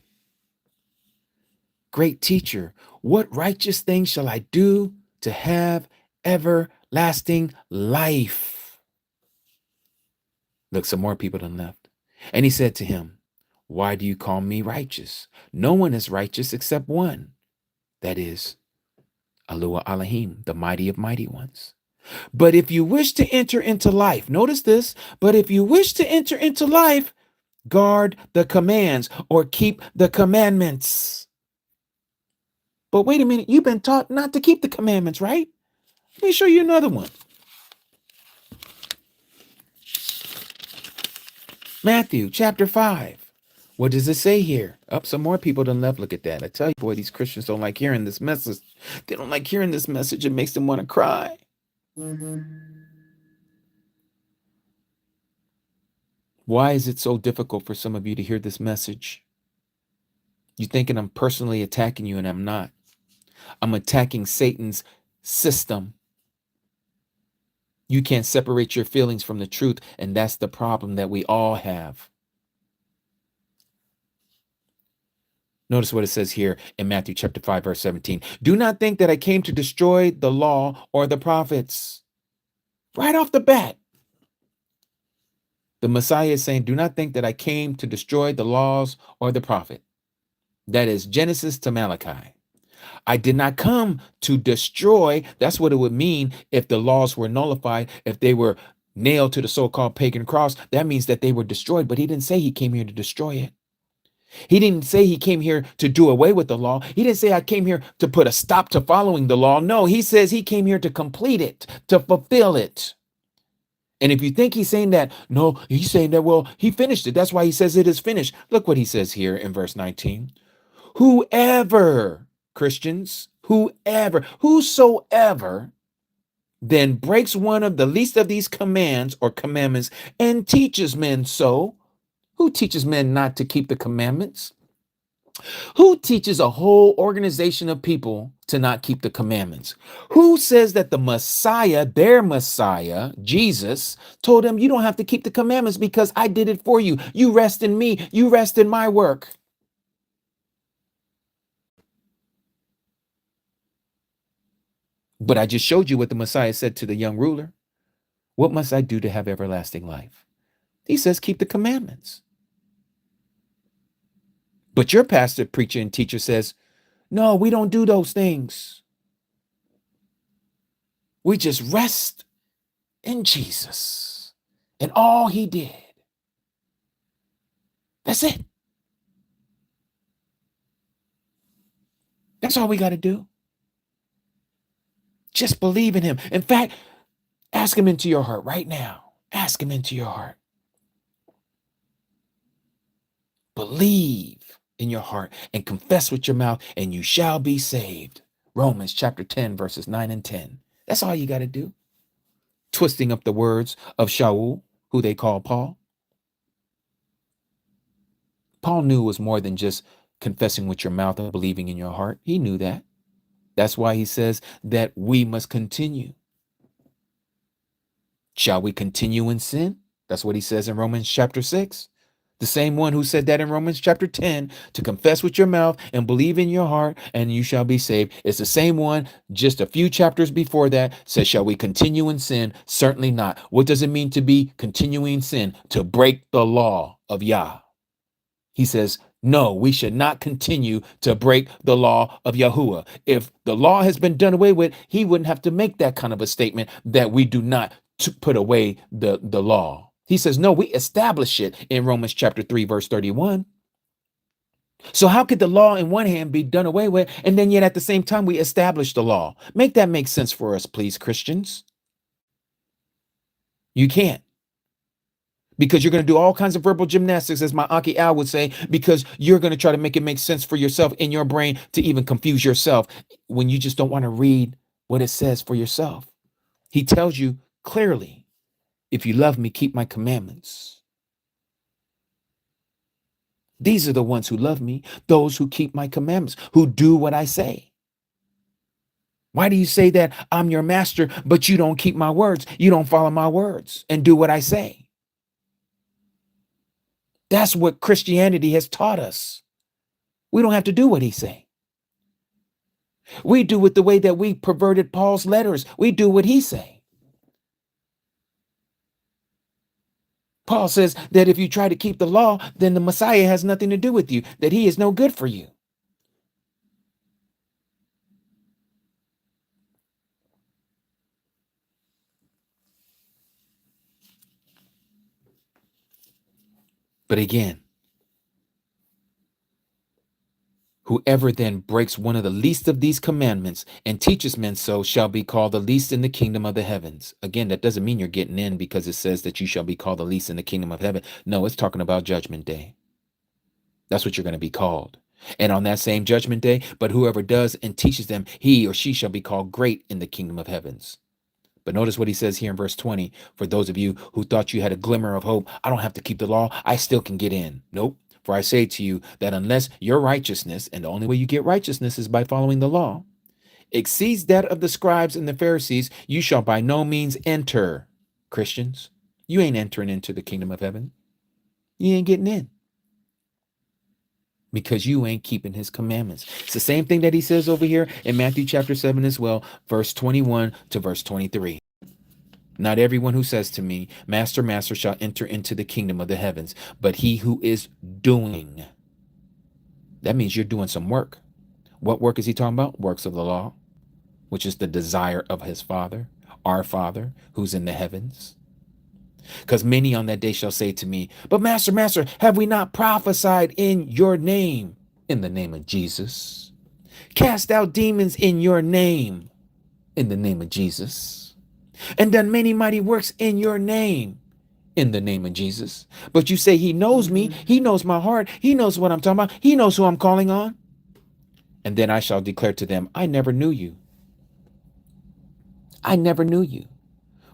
[SPEAKER 1] Great teacher, what righteous thing shall I do to have everlasting life? Look, some more people done left. And he said to him, why do you call me righteous? No one is righteous except one. That is, Yahuah Elohim, the mighty of mighty ones. But if you wish to enter into life, notice this, but if you wish to enter into life, guard the commands or keep the commandments. But wait a minute, you've been taught not to keep the commandments, right? Let me show you another one. Matthew chapter 5. What does it say here? Up, some more people done left. Look at that. I tell you, boy, these Christians don't like hearing this message. They don't like hearing this message. It makes them want to cry. Why is it so difficult for some of you to hear this message? You're thinking I'm personally attacking you, and I'm not. I'm attacking Satan's system. You can't separate your feelings from the truth, and that's the problem that we all have. Notice what it says here in Matthew chapter 5, verse 17. Do not think that I came to destroy the law or the prophets. Right off the bat, the Messiah is saying, do not think that I came to destroy the laws or the prophet. That is Genesis to Malachi. I did not come to destroy. That's what it would mean if the laws were nullified, if they were nailed to the so-called pagan cross. That means that they were destroyed, but he didn't say he came here to destroy it. He didn't say he came here to do away with the law. He didn't say I came here to put a stop to following the law. No, he says he came here to complete it, to fulfill it. And if you think he's saying that, no, he's saying that, well, he finished it. That's why he says it is finished. Look what he says here in verse 19. Whoever, Christians, whosoever then breaks one of the least of these commands or commandments and teaches men so. Who teaches men not to keep the commandments? Who teaches a whole organization of people to not keep the commandments? Who says that the Messiah, their Messiah, Jesus, told them you don't have to keep the commandments because I did it for you. You rest in me. You rest in my work. But I just showed you what the Messiah said to the young ruler. What must I do to have everlasting life? He says, keep the commandments. But your pastor, preacher, and teacher says, no, we don't do those things. We just rest in Jesus and all he did. That's it. That's all we got to do. Just believe in him. In fact, ask him into your heart right now. Ask him into your heart. Believe in your heart and confess with your mouth, and you shall be saved. Romans chapter 10, verses 9 and 10. That's all you got to do. Twisting up the words of Shaul, who they call Paul. Paul knew it was more than just confessing with your mouth and believing in your heart. He knew that. That's why he says that we must continue. Shall we continue in sin? That's what he says in Romans chapter 6. The same one who said that in Romans chapter 10, to confess with your mouth and believe in your heart and you shall be saved. It's the same one just a few chapters before that says, shall we continue in sin? Certainly not. What does it mean to be continuing sin? To break the law of Yah. He says, no, we should not continue to break the law of Yahuah. If the law has been done away with, he wouldn't have to make that kind of a statement that we do not to put away the law. He says, no, we establish it in Romans chapter 3, verse 31. So how could the law in one hand be done away with, and then yet at the same time we establish the law? Make that make sense for us, please, Christians. You can't. Because you're going to do all kinds of verbal gymnastics, as my Aki Al would say, because you're going to try to make it make sense for yourself in your brain to even confuse yourself when you just don't want to read what it says for yourself. He tells you clearly, if you love me, keep my commandments. These are the ones who love me, those who keep my commandments, who do what I say. Why do you say that I'm your master, but you don't keep my words? You don't follow my words and do what I say. That's what Christianity has taught us. We don't have to do what he say. We do it the way that we perverted Paul's letters. We do what he say. Paul says that if you try to keep the law, then the Messiah has nothing to do with you, that he is no good for you. But again, whoever then breaks one of the least of these commandments and teaches men so shall be called the least in the kingdom of the heavens. Again, that doesn't mean you're getting in because it says that you shall be called the least in the kingdom of heaven. No, it's talking about judgment day. That's what you're going to be called. And on that same judgment day, but whoever does and teaches them, he or she shall be called great in the kingdom of heavens. But notice what he says here in verse 20. For those of you who thought you had a glimmer of hope, I don't have to keep the law. I still can get in. Nope. For I say to you that unless your righteousness, and the only way you get righteousness is by following the law, exceeds that of the scribes and the Pharisees, you shall by no means enter. Christians, you ain't entering into the kingdom of heaven. You ain't getting in because you ain't keeping his commandments. It's the same thing that he says over here in Matthew chapter 7 as well, verse 21 to verse 23. Not everyone who says to me, Master, Master, shall enter into the kingdom of the heavens, but he who is doing. That means you're doing some work. What work is he talking about? Works of the law, which is the desire of his Father, our Father, who's in the heavens. Because many on that day shall say to me, but Master, Master, have we not prophesied in your name? In the name of Jesus. Cast out demons in your name. In the name of Jesus. And done many mighty works in your name. In the name of Jesus. But you say he knows me. He knows my heart. He knows what I'm talking about. He knows who I'm calling on. And then I shall declare to them, I never knew you. I never knew you.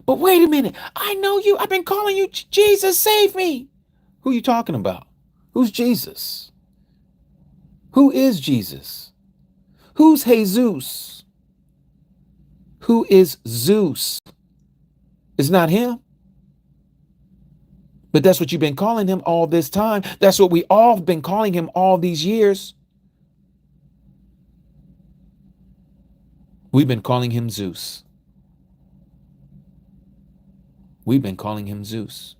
[SPEAKER 1] But wait a minute. I know you. I've been calling you. Jesus, save me. Who are you talking about? Who's Jesus? Who is Jesus? Who's Jesus? Who is Zeus? It's not him. But that's what you've been calling him all this time. That's what we all been calling him all these years. We've been calling him Zeus. We've been calling him Zeus.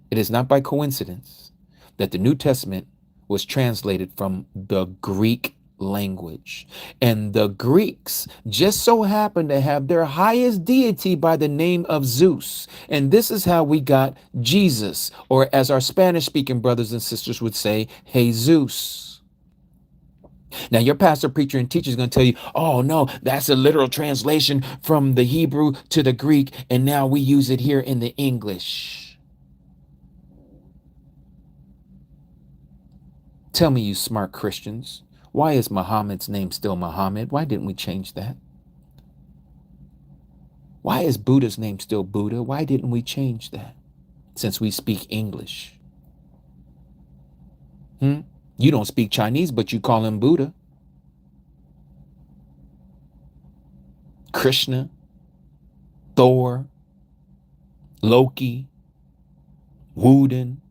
[SPEAKER 1] It is not by coincidence that the New Testament was translated from the Greek language. And the Greeks just so happen to have their highest deity by the name of Zeus. And this is how we got Jesus, or as our Spanish speaking brothers and sisters would say, Jesus. Now, your pastor, preacher, and teacher is going to tell you, oh, no, that's a literal translation from the Hebrew to the Greek, and now we use it here in the English. Tell me, you smart Christians, why is Muhammad's name still Muhammad? Why didn't we change that? Why is Buddha's name still Buddha? Why didn't we change that? Since we speak English. You don't speak Chinese, but you call him Buddha. Krishna, Thor, Loki, Wooden.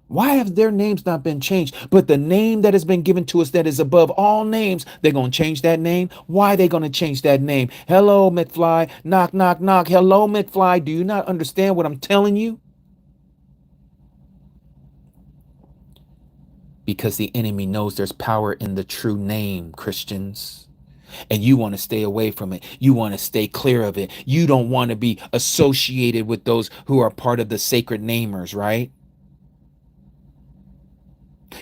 [SPEAKER 1] Why have their names not been changed? But the name that has been given to us that is above all names, they're going to change that name. Why are they going to change that name? Hello, McFly. Knock, knock, knock. Hello, McFly. Do you not understand what I'm telling you? Because the enemy knows there's power in the true name, Christians. And you want to stay away from it. You want to stay clear of it. You don't want to be associated with those who are part of the sacred namers, right?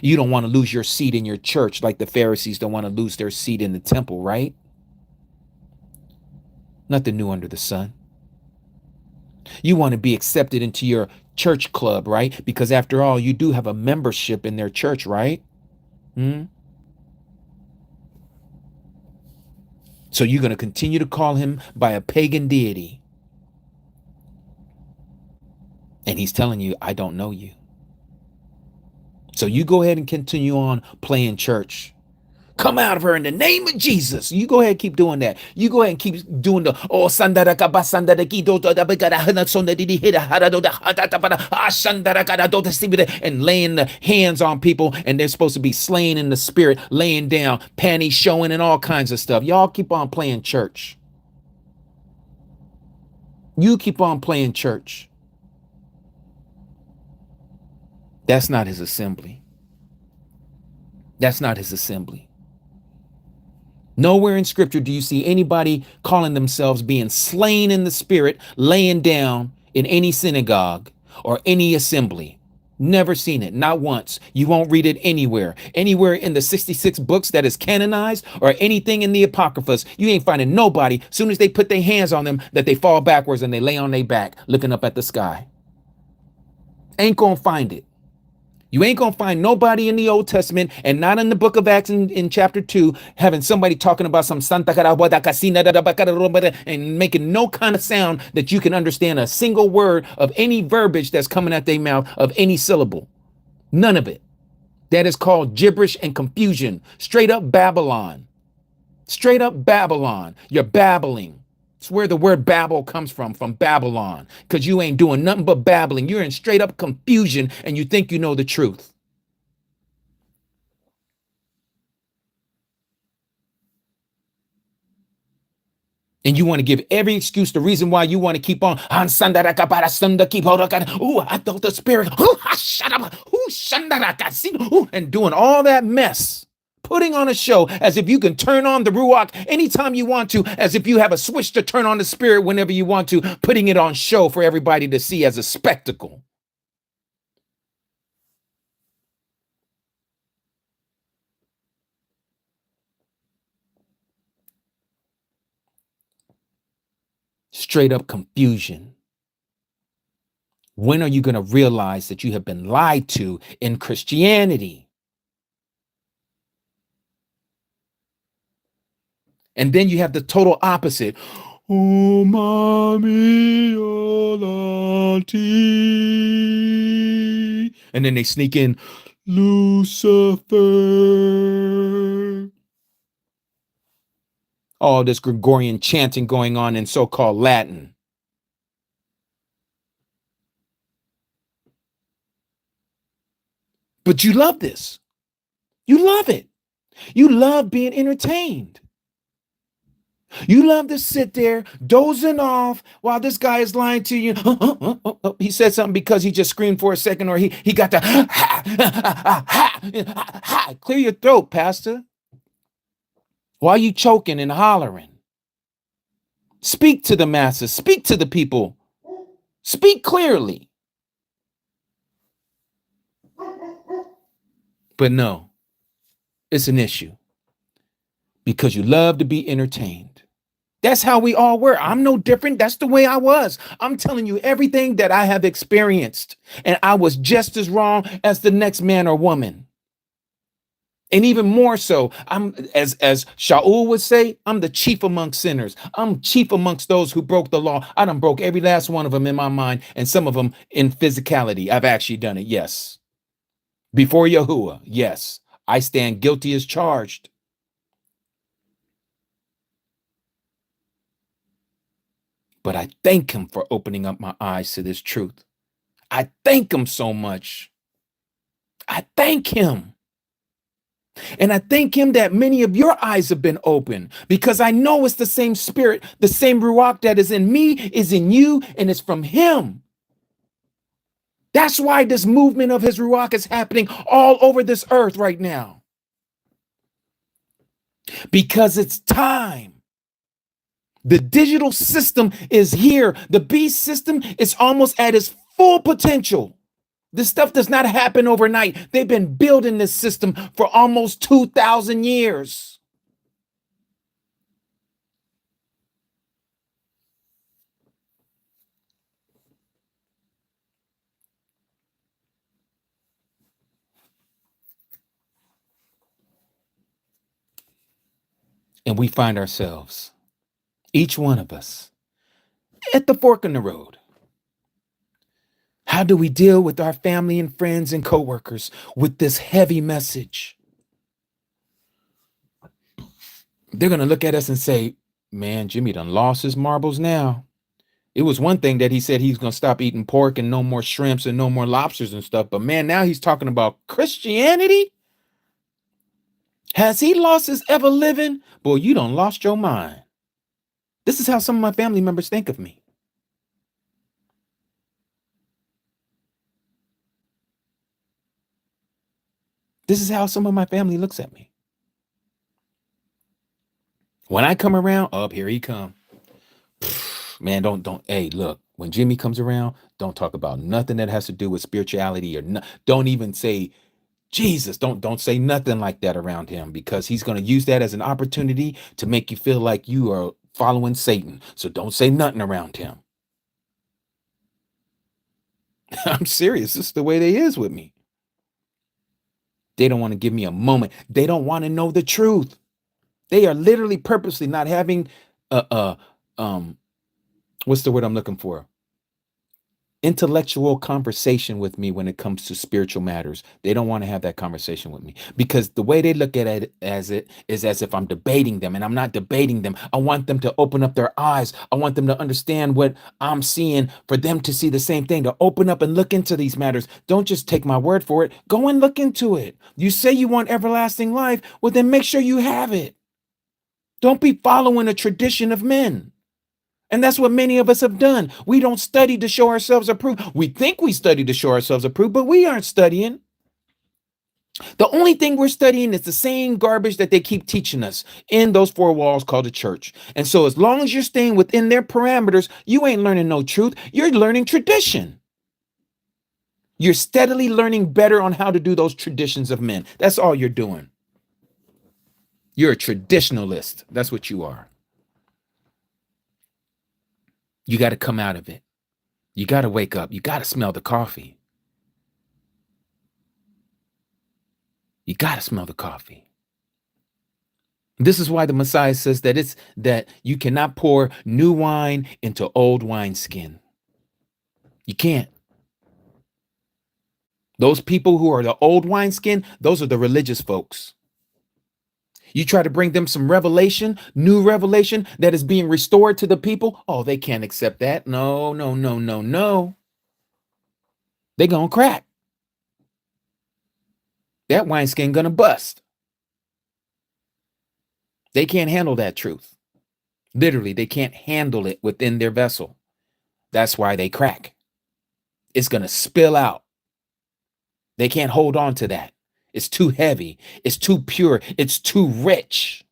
[SPEAKER 1] You don't want to lose your seat in your church like the Pharisees don't want to lose their seat in the temple, right? Nothing new under the sun. You want to be accepted into your church club, right? Because after all, you do have a membership in their church, right? So you're going to continue to call him by a pagan deity. And he's telling you, I don't know you. So you go ahead and continue on playing church. Come out of her in the name of Jesus. You go ahead and keep doing that. You go ahead and keep doing the and laying the hands on people, and they're supposed to be slain in the spirit, laying down, panties showing, and all kinds of stuff. Y'all keep on playing church. You keep on playing church. That's not his assembly. That's not his assembly. Nowhere in scripture do you see anybody calling themselves being slain in the spirit, laying down in any synagogue or any assembly. Never seen it, not once. You won't read it anywhere. Anywhere in the 66 books that is canonized or anything in the apocryphals, you ain't finding nobody, soon as they put their hands on them, that they fall backwards and they lay on their back looking up at the sky. Ain't gonna find it. You ain't gonna find nobody in the Old Testament and not in the book of Acts in chapter 2 having somebody talking about some Santa Carabada Casina and making no kind of sound that you can understand a single word of any verbiage that's coming out their mouth of any syllable. None of it. That is called gibberish and confusion. Straight up Babylon. Straight up Babylon. You're babbling. It's where the word babble comes from Babylon, because you ain't doing nothing but babbling. You're in straight up confusion and you think you know the truth. And you want to give every excuse, the reason why you want to keep on. Ooh, I felt the spirit. And doing all that mess. Putting on a show as if you can turn on the Ruach anytime you want to, as if you have a switch to turn on the spirit whenever you want to, putting it on show for everybody to see as a spectacle. Straight up confusion. When are you going to realize that you have been lied to in Christianity? And then you have the total opposite. Oh, mommy, oh, auntie. And then they sneak in Lucifer. All this Gregorian chanting going on in so-called Latin. But you love this. You love it. You love being entertained. You love to sit there dozing off while this guy is lying to you. He said something because he just screamed for a second, or he got to clear your throat, Pastor. Why are you choking and hollering? Speak to the masses. Speak to the people. Speak clearly. But no, it's an issue because you love to be entertained. That's how we all were. I'm no different. That's the way I was. I'm telling you everything that I have experienced, and I was just as wrong as the next man or woman. And even more so, I'm, as Shaul would say, I'm the chief among sinners. I'm chief amongst those who broke the law. I done broke every last one of them in my mind, and some of them in physicality. I've actually done it, yes. Before Yahuah, yes. I stand guilty as charged. But I thank him for opening up my eyes to this truth. I thank him so much. I thank him. And I thank him that many of your eyes have been open, because I know it's the same spirit, the same Ruach that is in me is in you, and it's from him. That's why this movement of his Ruach is happening all over this earth right now. Because it's time. The digital system is here. The beast system is almost at its full potential. This stuff does not happen overnight. They've been building this system for almost 2,000 years. And we find ourselves, each one of us, at the fork in the road. How do we deal with our family and friends and coworkers with this heavy message? They're going to look at us and say, man, Jimmy done lost his marbles now. It was one thing that he said he's going to stop eating pork and no more shrimps and no more lobsters and stuff. But man, now he's talking about Christianity? Has he lost his ever living? Boy, you done lost your mind. This is how some of my family members think of me. This is how some of my family looks at me. When I come around, up here he come. Man, don't, hey, look, When Jimmy comes around, don't talk about nothing that has to do with spirituality, or don't even say Jesus. Don't say nothing like that around him, because he's going to use that as an opportunity to make you feel like you are following Satan. So don't say nothing around him. I'm serious. This is the way they is with me. They don't want to give me a moment. They don't want to know the truth. They are literally purposely not having what's the word I'm looking for? Intellectual conversation with me when it comes to spiritual matters. They don't want to have that conversation with me, because the way they look at it is as if I'm debating them, and I'm not debating them. I want them to open up their eyes. I want them to understand what I'm seeing, for them to see the same thing, to open up and look into these matters. Don't just take my word for it. Go and look into it. You say you want everlasting life, well, then make sure you have it. Don't be following a tradition of men. And that's what many of us have done. We don't study to show ourselves approved. We think we study to show ourselves approved, but we aren't studying. The only thing we're studying is the same garbage that they keep teaching us in those four walls called the church. And so as long as you're staying within their parameters, you ain't learning no truth. You're learning tradition. You're steadily learning better on how to do those traditions of men. That's all you're doing. You're a traditionalist. That's what you are. You got to come out of it. You got to wake up. You got to smell the coffee. You got to smell the coffee. This is why the Messiah says that you cannot pour new wine into old wineskin. You can't. Those people who are the old wineskin, those are the religious folks. You try to bring them some revelation, new revelation that is being restored to the people. Oh, they can't accept that. No. They gonna crack. That wineskin gonna bust. They can't handle that truth. Literally, they can't handle it within their vessel. That's why they crack. It's gonna spill out. They can't hold on to that. It's too heavy. It's too pure. It's too rich.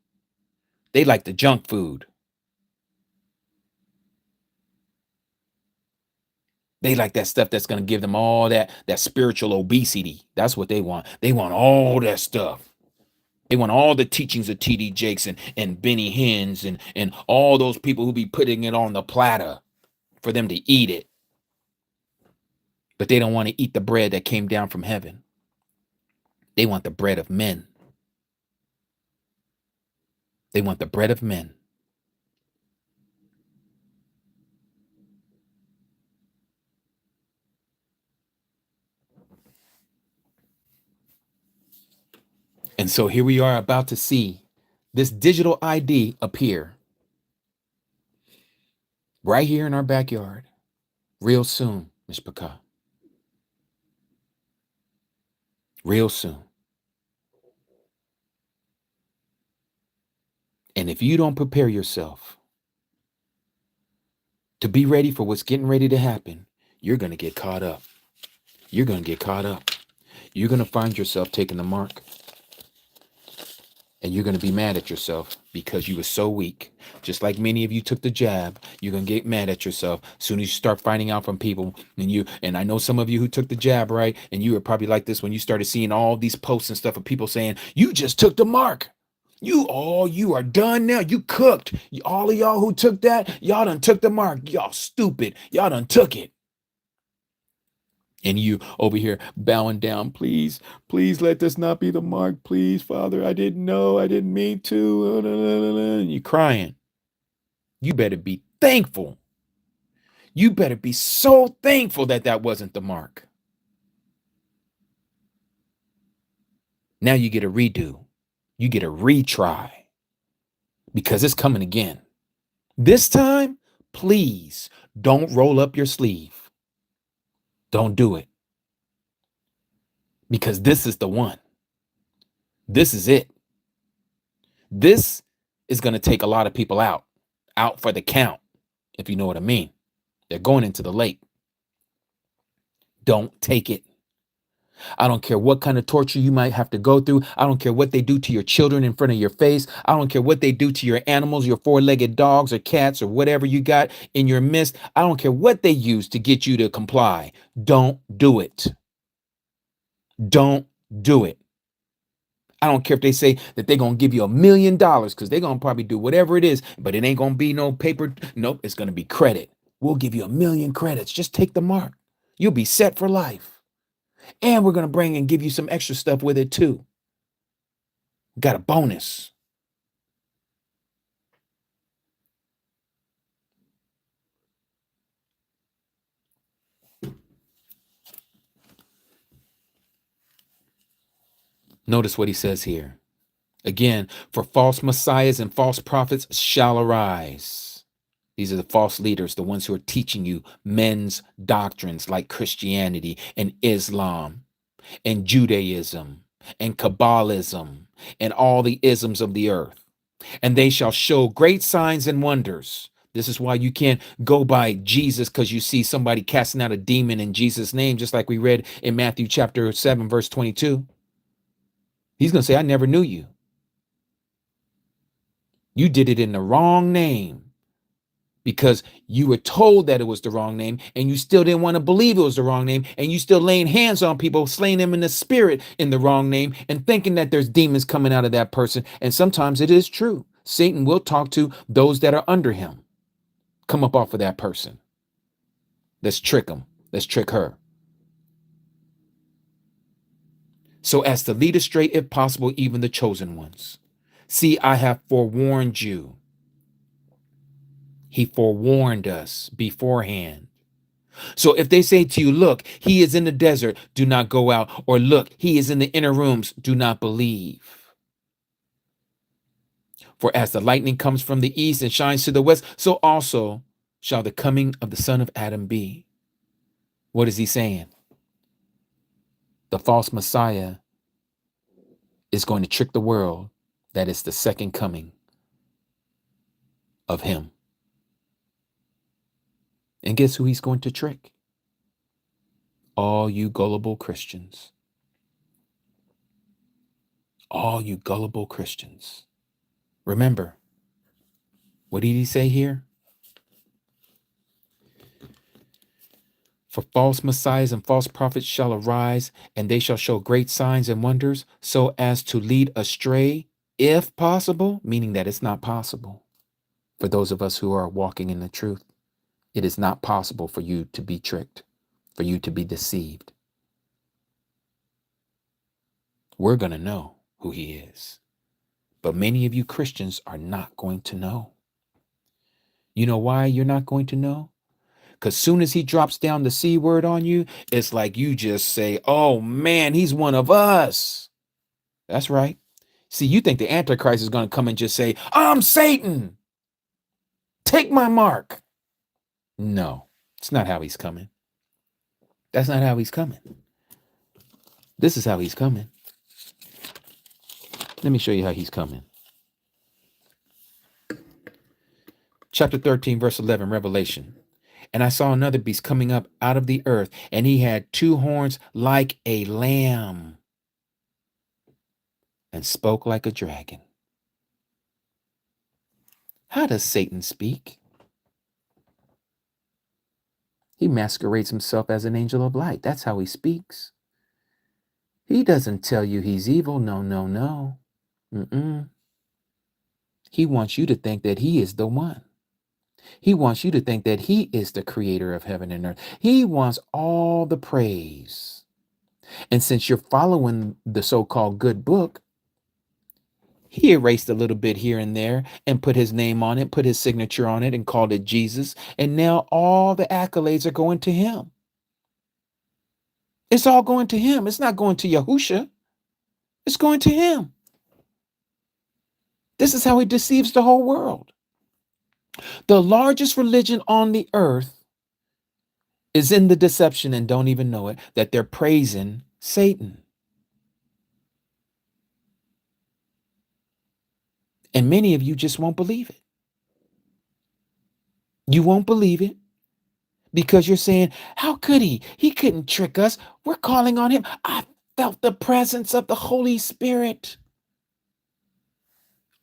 [SPEAKER 1] They like the junk food. They like that stuff that's going to give them all that spiritual obesity. That's what they want. They want all that stuff. They want all the teachings of T.D. Jakes and Benny Hinn's and all those people who be putting it on the platter for them to eat it. But they don't want to eat the bread that came down from heaven. They want the bread of men. They want the bread of men. And so here we are about to see this digital ID appear right here in our backyard real soon, Mishpachah. Real soon. And if you don't prepare yourself to be ready for what's getting ready to happen, you're going to get caught up. You're going to get caught up. You're going to find yourself taking the mark. And you're going to be mad at yourself because you were so weak. Just like many of you took the jab, you're going to get mad at yourself as soon as you start finding out from people. And I know some of you who took the jab, right? And you were probably like this when you started seeing all these posts and stuff of people saying, you just took the mark. You are done now. You cooked. All of y'all who took that, y'all done took the mark. Y'all stupid. Y'all done took it. And you over here bowing down, please let this not be the mark. Please, Father, I didn't know. I didn't mean to. And you crying. You better be thankful. You better be so thankful that wasn't the mark. Now you get a redo. You get a retry. Because it's coming again. This time, please don't roll up your sleeve. Don't do it. Because this is the one. This is it. This is going to take a lot of people out for the count, if you know what I mean. They're going into the lake. Don't take it. I don't care what kind of torture you might have to go through. I don't care what they do to your children in front of your face. I don't care what they do to your animals, your four-legged dogs or cats or whatever you got in your midst. I don't care what they use to get you to comply. Don't do it. Don't do it. I don't care if they say that they're going to give you $1 million, because they're going to probably do whatever it is, but it ain't going to be no paper. Nope, it's going to be credit. We'll give you 1,000,000 credits. Just take the mark. You'll be set for life. And we're going to bring and give you some extra stuff with it too. Got a bonus. Notice what he says here. Again, for false messiahs and false prophets shall arise. These are the false leaders, the ones who are teaching you men's doctrines like Christianity and Islam and Judaism and Kabbalism and all the isms of the earth. And they shall show great signs and wonders. This is why you can't go by Jesus because you see somebody casting out a demon in Jesus' name, just like we read in Matthew chapter 7, verse 22. He's going to say, I never knew you. You did it in the wrong name because you were told that it was the wrong name and you still didn't want to believe it was the wrong name, and you still laying hands on people, slaying them in the spirit in the wrong name and thinking that there's demons coming out of that person. And sometimes it is true. Satan will talk to those that are under him. Come up off of that person. Let's trick him. Let's trick her. So as to lead astray, if possible, even the chosen ones. See, I have forewarned you. He forewarned us beforehand. So if they say to you, look, he is in the desert, do not go out. Or look, he is in the inner rooms, do not believe. For as the lightning comes from the east and shines to the west, so also shall the coming of the Son of Adam be. What is he saying? The false Messiah is going to trick the world that it's the second coming of him. And guess who he's going to trick? All you gullible Christians. All you gullible Christians. Remember, what did he say here? For false messiahs and false prophets shall arise, and they shall show great signs and wonders, so as to lead astray, if possible, meaning that it's not possible. For those of us who are walking in the truth, it is not possible for you to be tricked, for you to be deceived. We're going to know who he is. But many of you Christians are not going to know. You know why you're not going to know? Because soon as he drops down the C word on you, it's like you just say, oh man, he's one of us. That's right. See, you think the Antichrist is going to come and just say, I'm Satan. Take my mark. No, it's not how he's coming. That's not how he's coming. This is how he's coming. Let me show you how he's coming. Chapter 13, verse 11, Revelation. And I saw another beast coming up out of the earth, and he had 2 horns like a lamb and spoke like a dragon. How does Satan speak? He masquerades himself as an angel of light. That's how he speaks. He doesn't tell you he's evil. No, no, no. He wants you to think that he is the one. He wants you to think that he is the creator of heaven and earth. He wants all the praise. And since you're following the so-called good book, he erased a little bit here and there and put his name on it, put his signature on it and called it Jesus. And now all the accolades are going to him. It's all going to him. It's not going to Yahushua. It's going to him. This is how he deceives the whole world. The largest religion on the earth is in the deception and don't even know it, that they're praising Satan. And many of you just won't believe it. You won't believe it because you're saying, how could he? He couldn't trick us. We're calling on him. I felt the presence of the Holy Spirit.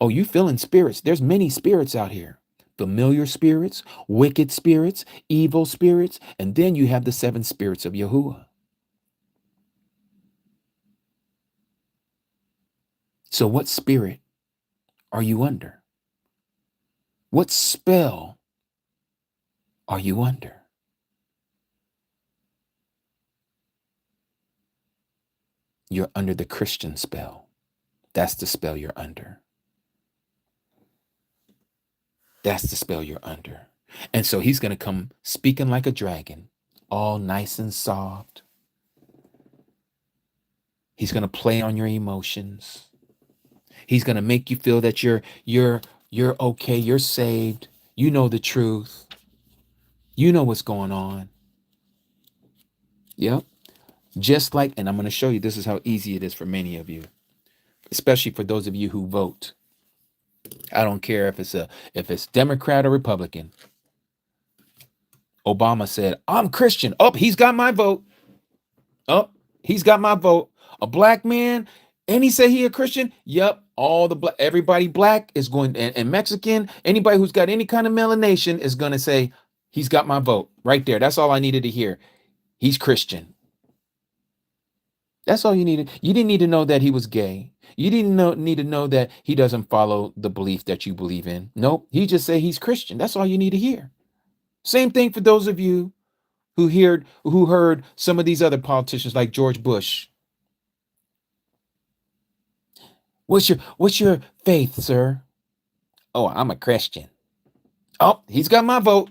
[SPEAKER 1] Oh, you feeling spirits? There's many spirits out here. Familiar spirits, wicked spirits, evil spirits, and then you have the 7 spirits of Yahuah. So what spirit are you under? What spell are you under? You're under the Christian spell. That's the spell you're under. That's the spell you're under. And so he's going to come speaking like a dragon, all nice and soft. He's going to play on your emotions. He's going to make you feel that you're okay, you're saved. You know the truth. You know what's going on. Yep. Just like, and I'm going to show you, this is how easy it is for many of you, especially for those of you who vote. I don't care if it's Democrat or Republican. Obama said, I'm Christian. Oh, he's got my vote. Oh, he's got my vote. A black man, and he said he a Christian. Yep. Everybody black is going, and Mexican, anybody who's got any kind of melanation is going to say, he's got my vote right there. That's all I needed to hear. He's Christian. That's all you needed. You didn't need to know that he was gay. You didn't need to know that he doesn't follow the belief that you believe in. Nope. He just said he's Christian. That's all you need to hear. Same thing for those of you who heard some of these other politicians like George Bush. What's your faith, sir? Oh, I'm a Christian. Oh, he's got my vote.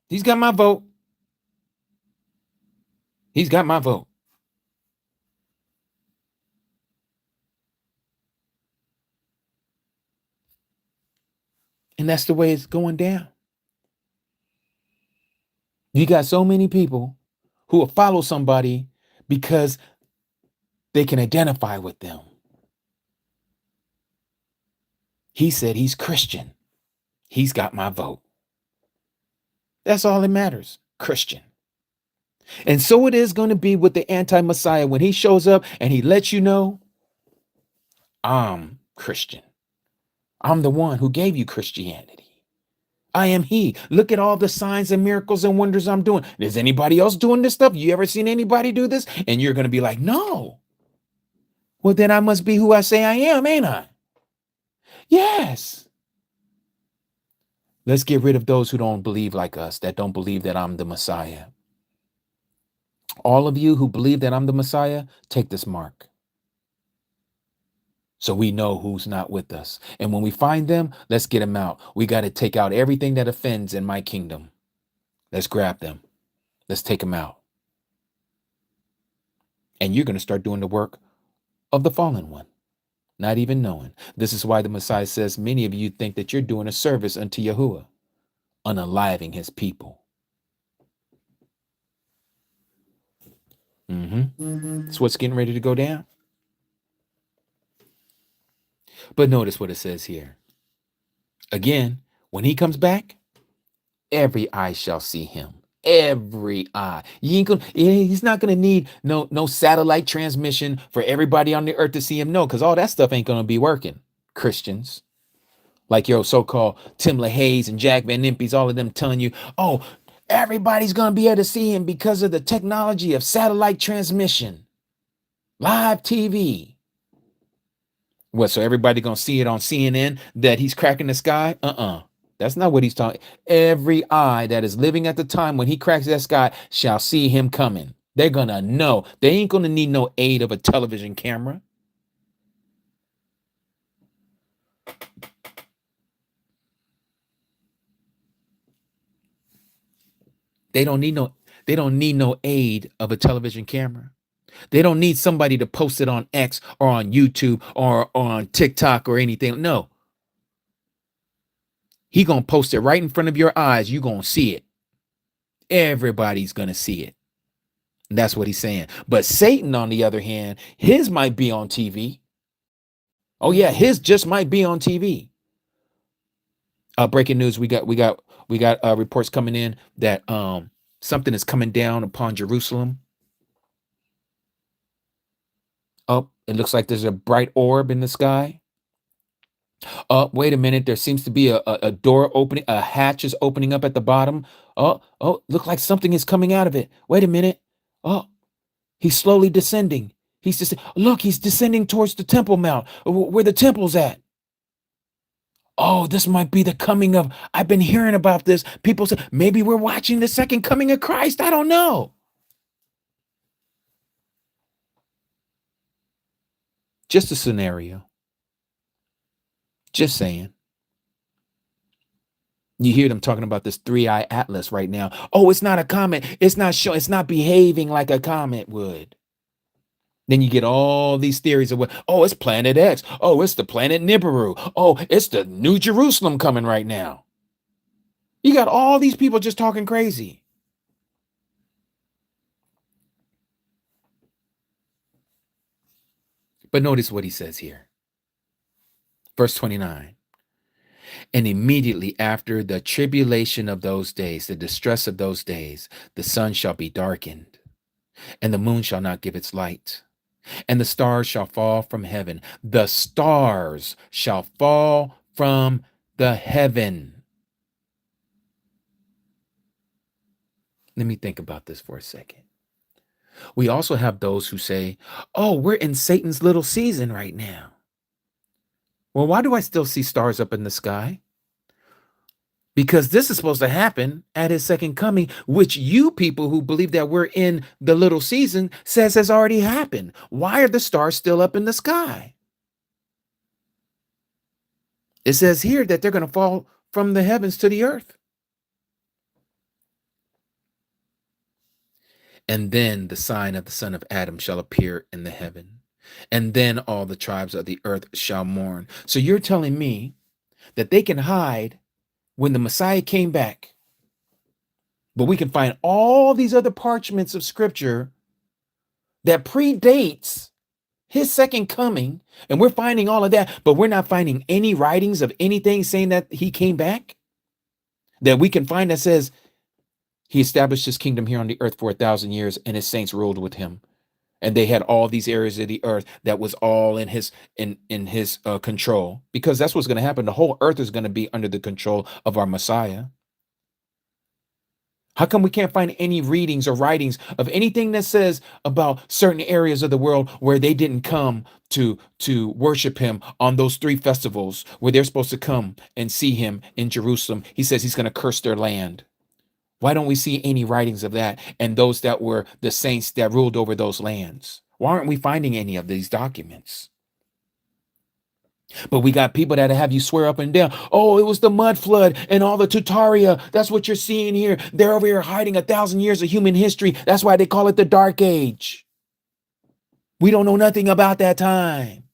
[SPEAKER 1] He's got my vote. He's got my vote. And that's the way it's going down. You got so many people who will follow somebody because they can identify with them. He said he's Christian. He's got my vote. That's all that matters. Christian. And so it is going to be with the anti-Messiah when he shows up and he lets you know, I'm Christian. I'm the one who gave you Christianity. I am he. Look at all the signs and miracles and wonders I'm doing. Is anybody else doing this stuff? You ever seen anybody do this? And you're going to be like, no. Well, then I must be who I say I am, ain't I? Yes. Let's get rid of those who don't believe like us, that don't believe that I'm the Messiah. All of you who believe that I'm the Messiah, take this mark. So we know who's not with us. And when we find them, let's get them out. We got to take out everything that offends in my kingdom. Let's grab them. Let's take them out. And you're going to start doing the work of the fallen one, not even knowing. This is why the Messiah says many of you think that you're doing a service unto Yahuah, unaliving his people. That's what's getting ready to go down. But notice what it says here. Again, when he comes back, every eye shall see him. Every eye. He's not gonna need no satellite transmission for everybody on the earth to see him. No, because all that stuff ain't gonna be working. Christians, like your so-called Tim LaHaye's and Jack Van Impe's, all of them telling you, oh, everybody's gonna be able to see him because of the technology of satellite transmission, live TV. What? So everybody gonna see it on CNN that he's cracking the sky? That's not what he's talking. Every eye that is living at the time when he cracks that sky shall see him coming. They're going to know. They ain't going to need no aid of a television camera. They don't need no aid of a television camera. They don't need somebody to post it on X or on YouTube or on TikTok or anything. No. He going to post it right in front of your eyes. You going to see it. Everybody's going to see it. And that's what he's saying. But Satan, on the other hand, his might be on TV. Oh yeah, his just might be on TV. Breaking news: we got reports coming in that Something is coming down upon Jerusalem. Oh, it looks like there's a bright orb in the sky. Oh, wait a minute. There seems to be a door opening, a hatch is opening up at the bottom. Oh, look like something is coming out of it. Wait a minute. Oh, he's slowly descending. Look, he's descending towards the Temple Mount, where the temple's at. Oh, this might be the coming of, I've been hearing about this. People say, maybe we're watching the second coming of Christ. I don't know. Just a scenario. Just saying. You hear them talking about this 3-eye atlas right now. Oh, it's not a comet. It's not behaving like a comet would. Then you get all these theories of it's planet X. Oh, it's the planet Nibiru. Oh, it's the New Jerusalem coming right now. You got all these people just talking crazy. But notice what he says here. Verse 29. And immediately after the tribulation of those days, the distress of those days, the sun shall be darkened, and the moon shall not give its light, and the stars shall fall from heaven. The stars shall fall from the heaven. Let me think about this for a second. We also have those who say, oh, we're in Satan's little season right now. Well, why do I still see stars up in the sky? Because this is supposed to happen at his second coming, which you people who believe that we're in the little season says has already happened. Why are the stars still up in the sky? It says here that they're going to fall from the heavens to the earth. And then the sign of the son of Adam shall appear in the heaven. And then all the tribes of the earth shall mourn. So you're telling me that they can hide when the Messiah came back, but we can find all these other parchments of scripture that predates his second coming, and we're finding all of that, but we're not finding any writings of anything saying that he came back that we can find that says he established his kingdom here on the earth for 1,000 years and his saints ruled with him. And they had all these areas of the earth that was all in his control, because that's what's going to happen. The whole earth is going to be under the control of our Messiah. How come we can't find any readings or writings of anything that says about certain areas of the world where they didn't come to worship him on those 3 festivals where they're supposed to come and see him in Jerusalem? He says he's going to curse their land. Why don't we see any writings of that and those that were the saints that ruled over those lands? Why aren't we finding any of these documents? But we got people that have you swear up and down, oh, it was the mud flood and all the TORAH. That's what you're seeing here. They're over here hiding 1,000 years of human history. That's why they call it the Dark Age. We don't know nothing about that time.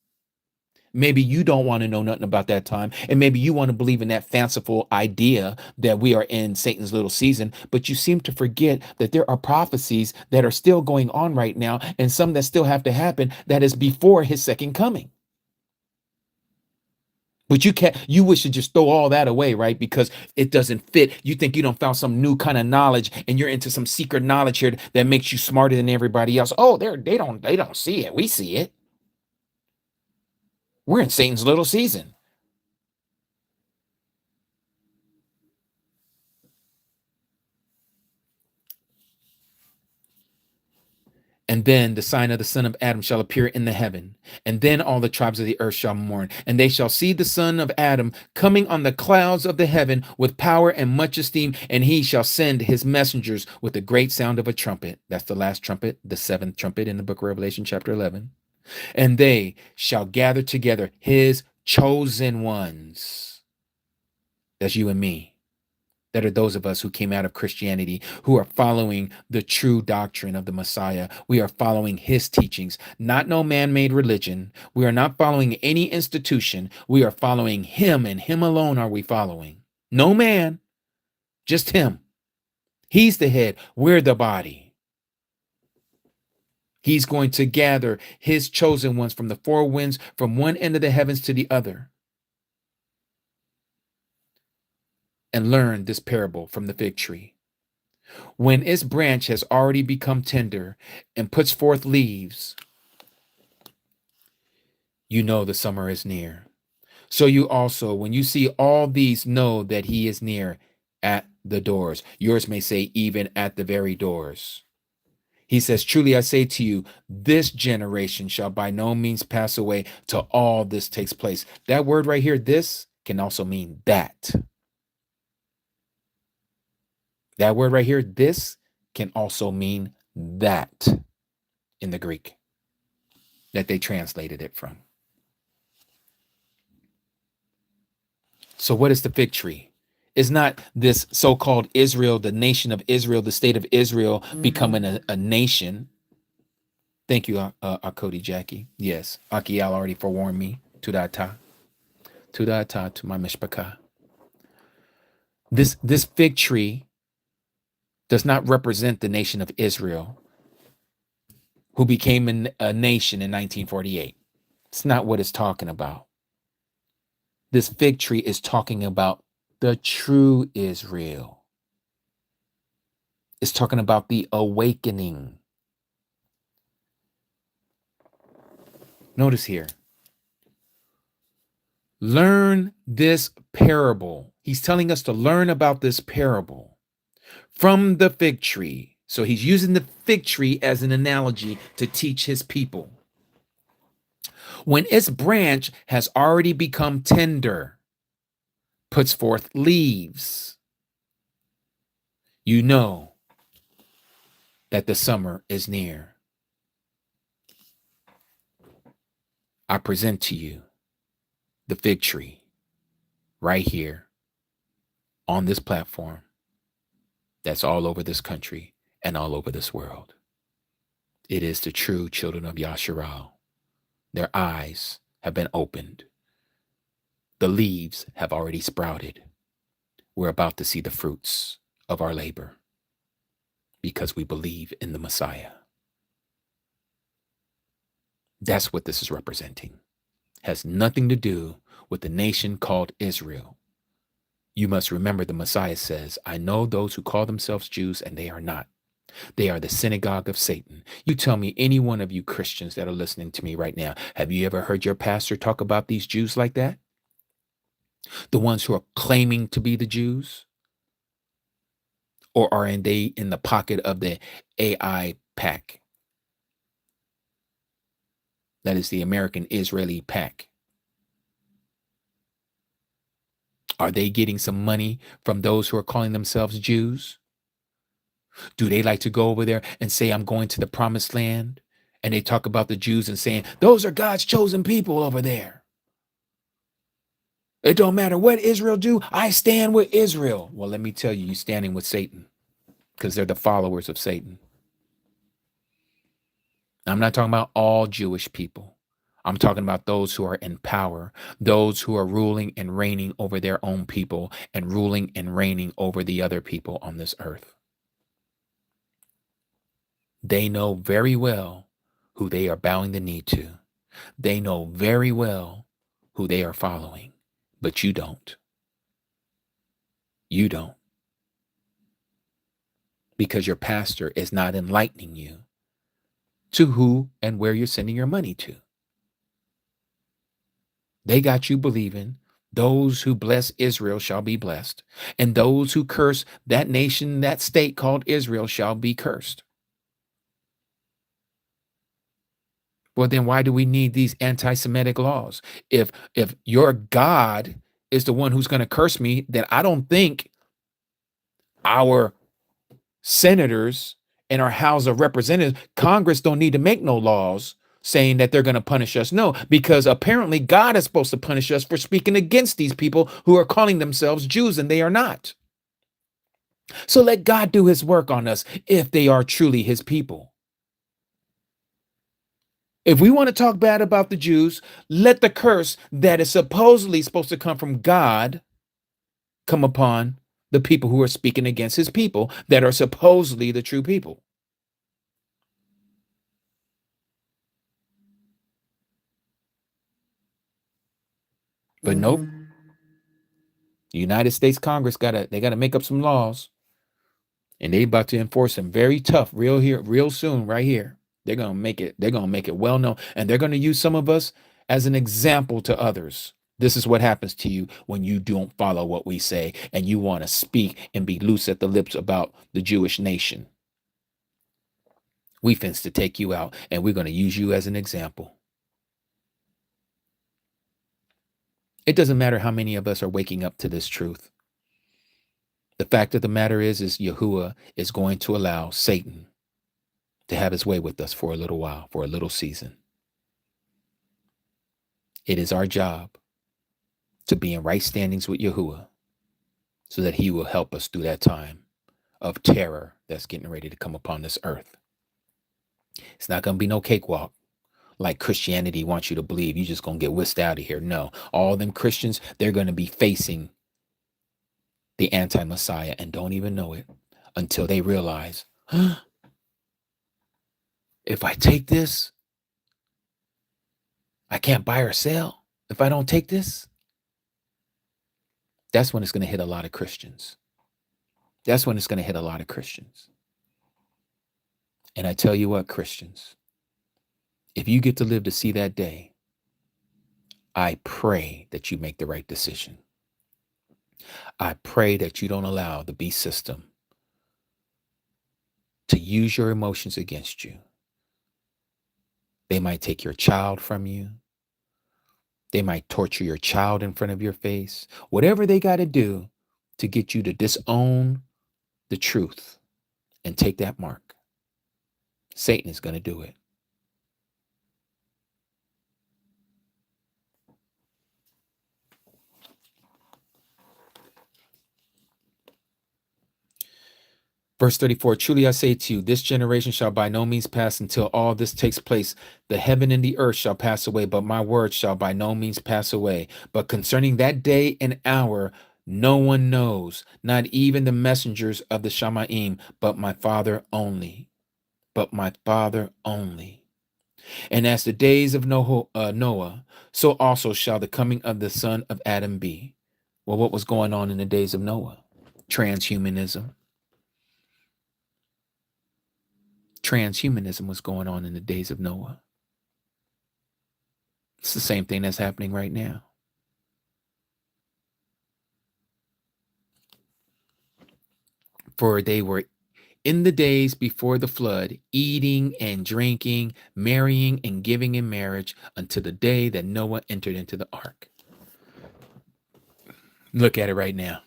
[SPEAKER 1] Maybe you don't want to know nothing about that time. And maybe you want to believe in that fanciful idea that we are in Satan's little season. But you seem to forget that there are prophecies that are still going on right now, and some that still have to happen that is before his second coming. But you wish to just throw all that away, right? Because it doesn't fit. You think you don't found some new kind of knowledge and you're into some secret knowledge here that makes you smarter than everybody else. Oh, they don't see it. We see it. We're in Satan's little season. And then the sign of the son of Adam shall appear in the heaven. And then all the tribes of the earth shall mourn. And they shall see the son of Adam coming on the clouds of the heaven with power and much esteem. And he shall send his messengers with the great sound of a trumpet. That's the last trumpet, the 7th trumpet in the book of Revelation, chapter 11. And they shall gather together his chosen ones. That's you and me. That are those of us who came out of Christianity, who are following the true doctrine of the Messiah. We are following his teachings, not no man-made religion. We are not following any institution. We are following him, and him alone are we following. No man, just him. He's the head. We're the body. He's going to gather his chosen ones from the 4 winds, from one end of the heavens to the other, and learn this parable from the fig tree. When its branch has already become tender and puts forth leaves, you know the summer is near. So you also, when you see all these, know that he is near at the doors. Yours may say, even at the very doors. He says, truly I say to you, this generation shall by no means pass away till all this takes place. That word right here, this, can also mean that. That word right here, this, can also mean that in the Greek that they translated it from. So what is the fig tree? Is not this so-called Israel, the nation of Israel, the state of Israel, becoming a nation. Thank you, Cody Jackie. Yes, Akiel already forewarned me. Tudata to my mishpachah. This fig tree does not represent the nation of Israel, who became a nation in 1948. It's not what it's talking about. This fig tree is talking about the true Israel. It's talking about the awakening. Notice here. Learn this parable. He's telling us to learn about this parable from the fig tree. So he's using the fig tree as an analogy to teach his people. When its branch has already become tender, puts forth leaves, you know that the summer is near. I present to you the fig tree right here on this platform that's all over this country and all over this world. It is the true children of Yasharal. Their eyes have been opened. The leaves have already sprouted. We're about to see the fruits of our labor because we believe in the Messiah. That's what this is representing. Has nothing to do with the nation called Israel. You must remember the Messiah says, I know those who call themselves Jews and they are not. They are the synagogue of Satan. You tell me, any one of you Christians that are listening to me right now, have you ever heard your pastor talk about these Jews like that? The ones who are claiming to be the Jews? Or are they in the pocket of the AI pack? That is the American Israeli pack. Are they getting some money from those who are calling themselves Jews? Do they like to go over there and say, I'm going to the promised land? And they talk about the Jews and saying, those are God's chosen people over there. It don't matter what Israel do, I stand with Israel. Well, let me tell you, you're standing with Satan because they're the followers of Satan. I'm not talking about all Jewish people. I'm talking about those who are in power, those who are ruling and reigning over their own people and ruling and reigning over the other people on this earth. They know very well who they are bowing the knee to. They know very well who they are following, but you don't. You don't. Because your pastor is not enlightening you to who and where you're sending your money to. They got you believing those who bless Israel shall be blessed, and those who curse that nation, that state called Israel shall be cursed. Well, then why do we need these anti-Semitic laws? If your God is the one who's going to curse me, then I don't think our senators and our House of Representatives, Congress don't need to make no laws saying that they're going to punish us. No, because apparently God is supposed to punish us for speaking against these people who are calling themselves Jews and they are not. So let God do his work on us if they are truly his people. If we want to talk bad about the Jews, let the curse that is supposedly supposed to come from God come upon the people who are speaking against his people that are supposedly the true people. But nope. The United States Congress they gotta make up some laws. And they about to enforce them very tough, real soon, right here. They're gonna make it, well known. And they're gonna use some of us as an example to others. This is what happens to you when you don't follow what we say and you want to speak and be loose at the lips about the Jewish nation. We finna to take you out, and we're going to use you as an example. It doesn't matter how many of us are waking up to this truth. The fact of the matter is Yahuah is going to allow Satan to have his way with us for a little while, for a little season. It is our job to be in right standings with Yahuah so that he will help us through that time of terror that's getting ready to come upon this earth. It's not going to be no cakewalk like Christianity wants you to believe. You're just going to get whisked out of here. No, all them Christians, they're going to be facing the anti-Messiah and don't even know it until they realize, if I take this, I can't buy or sell. If I don't take this, that's when it's going to hit a lot of Christians. That's when it's going to hit a lot of Christians. And I tell you what, Christians, if you get to live to see that day, I pray that you make the right decision. I pray that you don't allow the beast system to use your emotions against you. They might take your child from you. They might torture your child in front of your face. Whatever they got to do to get you to disown the truth and take that mark, Satan is going to do it. Verse 34, truly I say to you, this generation shall by no means pass until all this takes place. The heaven and the earth shall pass away, but my word shall by no means pass away. But concerning that day and hour, no one knows, not even the messengers of the Shamaim, but my Father only. But my Father only. And as the days of Noah, so also shall the coming of the Son of Adam be. Well, what was going on in the days of Noah? Transhumanism. Transhumanism was going on in the days of Noah. It's the same thing that's happening right now. For they were in the days before the flood, eating and drinking, marrying and giving in marriage until the day that Noah entered into the ark. Look at it right now.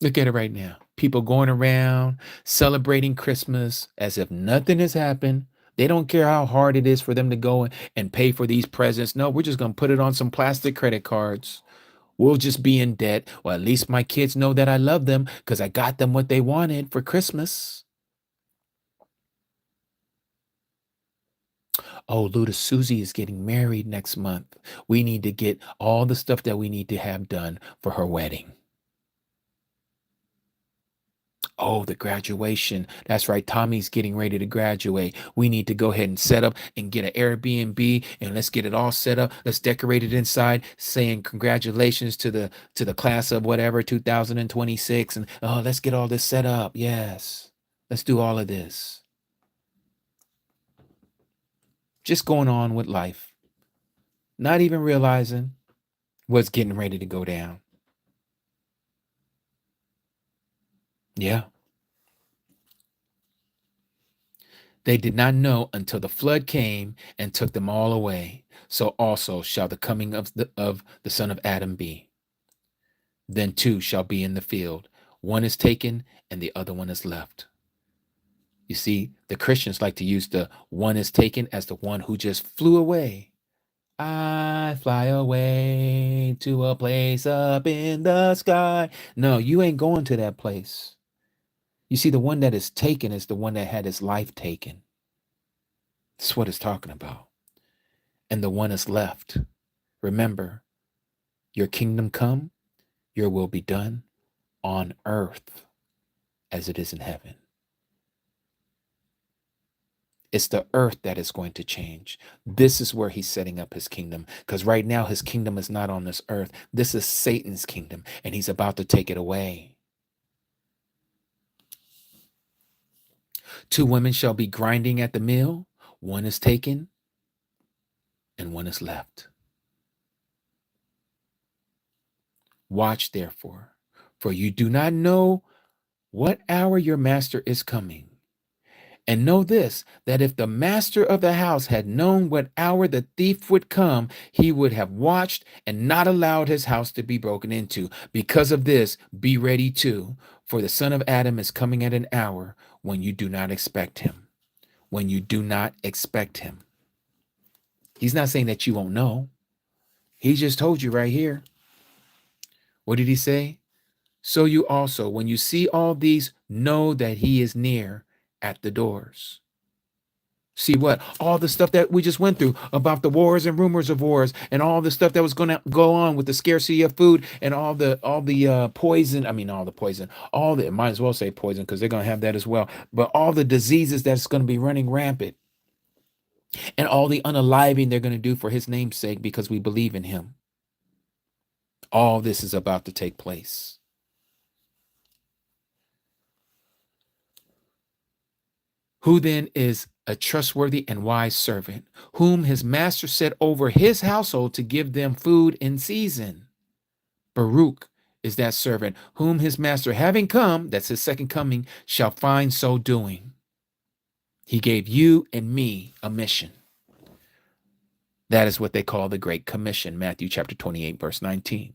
[SPEAKER 1] Look at it right now. People going around celebrating Christmas as if nothing has happened. They don't care how hard it is for them to go and pay for these presents. No, we're just going to put it on some plastic credit cards. We'll just be in debt. Well, at least my kids know that I love them because I got them what they wanted for Christmas. Oh, Luda Susie is getting married next month. We need to get all the stuff that we need to have done for her wedding. Oh, the graduation. That's right. Tommy's getting ready to graduate. We need to go ahead and set up and get an Airbnb and let's get it all set up. Let's decorate it inside saying congratulations to the class of whatever 2026. And oh, let's get all this set up. Yes. Let's do all of this. Just going on with life. Not even realizing what's getting ready to go down. Yeah. They did not know until the flood came and took them all away. So also shall the coming of the Son of Adam be. Then two shall be in the field. One is taken and the other one is left. You see, the Christians like to use the one is taken as the one who just flew away. I fly away to a place up in the sky. No, you ain't going to that place. You see, the one that is taken is the one that had his life taken. That's what it's talking about. And the one is left. Remember, your kingdom come, your will be done on earth as it is in heaven. It's the earth that is going to change. This is where he's setting up his kingdom. Because right now his kingdom is not on this earth. This is Satan's kingdom, and he's about to take it away. 2 women shall be grinding at the mill, one is taken and one is left. Watch therefore, for you do not know what hour your master is coming. And know this, that if the master of the house had known what hour the thief would come, he would have watched and not allowed his house to be broken into. Because of this, be ready too, for the Son of Adam is coming at an hour when you do not expect him. When you do not expect him. He's not saying that you won't know. He just told you right here. What did he say? So you also, when you see all these, know that he is near at the doors. See what? All the stuff that we just went through about the wars and rumors of wars and all the stuff that was going to go on with the scarcity of food and all the poison. I mean, all the poison, might as well say poison because they're going to have that as well. But all the diseases that's going to be running rampant and all the unaliving they're going to do for his name's sake because we believe in him. All this is about to take place. Who then is a trustworthy and wise servant, whom his master set over his household to give them food in season? Baruch is that servant, whom his master having come, that's his second coming, shall find so doing. He gave you and me a mission. That is what they call the Great Commission, Matthew chapter 28, verse 19.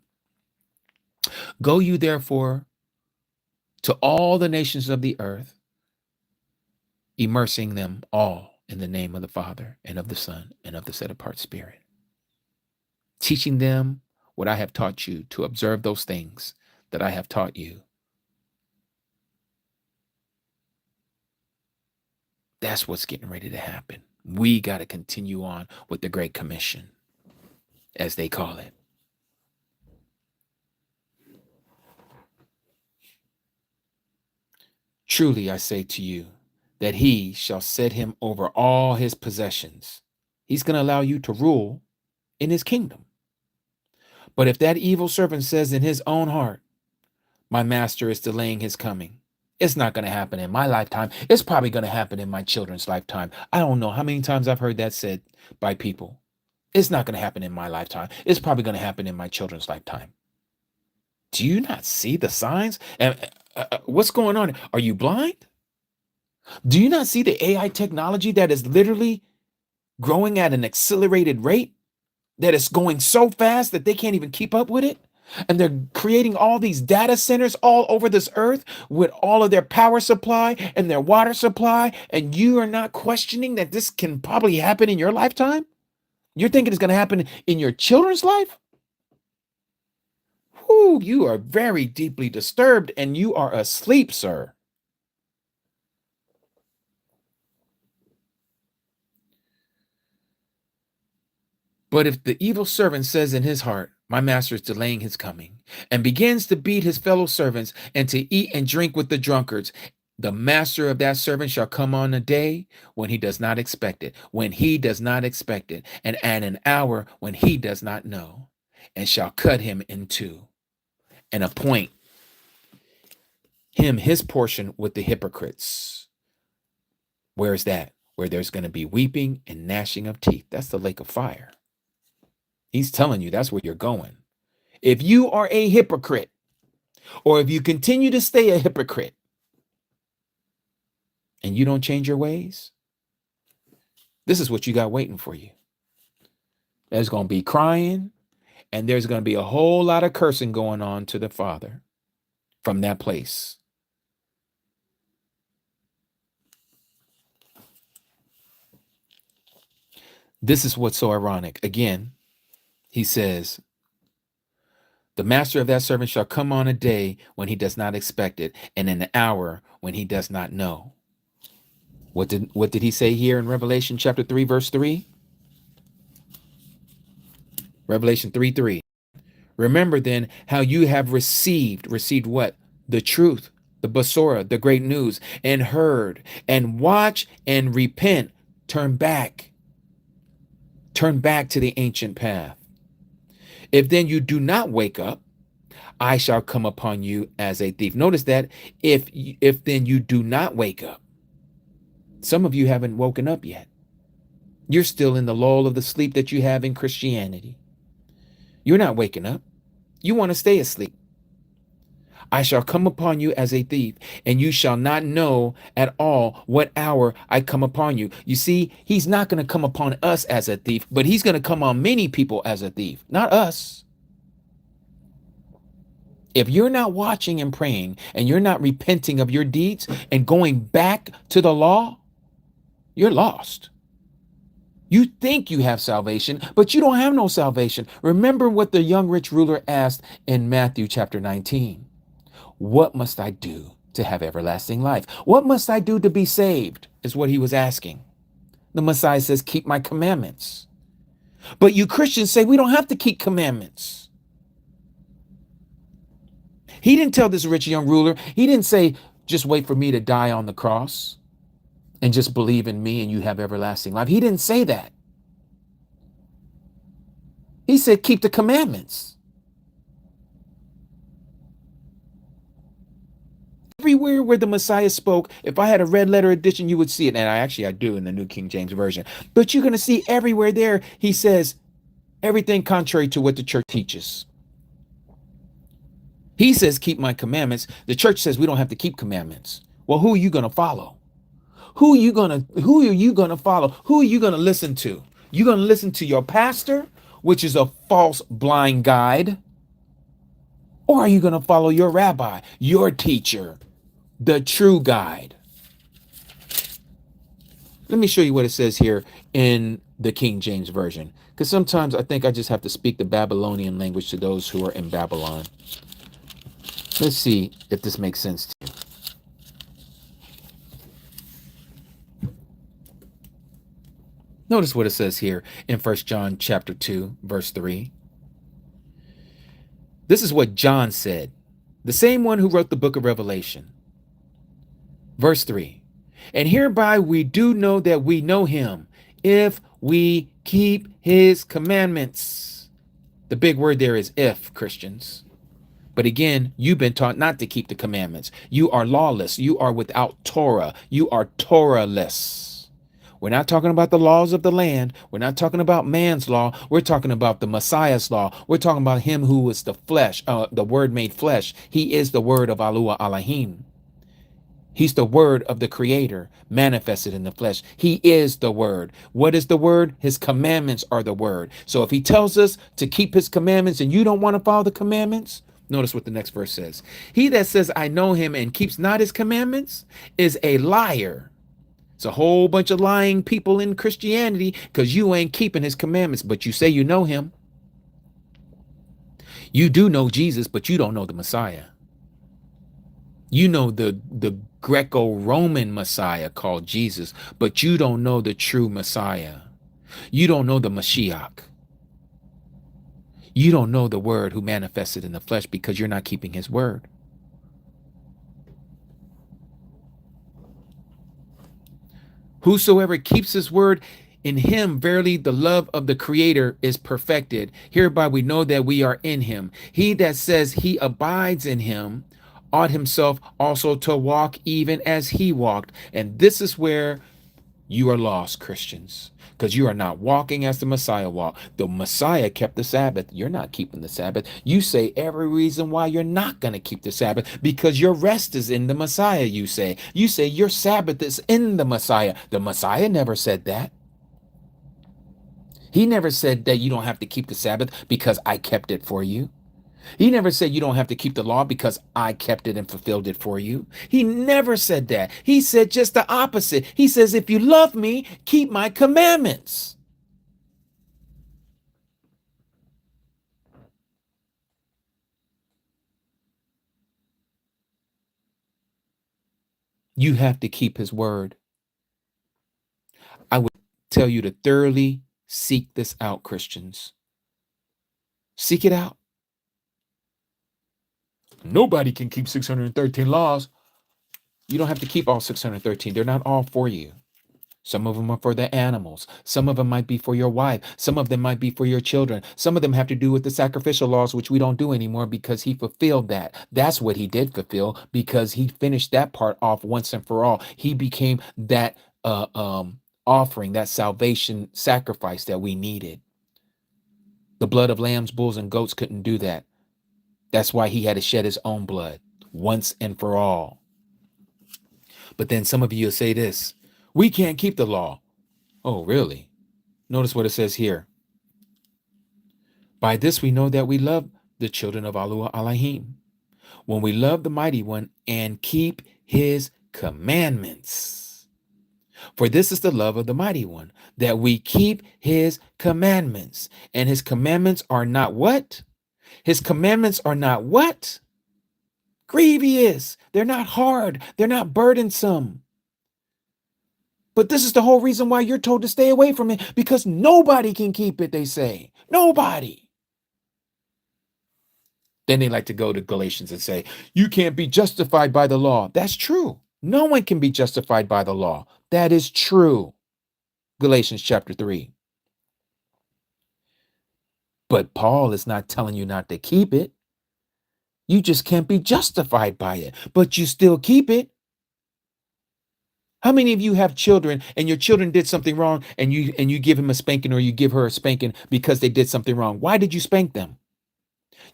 [SPEAKER 1] Go you therefore to all the nations of the earth, immersing them all in the name of the Father and of the Son and of the set apart Spirit, teaching them what I have taught you, to observe those things that I have taught you. That's what's getting ready to happen. We got to continue on with the Great Commission, as they call it. Truly I say to you, that he shall set him over all his possessions. He's going to allow you to rule in his kingdom. But if that evil servant says in his own heart, my master is delaying his coming, it's not going to happen in my lifetime. It's probably going to happen in my children's lifetime. I don't know how many times I've heard that said by people. It's not going to happen in my lifetime. It's probably going to happen in my children's lifetime. Do you not see the signs? And what's going on? Are you blind? Do you not see the AI technology that is literally growing at an accelerated rate? That is going so fast that they can't even keep up with it? And they're creating all these data centers all over this earth with all of their power supply and their water supply. And you are not questioning that this can probably happen in your lifetime? You're thinking it's going to happen in your children's life? Whew, you are very deeply disturbed and you are asleep, sir. But if the evil servant says in his heart, my master is delaying his coming, and begins to beat his fellow servants and to eat and drink with the drunkards, the master of that servant shall come on a day when he does not expect it, and at an hour when he does not know, and shall cut him in two, and appoint him his portion with the hypocrites. Where is that? Where there's going to be weeping and gnashing of teeth. That's the lake of fire. He's telling you that's where you're going. If you are a hypocrite, or if you continue to stay a hypocrite, and you don't change your ways, this is what you got waiting for you. There's going to be crying, and there's going to be a whole lot of cursing going on to the Father from that place. This is what's so ironic. Again, he says, the master of that servant shall come on a day when he does not expect it, and in an hour when he does not know. What did he say here in Revelation chapter 3, verse 3? Revelation 3:3. Remember then how you have received what? The truth, the Basora, the great news, and heard, and watch and repent. Turn back to the ancient path. If then you do not wake up, I shall come upon you as a thief. Notice that if then you do not wake up, Some of you haven't woken up yet. You're still in the lull of the sleep that you have in Christianity. You're not waking up. You want to stay asleep. I shall come upon you as a thief, and you shall not know at all what hour I come upon you. You see, he's not going to come upon us as a thief, but he's going to come on many people as a thief, not us. If you're not watching and praying, and you're not repenting of your deeds and going back to the law, you're lost. You think you have salvation, but you don't have no salvation. Remember what the young rich ruler asked in Matthew chapter 19. What must I do to have everlasting life? What must I do to be saved? Is what he was asking. The Messiah says, keep my commandments. But you Christians say we don't have to keep commandments. He didn't tell this rich young ruler, he didn't say, just wait for me to die on the cross and just believe in me and you have everlasting life. He didn't say that. He said, keep the commandments. Everywhere where the Messiah spoke, if I had a red letter edition, you would see it. And I do in the New King James Version. But you're going to see everywhere there, he says everything contrary to what the church teaches. He says, keep my commandments. The church says we don't have to keep commandments. Well, who are you going to follow? Who are you going to follow? Who are you going to listen to? You're going to listen to your pastor, which is a false blind guide? Or are you going to follow your rabbi, your teacher, the true guide? Let me show you what it says here in the King James Version, because sometimes I think I just have to speak the Babylonian language to those who are in Babylon. Let's see if this makes sense to you. Notice what it says here in 1 John chapter 2, verse 3. This is what John said, the same one who wrote the book of Revelation. Verse 3, and hereby we do know that we know him, if we keep his commandments. The big word there is if, Christians. But again, you've been taught not to keep the commandments. You are lawless. You are without Torah. You are Torahless. We're not talking about the laws of the land. We're not talking about man's law. We're talking about the Messiah's law. We're talking about him who is the flesh, the word made flesh. He is the word of Yahuah Elohim. He's the word of the creator manifested in the flesh. He is the word. What is the word? His commandments are the word. So if he tells us to keep his commandments and you don't want to follow the commandments, notice what the next verse says. He that says, I know him and keeps not his commandments is a liar. It's a whole bunch of lying people in Christianity because you ain't keeping his commandments, but you say you know him. You do know Jesus, but you don't know the Messiah. You know the Greco-Roman Messiah called Jesus, but you don't know the true Messiah. You don't know the Mashiach. You don't know the word who manifested in the flesh because you're not keeping his word. Whosoever keeps his word, in him verily the love of the creator is perfected. Hereby we know that we are in him. He that says he abides in him ought himself also to walk even as he walked. And this is where you are lost, Christians, because you are not walking as the Messiah walked. The Messiah kept the Sabbath. You're not keeping the Sabbath. You say every reason why you're not going to keep the Sabbath because your rest is in the Messiah, you say. You say your Sabbath is in the Messiah. The Messiah never said that. He never said that you don't have to keep the Sabbath because I kept it for you. He never said you don't have to keep the law because I kept it and fulfilled it for you. He never said that. He said just the opposite. He says, if you love me, keep my commandments. You have to keep his word. I would tell you to thoroughly seek this out, Christians. Seek it out. Nobody can keep 613 laws. You don't have to keep all 613. They're not all for you. Some of them are for the animals. Some of them might be for your wife. Some of them might be for your children. Some of them have to do with the sacrificial laws, which we don't do anymore because he fulfilled that. That's what he did fulfill because he finished that part off once and for all. He became that offering, that salvation sacrifice that we needed. The blood of lambs, bulls, and goats couldn't do that. That's why he had to shed his own blood once and for all. But then some of you will say this, we can't keep the law. Oh, really? Notice what it says here. By this we know that we love the children of Yahuah Elohim, when we love the Mighty One and keep his commandments. For this is the love of the Mighty One, that we keep his commandments. And his commandments are not what? His commandments are not what? Grievous. They're not hard. They're not burdensome. But this is the whole reason why you're told to stay away from it, because nobody can keep it, they say. Nobody. Then they like to go to Galatians and say, you can't be justified by the law. That's true. No one can be justified by the law. That is true. Galatians chapter 3. But Paul is not telling you not to keep it. You just can't be justified by it, but you still keep it. How many of you have children and your children did something wrong and you give him a spanking or you give her a spanking because they did something wrong? Why did you spank them?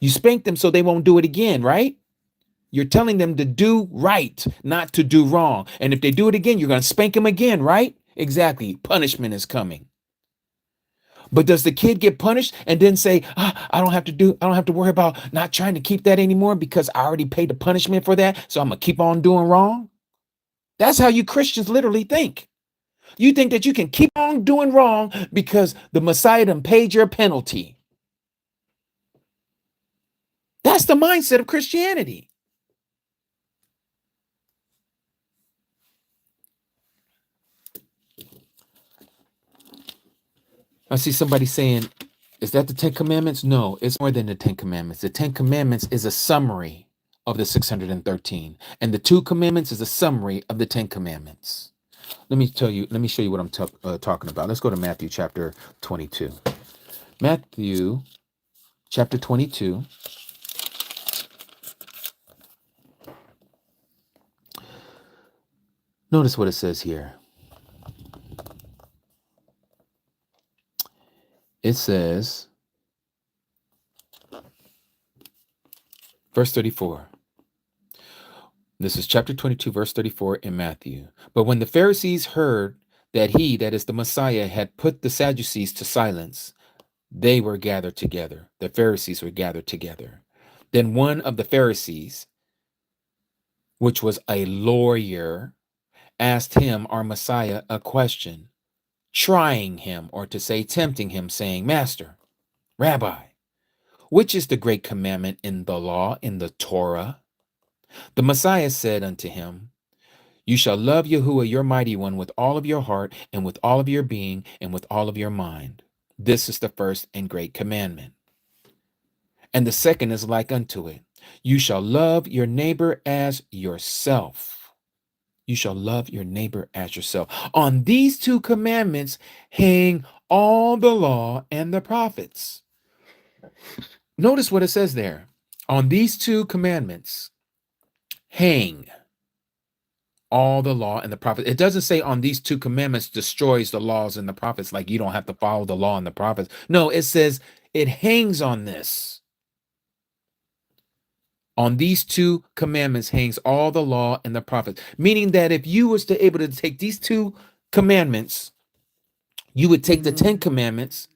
[SPEAKER 1] You spank them so they won't do it again, right? You're telling them to do right, not to do wrong. And if they do it again, you're going to spank them again, right? Exactly. Punishment is coming. But does the kid get punished and then say, I don't have to worry about not trying to keep that anymore because I already paid the punishment for that, so I'm going to keep on doing wrong? That's how you Christians literally think. You think that you can keep on doing wrong because the Messiah done paid your penalty. That's the mindset of Christianity. I see somebody saying, is that the 10 Commandments? No, it's more than the 10 Commandments. The 10 Commandments is a summary of the 613. And the 2 Commandments is a summary of the 10 Commandments. Let me show you what I'm talking about. Let's go to Matthew chapter 22. Matthew chapter 22. Notice what it says here. It says, verse 34. This is chapter 22, verse 34 in Matthew. But when the Pharisees heard that he, that is the Messiah, had put the Sadducees to silence, they were gathered together. The Pharisees were gathered together. Then one of the Pharisees, which was a lawyer, asked him, our Messiah, a question, trying him, or to say tempting him, saying, Master, Rabbi, which is the great commandment in the law, in the Torah? The Messiah said unto him, you shall love Yahuah your Mighty One with all of your heart and with all of your being and with all of your mind. This is the first and great commandment. And the second is like unto it. You shall love your neighbor as yourself. You shall love your neighbor as yourself. On these 2 commandments hang all the law and the prophets. Notice what it says there. On these 2 commandments hang all the law and the prophets. It doesn't say on these 2 commandments destroys the laws and the prophets, like you don't have to follow the law and the prophets. No, it says it hangs on this. On these 2 commandments hangs all the law and the prophets, meaning that if you was to able to take these 2 commandments, you would take the 10 commandments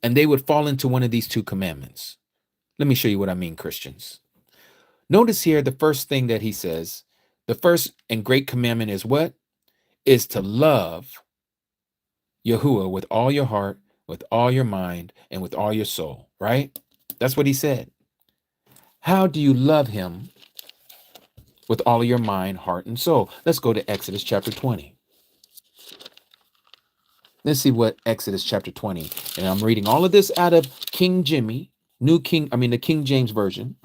[SPEAKER 1] and they would fall into one of these 2 commandments. Let me show you what I mean, Christians. Notice here the first thing that he says, the first and great commandment is what? Is to love Yahuah with all your heart, with all your mind, and with all your soul, right? That's what he said. How do you love him with all of your mind, heart, and soul? Let's go to Exodus chapter 20. Let's see what Exodus chapter 20. And I'm reading all of this out of the King James Version.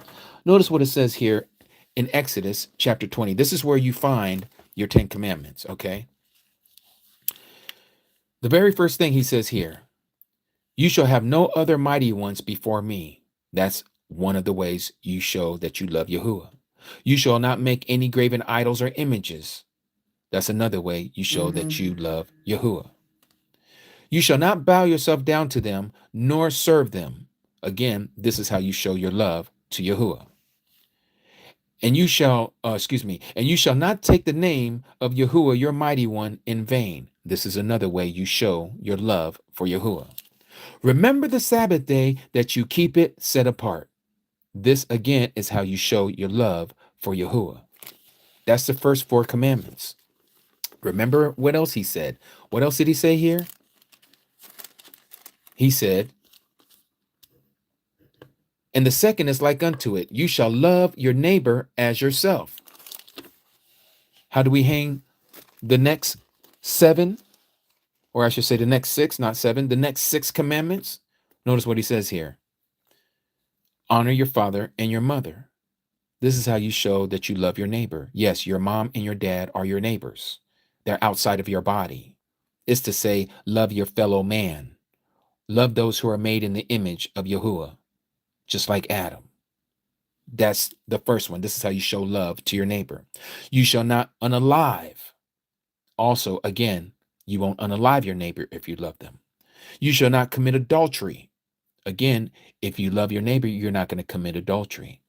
[SPEAKER 1] Notice what it says here in Exodus chapter 20. This is where you find your 10 commandments, okay? The very first thing he says here, you shall have no other mighty ones before me. That's one of the ways you show that you love Yahuah. You shall not make any graven idols or images. That's another way you show that you love Yahuah. You shall not bow yourself down to them, nor serve them. Again, this is how you show your love to Yahuah. And you shall, and you shall not take the name of Yahuah, your mighty one, in vain. This is another way you show your love for Yahuah. Remember the Sabbath day that you keep it set apart. This again is how you show your love for Yahuah. That's the first 4 commandments. Remember what else he said? What else did he say here? He said, and the second is like unto it. You shall love your neighbor as yourself. How do we hang the next 7? Or I should say the next 6, not 7. The next 6 commandments. Notice what he says here. Honor your father and your mother. This is how you show that you love your neighbor. Yes, your mom and your dad are your neighbors. They're outside of your body. It's to say, love your fellow man. Love those who are made in the image of Yahuah, just like Adam. That's the first one. This is how you show love to your neighbor. You shall not unalive. Also, again, you won't unalive your neighbor if you love them. You shall not commit adultery. Again, if you love your neighbor, you're not going to commit adultery.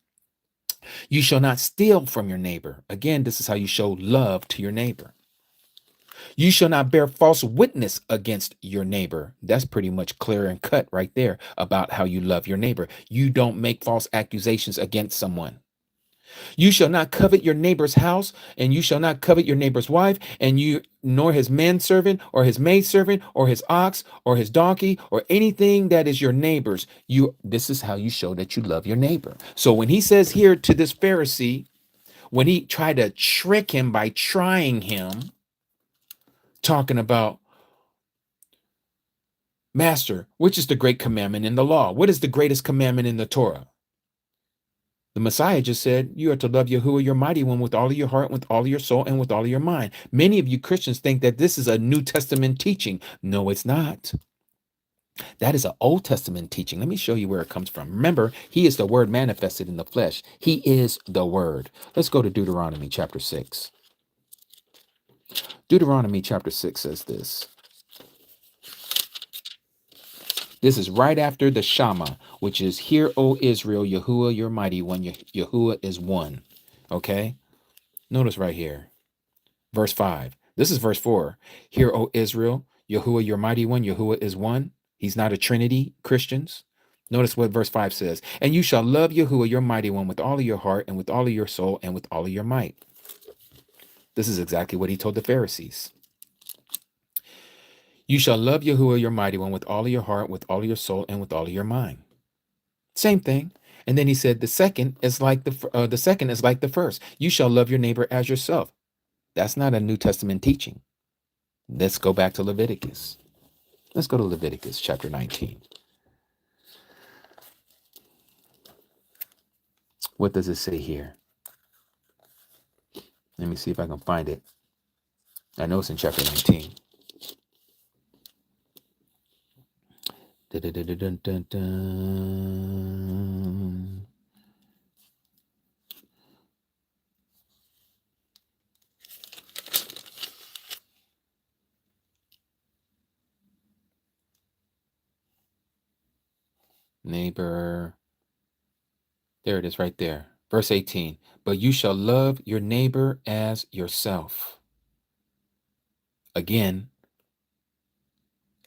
[SPEAKER 1] You shall not steal from your neighbor. Again, this is how you show love to your neighbor. You shall not bear false witness against your neighbor. That's pretty much clear and cut right there about how you love your neighbor. You don't make false accusations against someone. You shall not covet your neighbor's house, and you shall not covet your neighbor's wife, and you nor his manservant or his maidservant or his ox or his donkey or anything that is your neighbor's. This is how you show that you love your neighbor. So when he says here to this Pharisee, when he tried to trick him by trying him, talking about, Master, which is the great commandment in the law? What is the greatest commandment in the Torah? The Messiah just said, you are to love Yahuah, your mighty one, with all of your heart, with all of your soul, and with all of your mind. Many of you Christians think that this is a New Testament teaching. No, it's not. That is an Old Testament teaching. Let me show you where it comes from. Remember, he is the word manifested in the flesh. He is the word. Let's go to Deuteronomy chapter 6. Deuteronomy chapter 6 says this. This is right after the Shama, which is, Hear, O Israel, Yahuah, your mighty one. Yahuah is one. Okay? Notice right here. Verse 5. This is verse 4. Hear, O Israel, Yahuah, your mighty one. Yahuah is one. He's not a trinity, Christians. Notice what verse 5 says. And you shall love Yahuah, your mighty one, with all of your heart and with all of your soul and with all of your might. This is exactly what he told the Pharisees. You shall love Yahuah, your mighty one, with all of your heart, with all of your soul, and with all of your mind. Same thing. And then he said, the second is like the first. You shall love your neighbor as yourself. That's not a New Testament teaching. Let's go back to Leviticus. Let's go to Leviticus chapter 19. What does it say here? Let me see if I can find it. I know it's in chapter 19. Dun-dun-dun-dun-dun. Neighbor. There it is right there. Verse 18. But you shall love your neighbor as yourself. Again,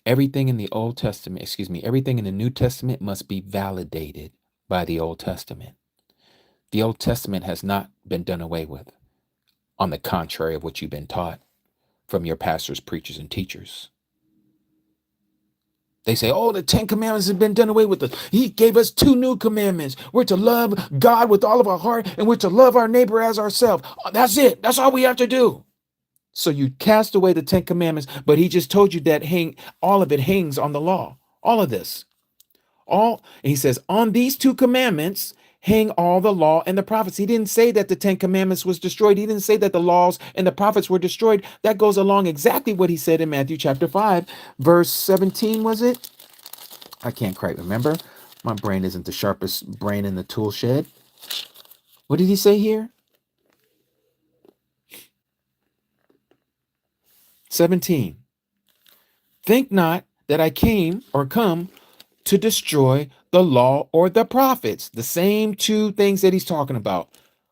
[SPEAKER 1] everything in the everything in the New Testament must be validated by the Old Testament. The Old Testament has not been done away with, on the contrary of what you've been taught from your pastors, preachers, and teachers. They say, oh, the 10 commandments have been done away with. He gave us 2 new commandments. We're to love God with all of our heart, and we're to love our neighbor as ourselves. That's it. That's all we have to do. So you cast away the 10 commandments, but he just told you that all of it hangs on the law. All of this. And he says, on these 2 commandments hang all the law and the prophets. He didn't say that the 10 commandments was destroyed. He didn't say that the laws and the prophets were destroyed. That goes along exactly what he said in Matthew chapter 5, verse 17, was it? I can't quite remember. My brain isn't the sharpest brain in the tool shed. What did he say here? 17. Think not that I came or come to destroy the law or the prophets. The same two things that he's talking about.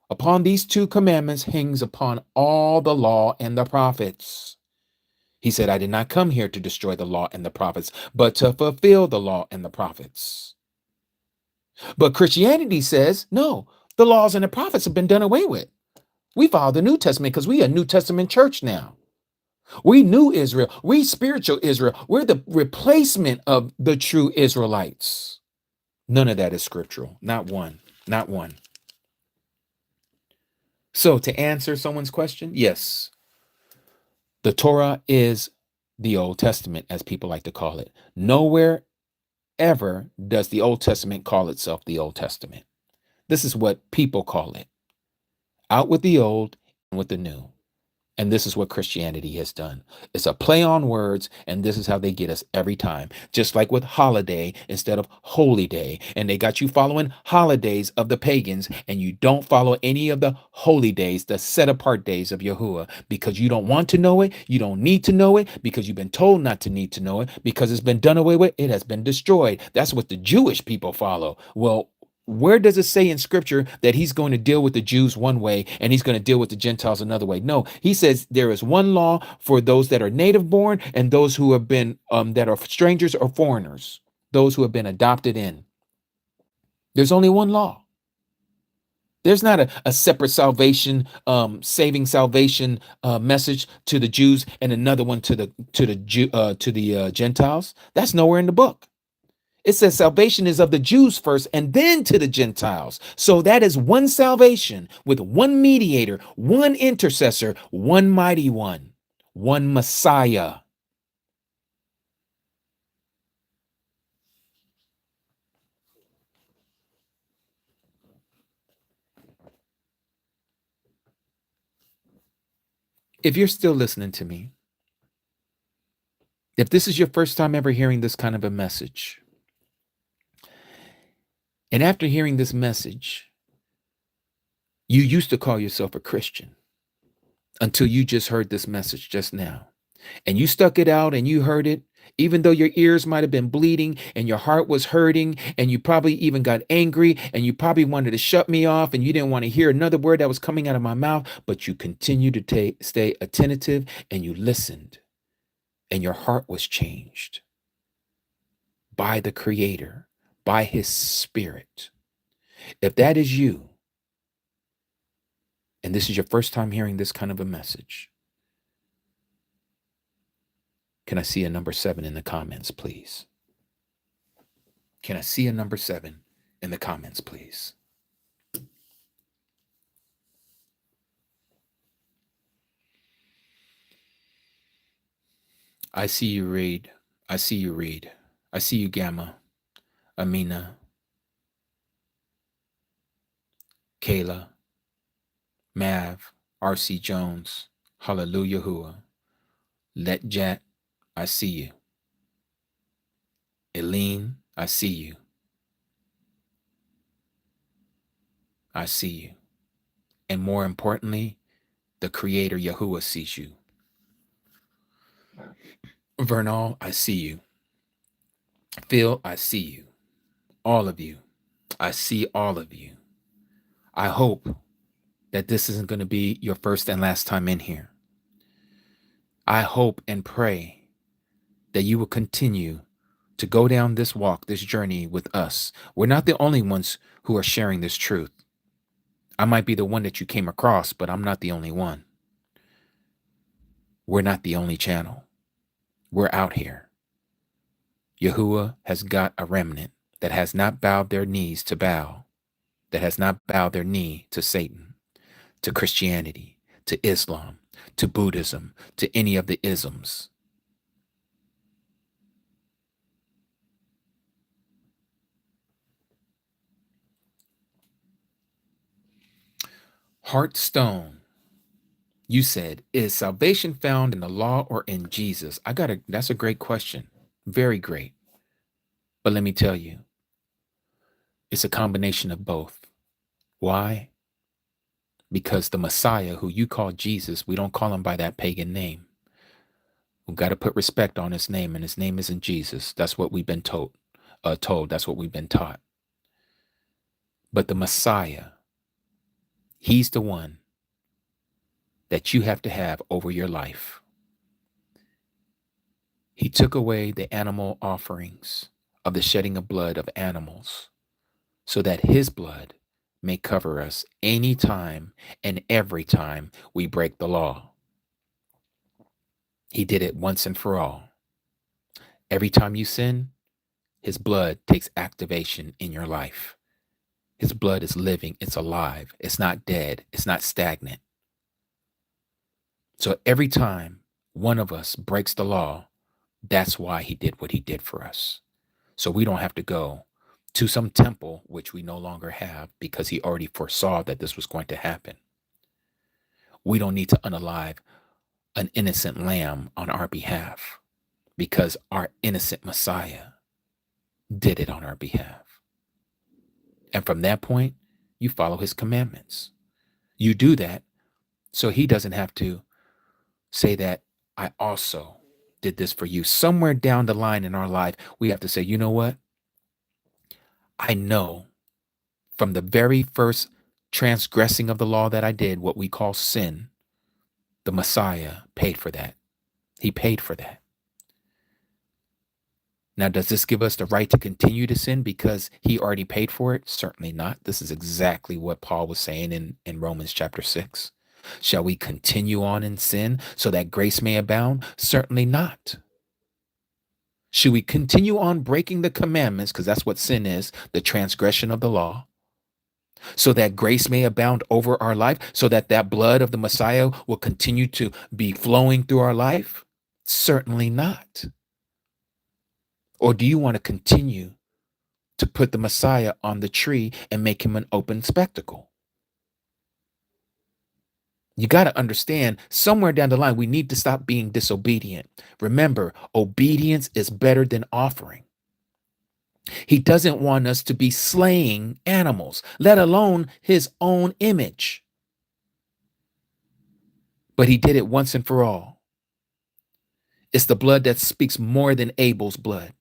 [SPEAKER 1] Upon these two commandments hangs upon all the law and the prophets. He said, I did not come here to destroy the law and the prophets, but to fulfill the law and the prophets. But Christianity says, no, the laws and the prophets have been done away with. We follow the New Testament because we a New Testament church now. We new Israel. We spiritual Israel. We're the replacement of the true Israelites. None of that is scriptural. Not one. Not one. So to answer someone's question, yes, the Torah is the Old Testament, as people like to call it. Nowhere ever does the Old Testament call itself the Old Testament. This is what people call it. Out with the old and with the new. And this is what Christianity has done. It's a play on words, and this is how they get us every time. Just like with holiday instead of holy day. And they got you following holidays of the pagans, and you don't follow any of the holy days, the set apart days of Yahuah, because you don't want to know it. You don't need to know it because you've been told not to need to know it because it's been done away with. It has been destroyed. That's what the Jewish people follow. Well, where does it say in scripture that he's going to deal with the Jews one way and he's going to deal with the Gentiles another way? No, he says there is one law for those that are native born and those who have been, that are strangers or foreigners, those who have been adopted in. There's only one law. There's not a separate salvation, saving salvation message to the Jews and another one to the Gentiles. That's nowhere in the book. It says salvation is of the Jews first and then to the Gentiles. So that is one salvation with one mediator, one intercessor, one mighty one, one Messiah. If you're still listening to me, if this is your first time ever hearing this kind of a message, and after hearing this message, you used to call yourself a Christian until you just heard this message just now. And you stuck it out and you heard it, even though your ears might have been bleeding and your heart was hurting and you probably even got angry and you probably wanted to shut me off and you didn't want to hear another word that was coming out of my mouth, but you continued to stay attentive and you listened and your heart was changed by the Creator, by His Spirit. If that is you, and this is your first time hearing this kind of a message, can I see a number 7 in the comments, please? Can I see a number 7 in the comments, please? I see you, Reed. I see you, Reed. I see you, Gamma, Amina, Kayla, Mav, R.C. Jones, Hallelujah, Yahuah. Let Jet, I see you. Eileen, I see you. I see you. And more importantly, the Creator Yahuah sees you. Vernal, I see you. Phil, I see you. All of you. I see all of you. I hope that this isn't going to be your first and last time in here. I hope and pray that you will continue to go down this walk, this journey with us. We're not the only ones who are sharing this truth. I might be the one that you came across, but I'm not the only one. We're not the only channel. We're out here. Yahuah has got a remnant that has not bowed their knees to Baal, that has not bowed their knee to Satan, to Christianity, to Islam, to Buddhism, to any of the isms. Heartstone, you said, is salvation found in the law or in Jesus? That's a great question. Very great. But let me tell you, it's a combination of both. Why? Because the Messiah, who you call Jesus, we don't call him by that pagan name. We've got to put respect on his name, and his name isn't Jesus. That's what we've been told. That's what we've been taught. But the Messiah, he's the one that you have to have over your life. He took away the animal offerings of the shedding of blood of animals so that his blood may cover us anytime and every time we break the law. He did it once and for all. Every time you sin, his blood takes activation in your life. His blood is living, it's alive, it's not dead, it's not stagnant. So every time one of us breaks the law, that's why he did what he did for us. So we don't have to go to some temple, which we no longer have because he already foresaw that this was going to happen. We don't need to unalive an innocent lamb on our behalf because our innocent Messiah did it on our behalf. And from that point, you follow his commandments. You do that so he doesn't have to say that I also did this for you. Somewhere down the line in our life, we have to say, you know what? I know from the very first transgressing of the law that I did, what we call sin, the Messiah paid for that. He paid for that. Now, does this give us the right to continue to sin because he already paid for it? Certainly not. This is exactly what Paul was saying in Romans chapter 6. Shall we continue on in sin so that grace may abound? Certainly not. Should we continue on breaking the commandments, because that's what sin is, the transgression of the law, so that grace may abound over our life, so that that blood of the Messiah will continue to be flowing through our life? Certainly not. Or do you want to continue to put the Messiah on the tree and make him an open spectacle? You got to understand, somewhere down the line, we need to stop being disobedient. Remember, obedience is better than offering. He doesn't want us to be slaying animals, let alone his own image. But he did it once and for all. It's the blood that speaks more than Abel's blood.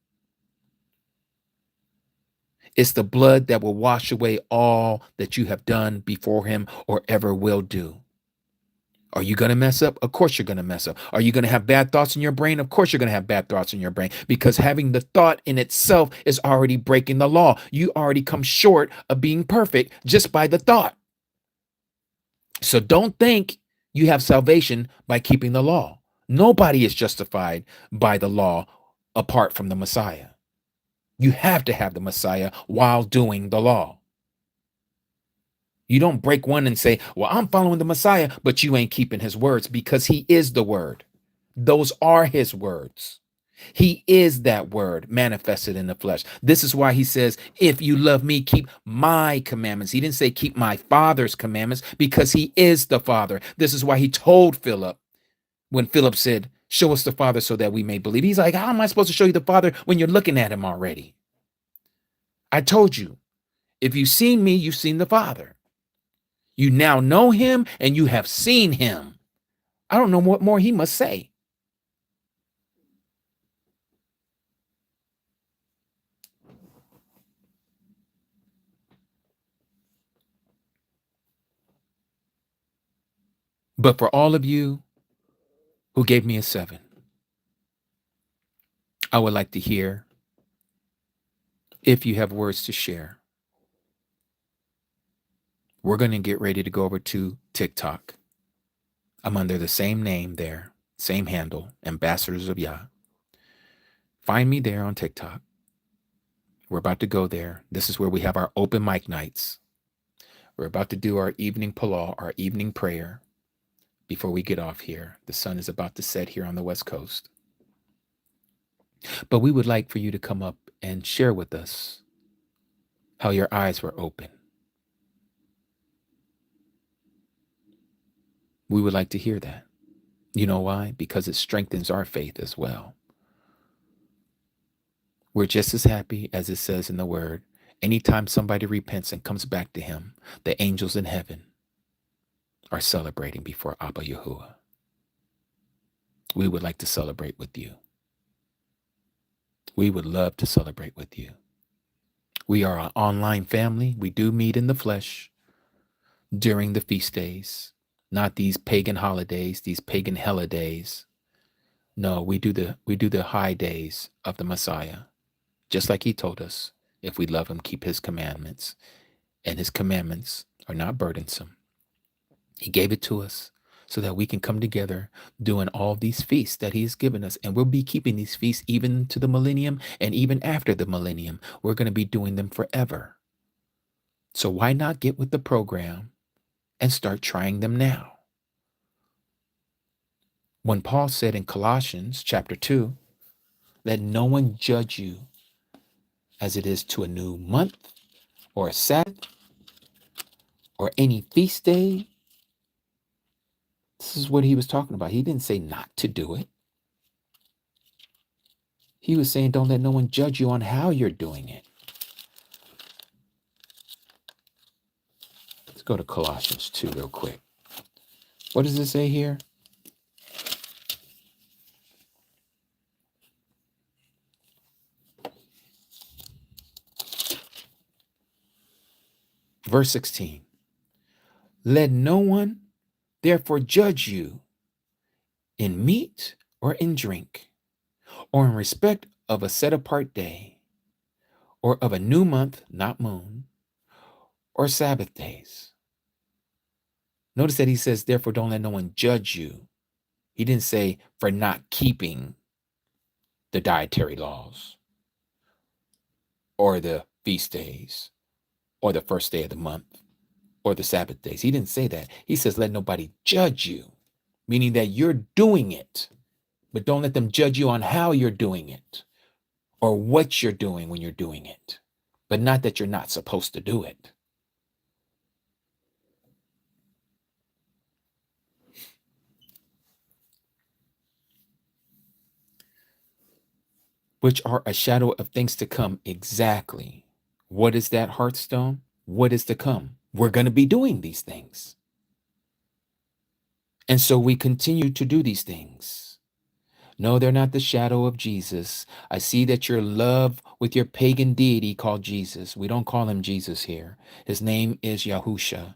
[SPEAKER 1] It's the blood that will wash away all that you have done before him or ever will do. Are you going to mess up? Of course you're going to mess up. Are you going to have bad thoughts in your brain? Of course you're going to have bad thoughts in your brain, because having the thought in itself is already breaking the law. You already come short of being perfect just by the thought. So don't think you have salvation by keeping the law. Nobody is justified by the law apart from the Messiah. You have to have the Messiah while doing the law. You don't break one and say, well, I'm following the Messiah, but you ain't keeping his words, because he is the word. Those are his words. He is that word manifested in the flesh. This is why he says, if you love me, keep my commandments. He didn't say keep my Father's commandments, because he is the Father. This is why he told Philip, when Philip said, show us the Father so that we may believe. He's like, how am I supposed to show you the Father when you're looking at him already? I told you, if you've seen me, you've seen the Father. You now know him and you have seen him. I don't know what more he must say. But for all of you who gave me a 7, I would like to hear if you have words to share. We're going to get ready to go over to TikTok. I'm under the same name there, same handle, Ambassadors of Yah. Find me there on TikTok. We're about to go there. This is where we have our open mic nights. We're about to do our evening palah, our evening prayer, before we get off here. The sun is about to set here on the West Coast. But we would like for you to come up and share with us how your eyes were open. We would like to hear that. You know why? Because it strengthens our faith as well. We're just as happy as it says in the word. Anytime somebody repents and comes back to him, the angels in heaven are celebrating before Abba Yahuah. we would like to celebrate with you. We would love to celebrate with you. We are an online family. We do meet in the flesh during the feast days, not these pagan holidays, these pagan holidays. No, we do the high days of the Messiah, just like he told us. If we love him, keep his commandments, and his commandments are not burdensome. He gave it to us so that we can come together doing all these feasts that he's given us. And we'll be keeping these feasts even to the millennium, and even after the millennium. We're going to be doing them forever. So why not get with the program and start trying them now? When Paul said in Colossians chapter 2, let no one judge you as it is to a new month or a Sabbath or any feast day, this is what he was talking about. He didn't say not to do it. He was saying don't let no one judge you on how you're doing it. Let's go to Colossians 2 real quick. What does it say here? Verse 16. Let no one therefore judge you in meat or in drink, or in respect of a set apart day, or of a new month, not moon, or Sabbath days. Notice that he says, therefore, don't let no one judge you. He didn't say for not keeping the dietary laws, or the feast days, or the first day of the month, or the Sabbath days. He didn't say that. He says, let nobody judge you, meaning that you're doing it, but don't let them judge you on how you're doing it or what you're doing when you're doing it, but not that you're not supposed to do it. Which are a shadow of things to come. Exactly. What is that, Hearthstone? What is to come? We're going to be doing these things. And so we continue to do these things. No, they're not the shadow of Jesus. I see that you're in love with your pagan deity called Jesus. We don't call him Jesus here. His name is Yahushua.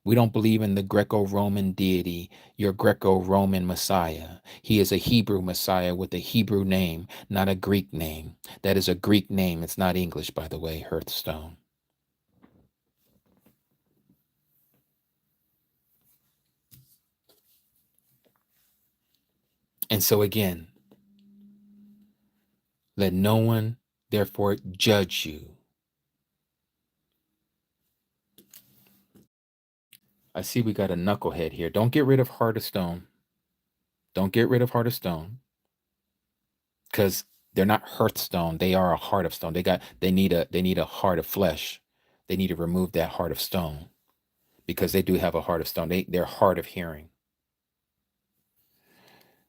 [SPEAKER 1] We don't believe in the Greco-Roman deity, your Greco-Roman Messiah. He is a Hebrew Messiah with a Hebrew name, not a Greek name. That is a Greek name. It's not English, by the way, Hearthstone. And so again, let no one therefore judge you. I see we got a knucklehead here. Don't get rid of Heart of Stone. Don't get rid of Heart of Stone. Because they're not Hearthstone. They are a heart of stone. They need a heart of flesh. They need to remove that heart of stone. Because they do have a heart of stone. They're hard of hearing.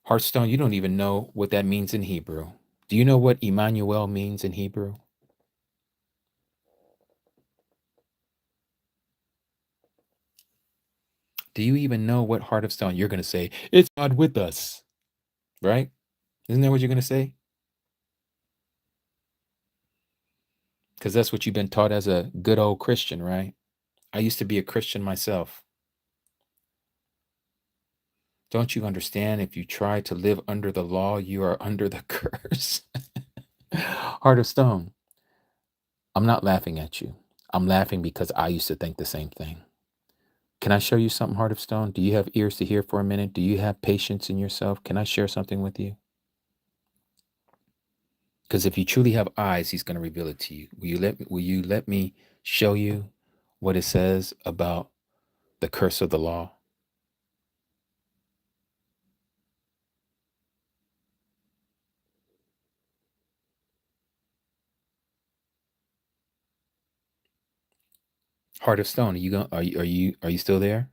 [SPEAKER 1] Hearthstone, you don't even know what that means in Hebrew. Do you know what Emmanuel means in Hebrew? Do you even know what heart of stone? You're going to say, it's God with us, right? Isn't that what you're going to say? Because that's what you've been taught as a good old Christian, right? I used to be a Christian myself. Don't you understand? If you try to live under the law, you are under the curse. Heart of stone. I'm not laughing at you. I'm laughing because I used to think the same thing. Can I show you something, Heart of Stone? Do you have ears to hear for a minute? Do you have patience in yourself? Can I share something with you? Because if you truly have eyes, he's going to reveal it to you. Will you let me show you what it says about the curse of the law? Heart of Stone, are you still there?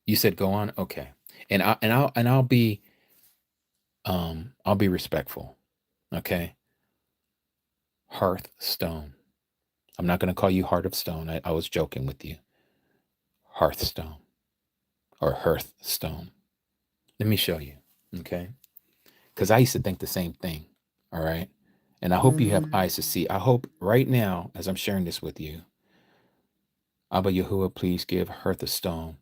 [SPEAKER 1] You said go on? Okay. I'll be respectful. Okay. Hearthstone. I'm not going to call you Heart of Stone. I was joking with you. Hearthstone or Hearthstone. Let me show you. Okay. Because I used to think the same thing. All right. And I hope you have eyes to see. I hope right now, as I'm sharing this with you, Abba Yahuwah, please give her the stone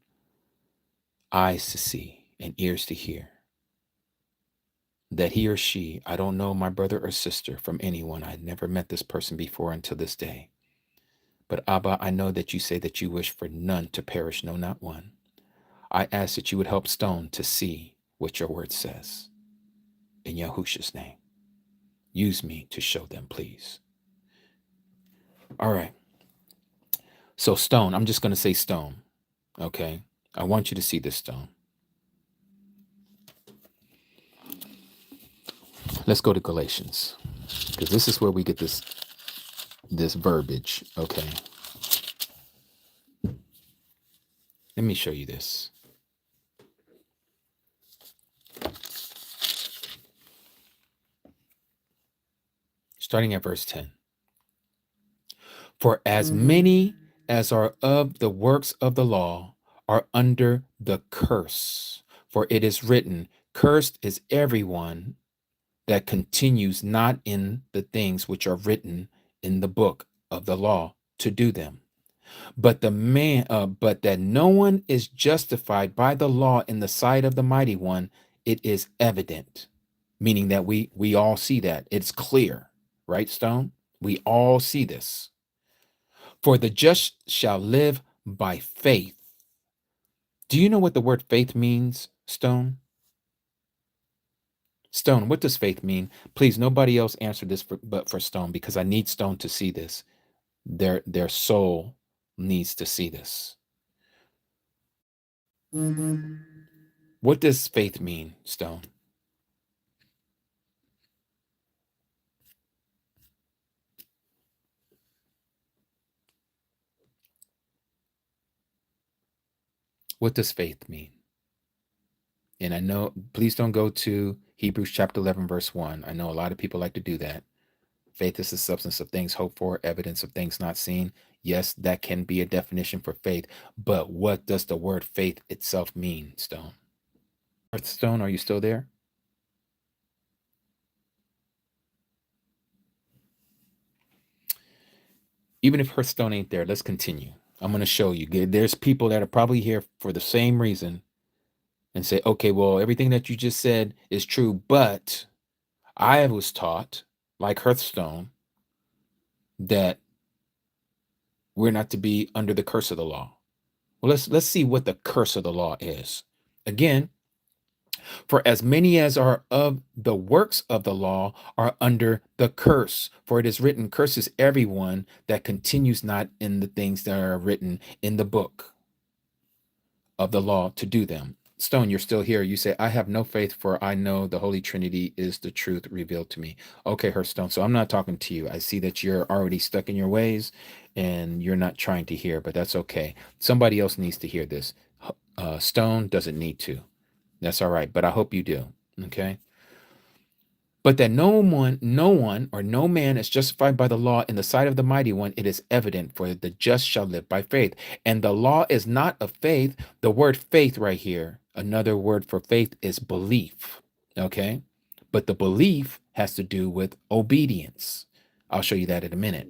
[SPEAKER 1] eyes to see and ears to hear. That he or she, I don't know my brother or sister from anyone. I never met this person before until this day. But Abba, I know that you say that you wish for none to perish, no, not one. I ask that you would help Stone to see what your word says. In Yahushua's name, use me to show them, please. All right. So Stone, I'm just going to say Stone. Okay. I want you to see this stone. Let's go to Galatians, because this is where we get this verbiage. Okay. Let me show you this. Starting at verse 10. For as many as are of the works of the law are under the curse. For it is written, cursed is everyone that continues not in the things which are written in the book of the law to do them. But that no one is justified by the law in the sight of the Mighty One, it is evident. Meaning that we all see that. It's clear, right, Stone? We all see this. For the just shall live by faith. Do you know what the word faith means, Stone? Stone, what does faith mean? Please, nobody else answer this but for Stone, because I need Stone to see this. Their soul needs to see this. What does faith mean, Stone? What does faith mean? And I know, please don't go to Hebrews chapter 11, verse 1. I know a lot of people like to do that. Faith is the substance of things hoped for, evidence of things not seen. Yes, that can be a definition for faith. But what does the word faith itself mean, Stone? Stone, are you still there? Even if Hearthstone ain't there, let's continue. I'm going to show you. There's people that are probably here for the same reason and say, okay, well, everything that you just said is true, but I was taught, like Hearthstone, that we're not to be under the curse of the law. Well, let's see what the curse of the law is. Again, for as many as are of the works of the law are under the curse. For it is written, curses everyone that continues not in the things that are written in the book of the law to do them. Stone, you're still here. You say, I have no faith, for I know the Holy Trinity is the truth revealed to me. Okay, Hearthstone, so I'm not talking to you. I see that you're already stuck in your ways and you're not trying to hear, but that's okay. Somebody else needs to hear this. Stone doesn't need to. That's all right, but I hope you do. Okay. But that no one or no man is justified by the law in the sight of the Mighty One, it is evident, for the just shall live by faith. And the law is not of faith. The word faith right here, another word for faith is belief. Okay. But the belief has to do with obedience. I'll show you that in a minute.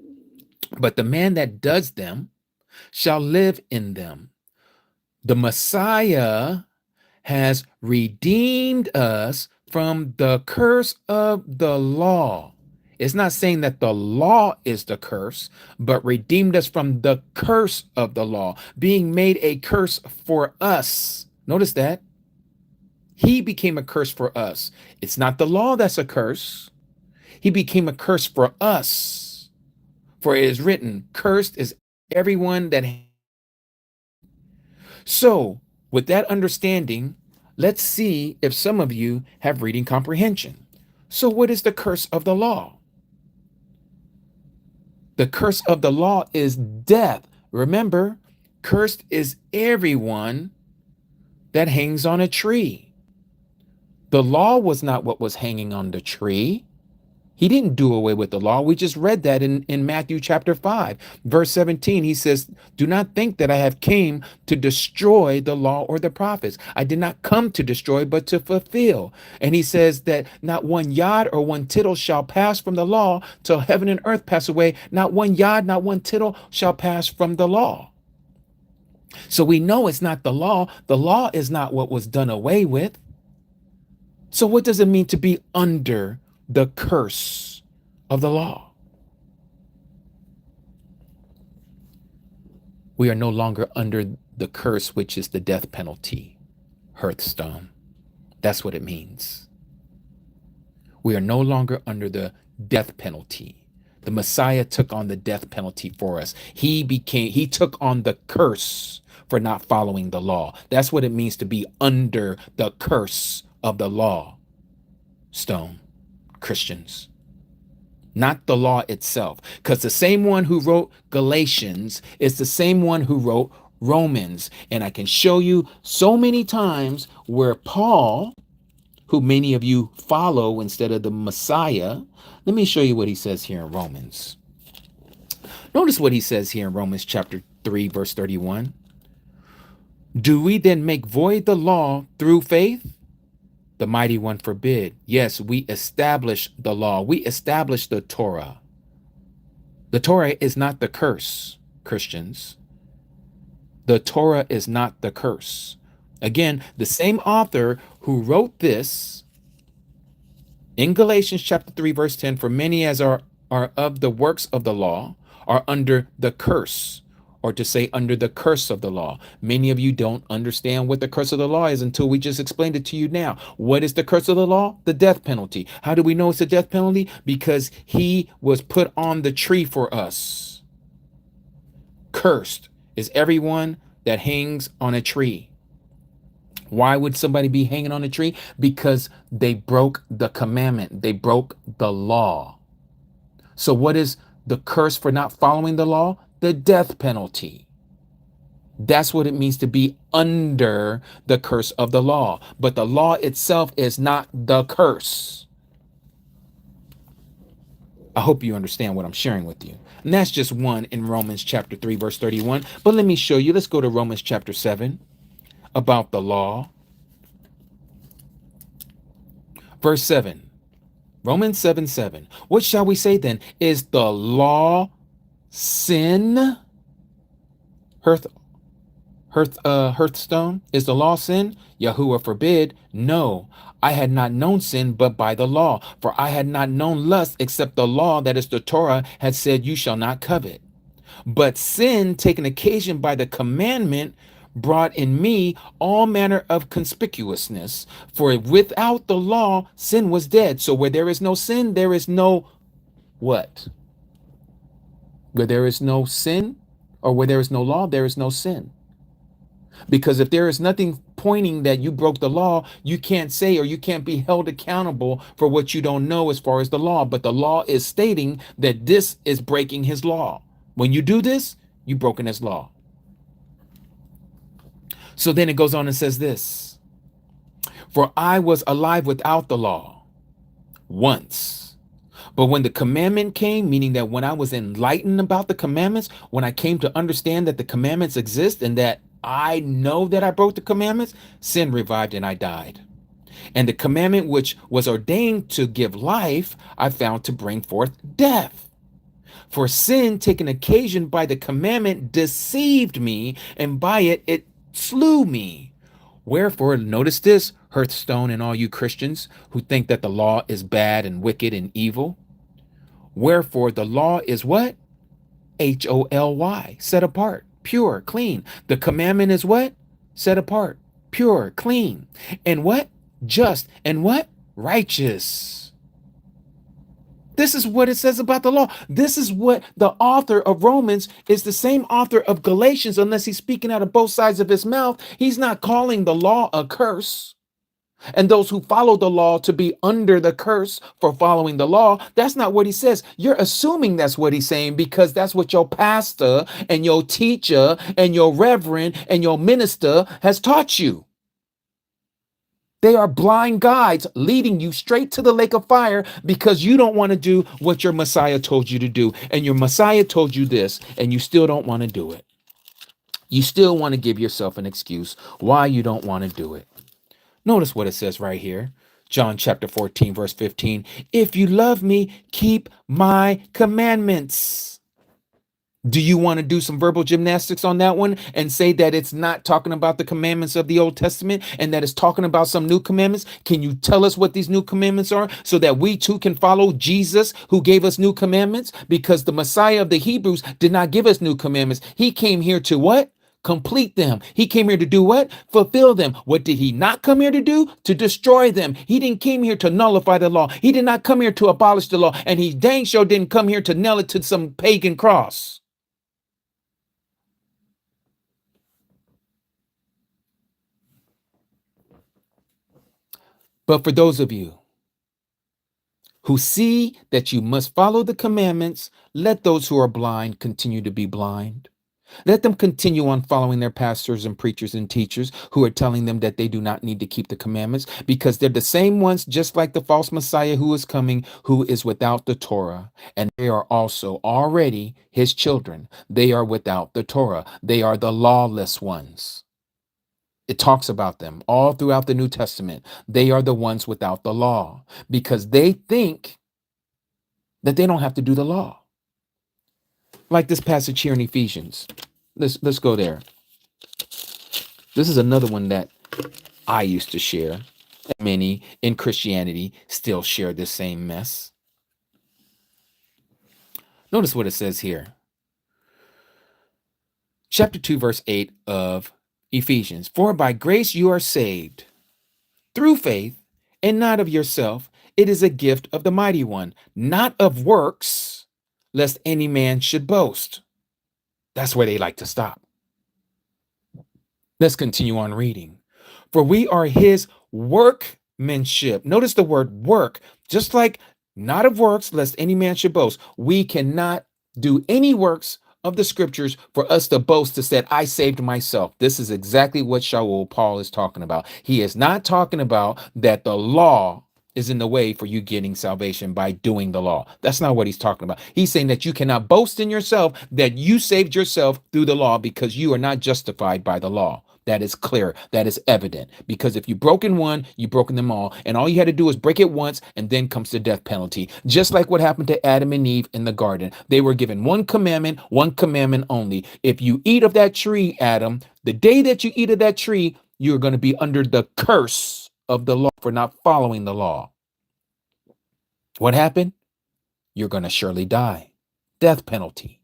[SPEAKER 1] But the man that does them shall live in them. The Messiah has redeemed us from the curse of the law. It's not saying that the law is the curse, but redeemed us from the curse of the law, being made a curse for us. Notice that. He became a curse for us. It's not the law that's a curse. He became a curse for us. For it is written, cursed is everyone that. So, with that understanding, let's see if some of you have reading comprehension. So, what is the curse of the law? The curse of the law is death. Remember, cursed is everyone that hangs on a tree. The law was not what was hanging on the tree. He didn't do away with the law. We just read that in Matthew chapter 5, verse 17. He says, do not think that I have came to destroy the law or the prophets. I did not come to destroy, but to fulfill. And he says that not one yod or one tittle shall pass from the law till heaven and earth pass away. Not one yod, not one tittle shall pass from the law. So we know it's not the law. The law is not what was done away with. So what does it mean to be under the curse of the law? We are no longer under the curse, which is the death penalty. Hearthstone. That's what it means. We are no longer under the death penalty. The Messiah took on the death penalty for us. He took on the curse for not following the law. That's what it means to be under the curse of the law. Stone. Christians, not the law itself, because the same one who wrote Galatians is the same one who wrote Romans. And I can show you so many times where Paul, who many of you follow instead of the Messiah, let me show you what he says here in Romans. Notice what he says here in Romans chapter 3, verse 31. Do we then make void the law through faith? The mighty one forbid. Yes, we establish the law. We establish the Torah. The Torah is not the curse, Christians. The Torah is not the curse. Again, the same author who wrote this in Galatians chapter 3, verse 10, for many as are of the works of the law are under the curse, or to say under the curse of the law. Many of you don't understand what the curse of the law is until we just explained it to you now. What is the curse of the law? The death penalty. How do we know it's a death penalty? Because he was put on the tree for us. Cursed is everyone that hangs on a tree. Why would somebody be hanging on a tree? Because they broke the commandment. They broke the law. So what is the curse for not following the law? The death penalty. That's what it means to be under the curse of the law. But the law itself is not the curse. I hope you understand what I'm sharing with you. And that's just one in Romans chapter 3, verse 31. But let me show you. Let's go to Romans chapter 7 about the law. Verse 7. Romans 7:7. What shall we say then? Is the law sin? Hearthstone, is the law sin? Yahuah forbid. No, I had not known sin but by the law, for I had not known lust except the law, that is the Torah, had said, you shall not covet. But sin, taken occasion by the commandment, brought in me all manner of conspicuousness. For without the law, sin was dead. So where there is no sin, there is no what? Where there is no sin, or where there is no law, there is no sin. Because if there is nothing pointing that you broke the law, you can't say, or you can't be held accountable for what you don't know as far as the law. But the law is stating that this is breaking his law. When you do this, you've broken his law. So then it goes on and says this. For I was alive without the law once. But when the commandment came, meaning that when I was enlightened about the commandments, when I came to understand that the commandments exist and that I know that I broke the commandments, sin revived and I died. And the commandment which was ordained to give life, I found to bring forth death. For sin, taken occasion by the commandment, deceived me, and by it slew me. Wherefore, notice this, Hearthstone and all you Christians who think that the law is bad and wicked and evil. Wherefore, the law is what? Holy, set apart, pure, clean. The commandment is what? Set apart, pure, clean. And what? Just. And what? Righteous. This is what it says about the law. This is what the author of Romans is the same author of Galatians, unless he's speaking out of both sides of his mouth. He's not calling the law a curse and those who follow the law to be under the curse for following the law. That's not what he says. You're assuming that's what he's saying because that's what your pastor and your teacher and your reverend and your minister has taught you. They are blind guides leading you straight to the lake of fire because you don't want to do what your Messiah told you to do. And your Messiah told you this, and you still don't want to do it. You still want to give yourself an excuse why you don't want to do it. Notice what it says right here. John chapter 14, verse 15. If you love me, keep my commandments. Do you want to do some verbal gymnastics on that one and say that it's not talking about the commandments of the Old Testament and that it's talking about some new commandments? Can you tell us what these new commandments are so that we too can follow Jesus who gave us new commandments? Because the Messiah of the Hebrews did not give us new commandments. He came here to what? Complete them. He came here to do what? Fulfill them. What did he not come here to do? To destroy them. He didn't came here to nullify the law. He did not come here to abolish the law. And he dang sure didn't come here to nail it to some pagan cross. But for those of you who see that you must follow the commandments, let those who are blind continue to be blind. Let them continue on following their pastors and preachers and teachers who are telling them that they do not need to keep the commandments because they're the same ones, just like the false Messiah who is coming, who is without the Torah. And they are also already his children. They are without the Torah. They are the lawless ones. It talks about them all throughout the New Testament. They are the ones without the law because they think that they don't have to do the law. Like this passage here in Ephesians. Let's go there. This is another one that I used to share. Many in Christianity still share this same mess. Notice what it says here. Chapter 2, verse 8 of Ephesians. For by grace you are saved through faith, and not of yourself. It is a gift of the mighty one, not of works, lest any man should boast. That's where they like to stop. Let's continue on reading. For we are his workmanship. Notice the word work, just like not of works, lest any man should boast. We cannot do any works of the scriptures for us to boast to say, I saved myself. This is exactly what Paul is talking about. He is not talking about that the law is in the way for you getting salvation by doing the law. That's not what he's talking about. He's saying that you cannot boast in yourself that you saved yourself through the law because you are not justified by the law. That is clear. That is evident. Because if you've broken one, you've broken them all. And all you had to do is break it once, and then comes the death penalty. Just like what happened to Adam and Eve in the garden. They were given one commandment only. If you eat of that tree, Adam, the day that you eat of that tree, you're going to be under the curse of the law for not following the law. What happened? You're going to surely die. Death penalty.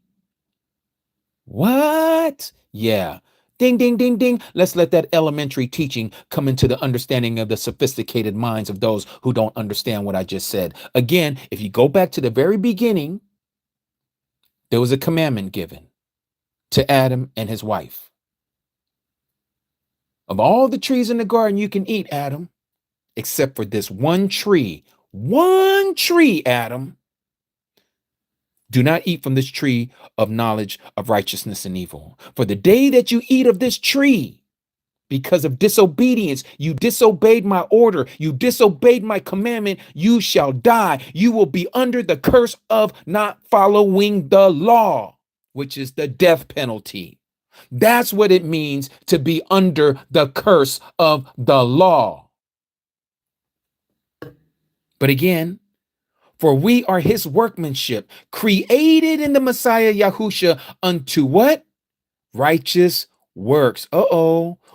[SPEAKER 1] What? Yeah. Ding, ding, ding, ding. Let's let that elementary teaching come into the understanding of the sophisticated minds of those who don't understand what I just said. Again, if you go back to the very beginning, there was a commandment given to Adam and his wife. Of all the trees in the garden you can eat, Adam, except for this one tree. One tree, Adam. Do not eat from this tree of knowledge of righteousness and evil. For the day that you eat of this tree, because of disobedience, you disobeyed my order, you disobeyed my commandment, you shall die. You will be under the curse of not following the law, which is the death penalty. That's what it means to be under the curse of the law. But again, for we are his workmanship, created in the Messiah Yahusha unto what? Righteous works.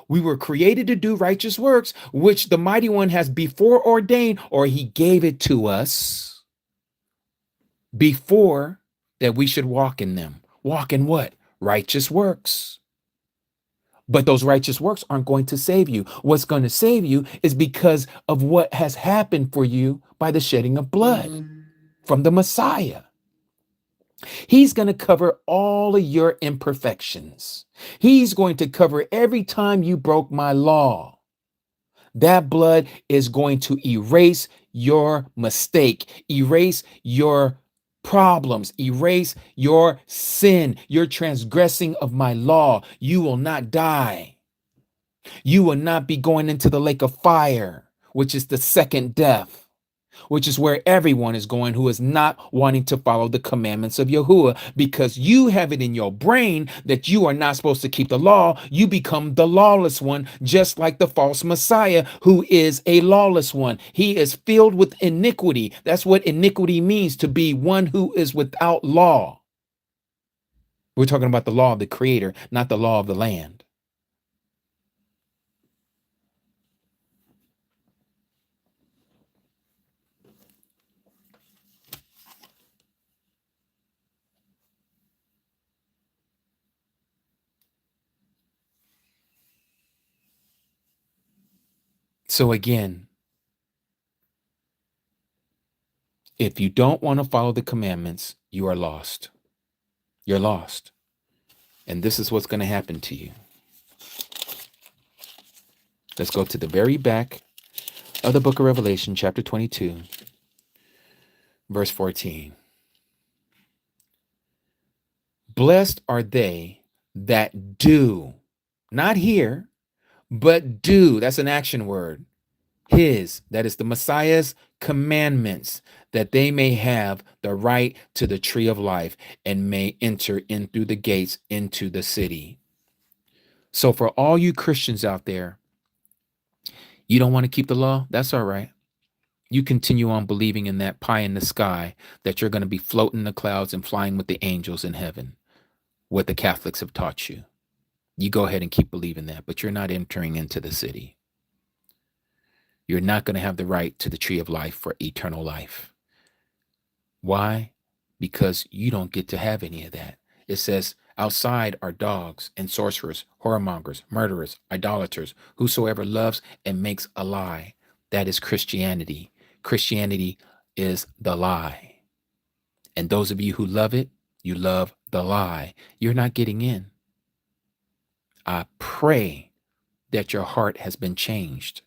[SPEAKER 1] We were created to do righteous works, which the mighty one has before ordained, or he gave it to us before that we should walk in them. Walk in what? Righteous works. But those righteous works aren't going to save you. What's going to save you is because of what has happened for you by the shedding of blood from the Messiah. He's going to cover all of your imperfections. He's going to cover every time you broke my law. That blood is going to erase your mistake, erase your problems, erase your sin, your transgressing of my law. You will not die. You will not be going into the lake of fire. which is the second death, which is where everyone is going who is not wanting to follow the commandments of Yahuah, because you have it in your brain that you are not supposed to keep the law. You become the lawless one, just like the false Messiah, who is a lawless one. He is filled with iniquity. That's what iniquity means, to be one who is without law. We're talking about the law of the Creator, not the law of the land. So again, if you don't want to follow the commandments, you are lost. You're lost. And this is what's going to happen to you. Let's go to the very back of the book of Revelation, chapter 22, verse 14. Blessed are they that do, not hear, but do. That's an action word. His, that is the Messiah's commandments, that they may have the right to the tree of life and may enter in through the gates into the city. So for all you Christians out there, you don't want to keep the law? That's all right. You continue on believing in that pie in the sky, that you're going to be floating in the clouds and flying with the angels in heaven, what the Catholics have taught you. You go ahead and keep believing that, but you're not entering into the city. You're not going to have the right to the tree of life for eternal life. Why? Because you don't get to have any of that. It says, outside are dogs and sorcerers, whoremongers, murderers, idolaters, whosoever loves and makes a lie. That is Christianity. Christianity is the lie. And those of you who love it, you love the lie. You're not getting in. I pray that your heart has been changed.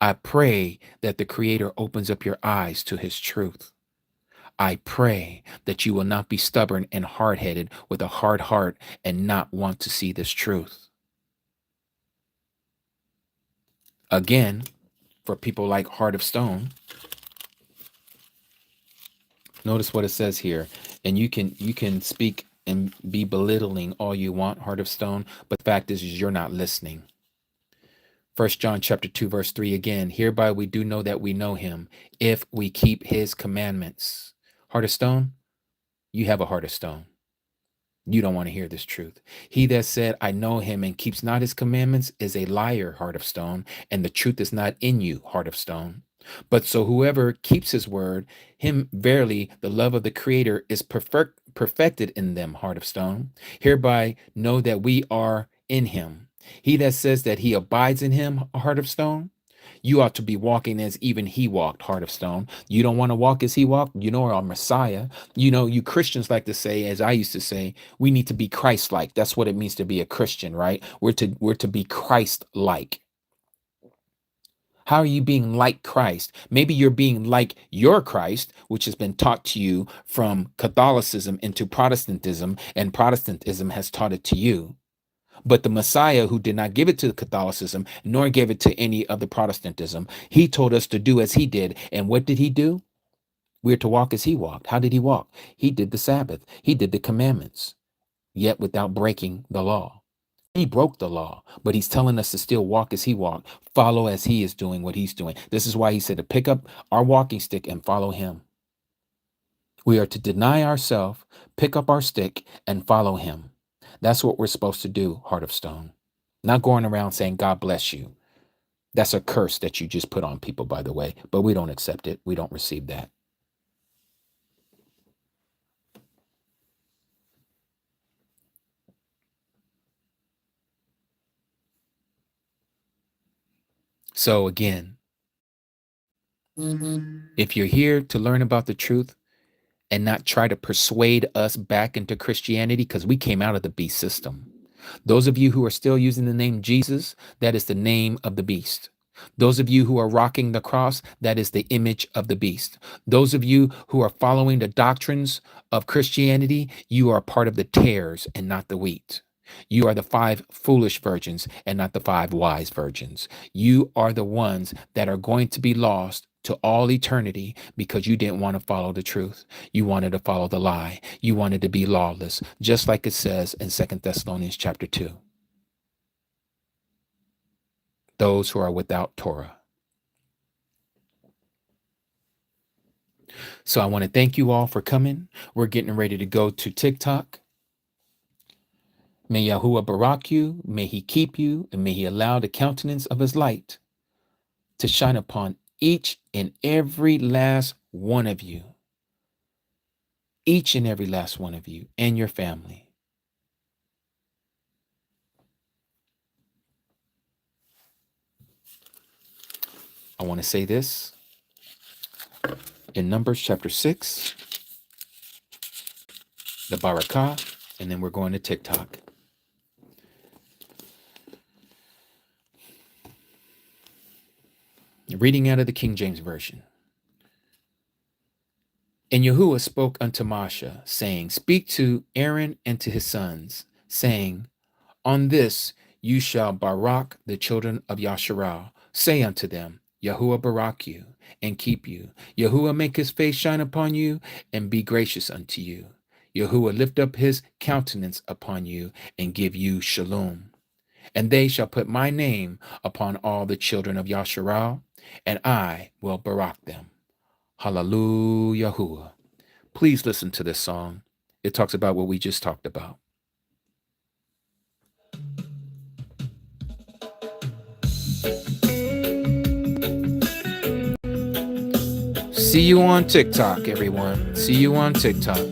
[SPEAKER 1] I pray that the Creator opens up your eyes to his truth. I pray that you will not be stubborn and hard-headed with a hard heart and not want to see this truth. Again, for people like Heart of Stone, notice what it says here. And you can speak and be belittling all you want, Heart of Stone, but the fact is you're not listening. 1 John chapter 2, verse 3 again, hereby we do know that we know him, if we keep his commandments. Heart of Stone, you have a heart of stone. You don't want to hear this truth. He that said, I know him and keeps not his commandments is a liar, Heart of Stone, and the truth is not in you, Heart of Stone. But so whoever keeps his word, him verily the love of the Creator is perfected in them, Heart of Stone. Hereby know that we are in him. He that says that he abides in him, Heart of Stone, you ought to be walking as even he walked, Heart of Stone. You don't want to walk as he walked? You know, our Messiah. You know, you Christians like to say, as I used to say, we need to be Christ-like. That's what it means to be a Christian, right? We're to be Christ-like. How are you being like Christ? Maybe you're being like your Christ, which has been taught to you from Catholicism into Protestantism, and Protestantism has taught it to you. But the Messiah, who did not give it to Catholicism, nor gave it to any of the Protestantism, he told us to do as he did. And what did he do? We're to walk as he walked. How did he walk? He did the Sabbath. He did the commandments, yet without breaking the law. He broke the law, but he's telling us to still walk as he walked, follow as he is doing what he's doing. This is why he said to pick up our walking stick and follow him. We are to deny ourselves, pick up our stick, and follow him. That's what we're supposed to do, Heart of Stone. Not going around saying, God bless you. That's a curse that you just put on people, by the way, but we don't accept it. We don't receive that. So again, if you're here to learn about the truth and not try to persuade us back into Christianity, because we came out of the beast system. Those of you who are still using the name Jesus, that is the name of the beast. Those of you who are rocking the cross, that is the image of the beast. Those of you who are following the doctrines of Christianity, you are part of the tares and not the wheat. You are the 5 foolish virgins and not the 5 wise virgins. You are the ones that are going to be lost to all eternity because you didn't want to follow the truth. You wanted to follow the lie. You wanted to be lawless, just like it says in 2 Thessalonians chapter 2. Those who are without Torah. So I want to thank you all for coming. We're getting ready to go to TikTok. May Yahuah barak you, may he keep you, and may he allow the countenance of his light to shine upon each and every last one of you. Each and every last one of you and your family. I want to say this in Numbers chapter 6, the barakah, and then we're going to TikTok. Reading out of the King James Version. And Yahuah spoke unto Moshe, saying, Speak to Aaron and to his sons, saying, On this you shall barak the children of Yasharal. Say unto them, Yahuah barak you, and keep you. Yahuah make his face shine upon you, and be gracious unto you. Yahuah lift up his countenance upon you, and give you shalom. And they shall put my name upon all the children of Yasharal, and I will barak them. Hallelujah. Yahuah. Please listen to this song. It talks about what we just talked about. See you on TikTok, everyone. See you on TikTok.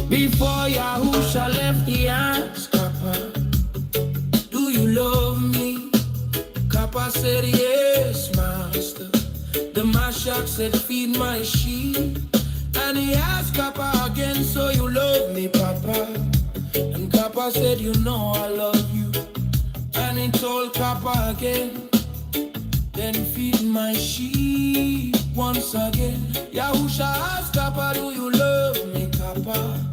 [SPEAKER 2] Before Yahusha left, he asked Kappa, do you love me? Kappa said, yes, master. The Mashak said, feed my sheep. And he asked Kappa again, so you love me, Papa? And Kappa said, you know I love you. And he told Kappa again, then feed my sheep once again. Yahusha asked Kappa, do you love me, Kappa?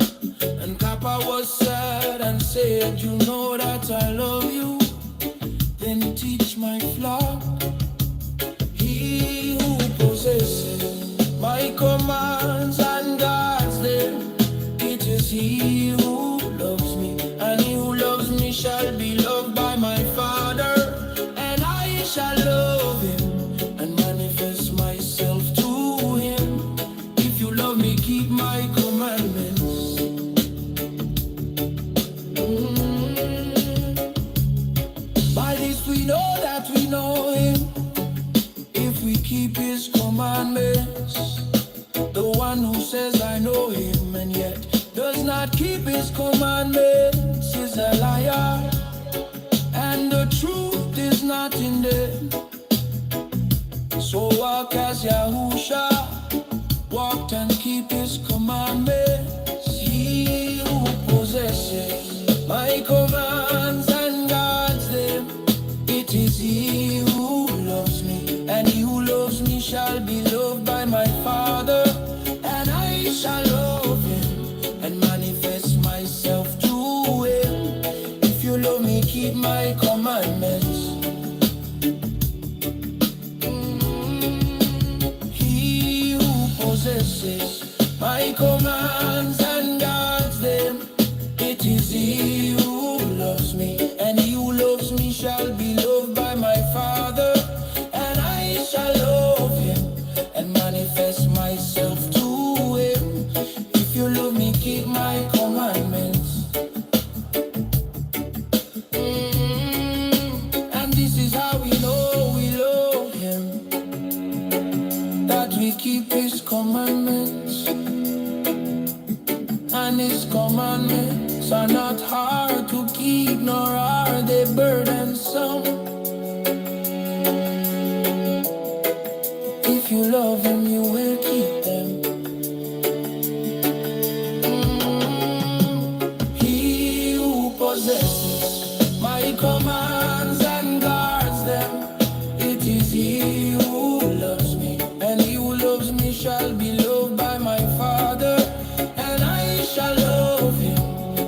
[SPEAKER 2] And Kappa was sad and said, you know that I love you. Then teach my flock. He who possesses my commands and guards them, it is he who loves me. And he who loves me shall be loved by my Father. And I shall love him and manifest myself to him. If you love me, keep my commandments. By this we know that we know him, if we keep his commandments. The one who says I know him and yet does not keep his commandments is a liar, and the truth is not in them. So walk as Yahusha walked and keep his commandments. He who possesses my commands and guards them, it is he who loves me. And he who loves me shall be loved by my Father. And I shall love him and manifest myself to him. If you love me, keep my commandments. He who possesses my commands and guards them, it is he who loves me. And he who loves me shall be loved by my Father. And I shall love him and manifest myself to him. If you love me, keep my commandments. And this is how we know we love him, that we keep his commandments. And his commandments are not hard to keep, nor are they burdensome. If you love him, you will keep them. He who possesses shall be loved by my Father, and I shall love him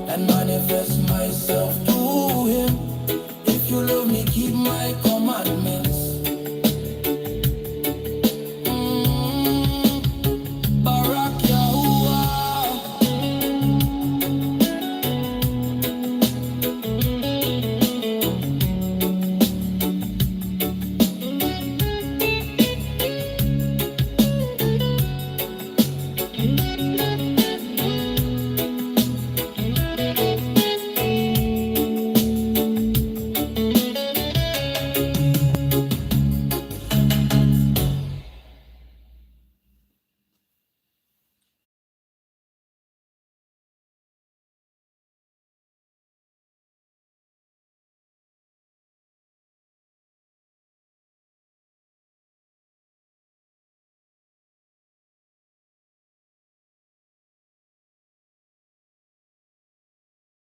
[SPEAKER 2] and manifest myself to him. If you love me, keep my commandments. Barak Yahuah.